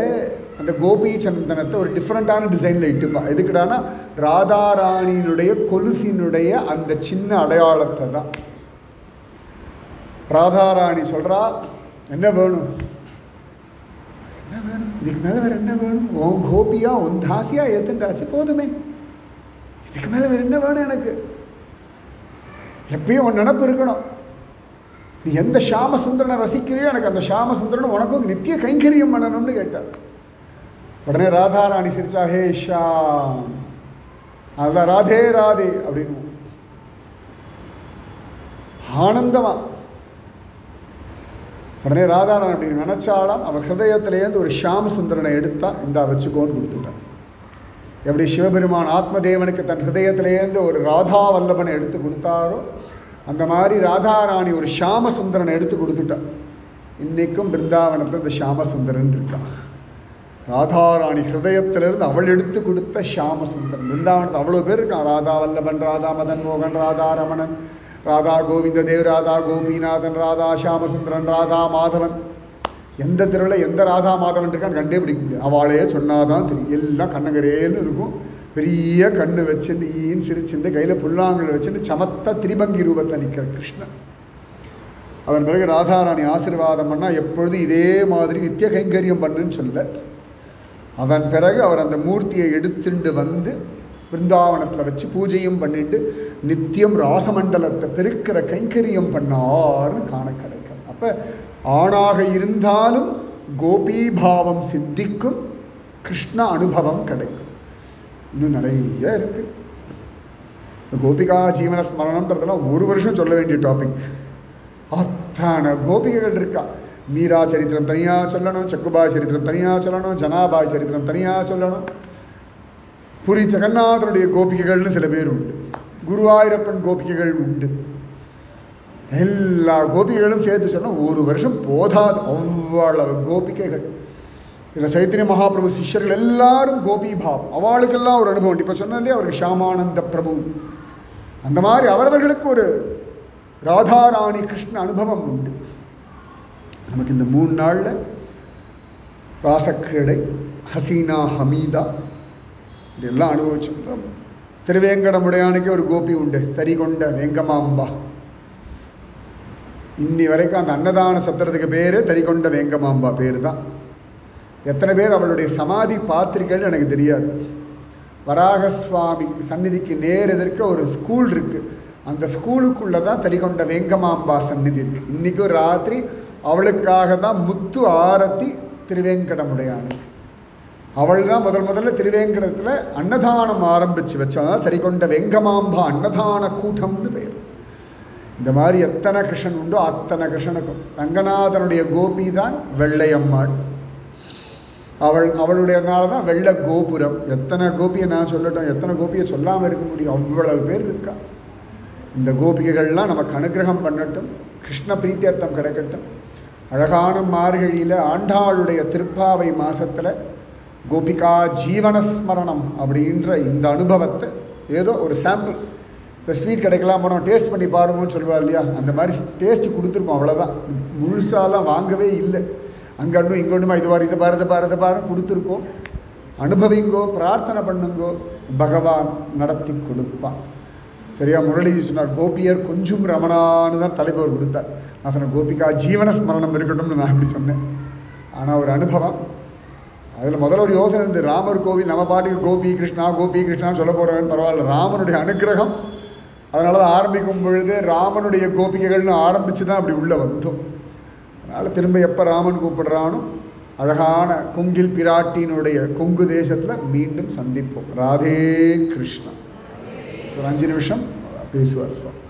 அந்த கோபி சந்தனத்தை ஒரு டிஃப்ரெண்ட்டான டிசைனில் இட்டுப்பா. எதுக்குடானா ராதாராணியினுடைய கொலுசினுடைய அந்த சின்ன அடையாளத்தை தான். ராதாராணி சொல்கிறா, என்ன வேணும், என்ன வேணும், இதுக்கு மேலே வேறு என்ன வேணும்? உன் கோபியா உன் தாசியாக ஏற்றுண்டாச்சு, போதுமே, இதுக்கு மேலே வேறு என்ன வேணும் எனக்கு? எப்பயும் உன் நினப்பு இருக்கணும். நீ எந்த ஷாமசுந்தரனை ரசிக்கிறியோ எனக்கு அந்த ஷாமசுந்தரனை உனக்கும் நித்திய கைங்கரியம் பண்ணணும்னு கேட்டார். உடனே ராதாராணி சிரிச்சா, ஹே ஷாம், அதுதான் ராதே ராதே அப்படின்னு ஆனந்தமா. உடனே ராதாராணி அப்படின்னு நினச்சாலாம். அவள் ஹிருதயத்திலேருந்து ஒரு ஷாமசுந்தரனை எடுத்தா, இந்தா வச்சுக்கோன்னு கொடுத்துட்டான். எப்படி சிவபெருமான் ஆத்மதேவனுக்கு தன் ஹிருதயத்திலேருந்து ஒரு ராதா வல்லபனை எடுத்து கொடுத்தாரோ, அந்த மாதிரி ராதாராணி ஒரு ஷாமசுந்தரனை எடுத்து கொடுத்துட்டா. இன்றைக்கும் பிருந்தாவனத்தில் இந்த ஷாமசுந்தரன் இருக்கான். ராதாராணி ஹிருதயத்திலிருந்து அவள் எடுத்து கொடுத்த ஷாமசுந்தரன். பிருந்தாவனத்தில் அவ்வளோ பேர் இருக்கான். ராதா வல்லபன், ராதா மதன் மோகன், ராதா ரமணன், ராதா கோவிந்த தேவ், ராதா கோபிநாதன், ராதா ஷாமசுந்தரன், ராதா மாதவன். எந்த தெருவில் எந்த ராதா மாதவன் இருக்கான்னு கண்டே பிடிக்க முடியாது. அவளையே சொன்னாதான் தெரியும். எல்லாம் கண்ணகரேன்னு இருக்கும். பெரிய கண்ணு வச்சுட்டு ஈன்னு சிரிச்சுட்டு கையில் புல்லாங்கல் வச்சுட்டு சமத்த திரிபங்கி ரூபத்தில் நிற்கிற கிருஷ்ணன். அதன் பிறகு ராதாராணி ஆசீர்வாதம் பண்ணால் எப்பொழுதும் இதே மாதிரி நித்திய கைங்கரியம் பண்ணுன்னு சொல்ல. அதன் பிறகு அவர் அந்த மூர்த்தியை எடுத்துட்டு வந்து பிருந்தாவனத்தில் வச்சு பூஜையும் பண்ணிட்டு நித்தியம் ராசமண்டலத்தை பெருக்கிற கைங்கரியம் பண்ணார்னு காண கிடைக்கும். அப்போ ஆணாக இருந்தாலும் கோபீபாவம் சித்திக்கும், கிருஷ்ண அனுபவம் கிடைக்கும். இன்னும் நிறைய இருக்குது. இந்த கோபிகா ஜீவன ஸ்மரணம்ன்றதெல்லாம் 1 வருஷம் சொல்ல வேண்டிய டாபிக். அத்தனை கோபிகைகள் இருக்கா. மீரா சரித்திரம் தனியாக சொல்லணும், சக்குபாய் சரித்திரம் தனியாக சொல்லணும், ஜனாபாய் சரித்திரம் தனியாக சொல்லணும். புரி ஜெகநாதனுடைய கோபிகைகள்னு சில பேர் உண்டு, குருவாயூரப்பன் கோபிகைகள் உண்டு. எல்லா கோபிகைகளும் சேர்த்து சொன்னால் 1 வருஷம் போதாது, அவ்வளவு கோபிகைகள். இதில் சைத்தன்ய மகாபிரபு சிஷ்யர்கள் எல்லாரும் கோபி பாவம், அவளுக்கெல்லாம் ஒரு அனுபவம். இப்போ சொன்னாலே அவருக்கு ஷியாமானந்த பிரபு, அந்த மாதிரி அவரவர்களுக்கு ஒரு ராதாராணி கிருஷ்ண அனுபவம் உண்டு. நமக்கு இந்த 3 நாளில் ராசக்கிரடை, ஹசீனா, ஹமீதா இதெல்லாம் அனுபவிச்சோம். திருவேங்கடமுடையானுக்கே ஒரு கோபி உண்டு, தரிகொண்ட வேங்கமாம்பா. இன்னி வரைக்கும் அந்த அன்னதான சத்திரத்துக்கு பேர் தரிகொண்ட வேங்கமாம்பா பேர் தான். எத்தனை பேர் அவளுடைய சமாதி பார்த்திருக்கேன்னு எனக்கு தெரியாது. வராக சுவாமி சந்நிதிக்கு நேர் எதிர்க்க ஒரு ஸ்கூல் இருக்குது. அந்த ஸ்கூலுக்குள்ளே தான் தரிகொண்ட வேங்கமாம்பா சந்நிதி இருக்குது. இன்றைக்கும் ராத்திரி அவளுக்காக தான் முத்து ஆரத்தி திருவேங்கடமுடையானுக்கு. அவள் தான் முதல்ல திருவேங்கடத்தில் அன்னதானம் ஆரம்பித்து வச்சால் தரிகொண்ட வேங்கமாம்பா அன்னதான கூட்டம்னு பேர். இந்த மாதிரி எத்தனை கிருஷ்ணன் உண்டோ அத்தனை கிருஷ்ணனுக்கும் ரங்கநாதனுடைய கோபி தான் வெள்ளையம்மாள். அவளுடையனால தான் வெள்ளை கோபுரம். எத்தனை கோபியை நான் சொல்லட்டும், எத்தனை கோபியை சொல்லாமல் இருக்க முடியும், அவ்வளவு பேர் இருக்கா. இந்த கோபிகைகள்லாம் நமக்கு அனுகிரகம் பண்ணட்டும், கிருஷ்ண பிரீத்தியர்த்தம் கிடைக்கட்டும். அழகான மார்கழியில் ஆண்டாளுடைய திருப்பாவை மாதத்தில் கோபிகா ஜீவனஸ்மரணம் அப்படின்ற இந்த அனுபவத்தை ஏதோ ஒரு சாம்பிள், இந்த ஸ்வீட் கிடைக்கலாம் போனோம் டேஸ்ட் பண்ணி பாருங்கன்னு சொல்லுவாள் இல்லையா, அந்த மாதிரி டேஸ்ட் கொடுத்துருக்கோம். அவ்வளோதான், முழுசாலாம் வாங்கவே இல்லை. அங்கன்னும் இங்கொன்னுமா இது பாரு கொடுத்துருக்கோம். அனுபவிங்கோ, பிரார்த்தனை பண்ணுங்கோ, பகவான் நடத்தி கொடுப்பான். சரியா? முரளிஜி சொன்னார் கோபியர் கொஞ்சம் ரமணான்னு தான் தலைவர் கொடுத்தார். நான் சொன்னேன் கோபிகா ஜீவன ஸ்மரணம் இருக்கட்டும்னு நான் அப்படி சொன்னேன். ஆனால் ஒரு அனுபவம் அதில் முதல்ல ஒரு யோசனை இருந்து, ராமர் கோவில் நம்ம பாட்டுக்கு கோபி கிருஷ்ணான்னு சொல்ல போகிறேன்னு பரவாயில்ல, ராமனுடைய அனுகிரகம். அதனால தான் ஆரம்பிக்கும் பொழுது ராமனுடைய கோபிகைகள்னு ஆரம்பித்து தான் அப்படி உள்ளே வந்தோம். அதனால் திரும்ப எப்போ ராமன் கூப்பிடுறானோ அழகான கொங்கில் பிராட்டியினுடைய கொங்கு தேசத்தில் மீண்டும் சந்திப்போம். ராதே கிருஷ்ணா. ஒரு 5 நிமிஷம் பேசுவார் சுவாமி.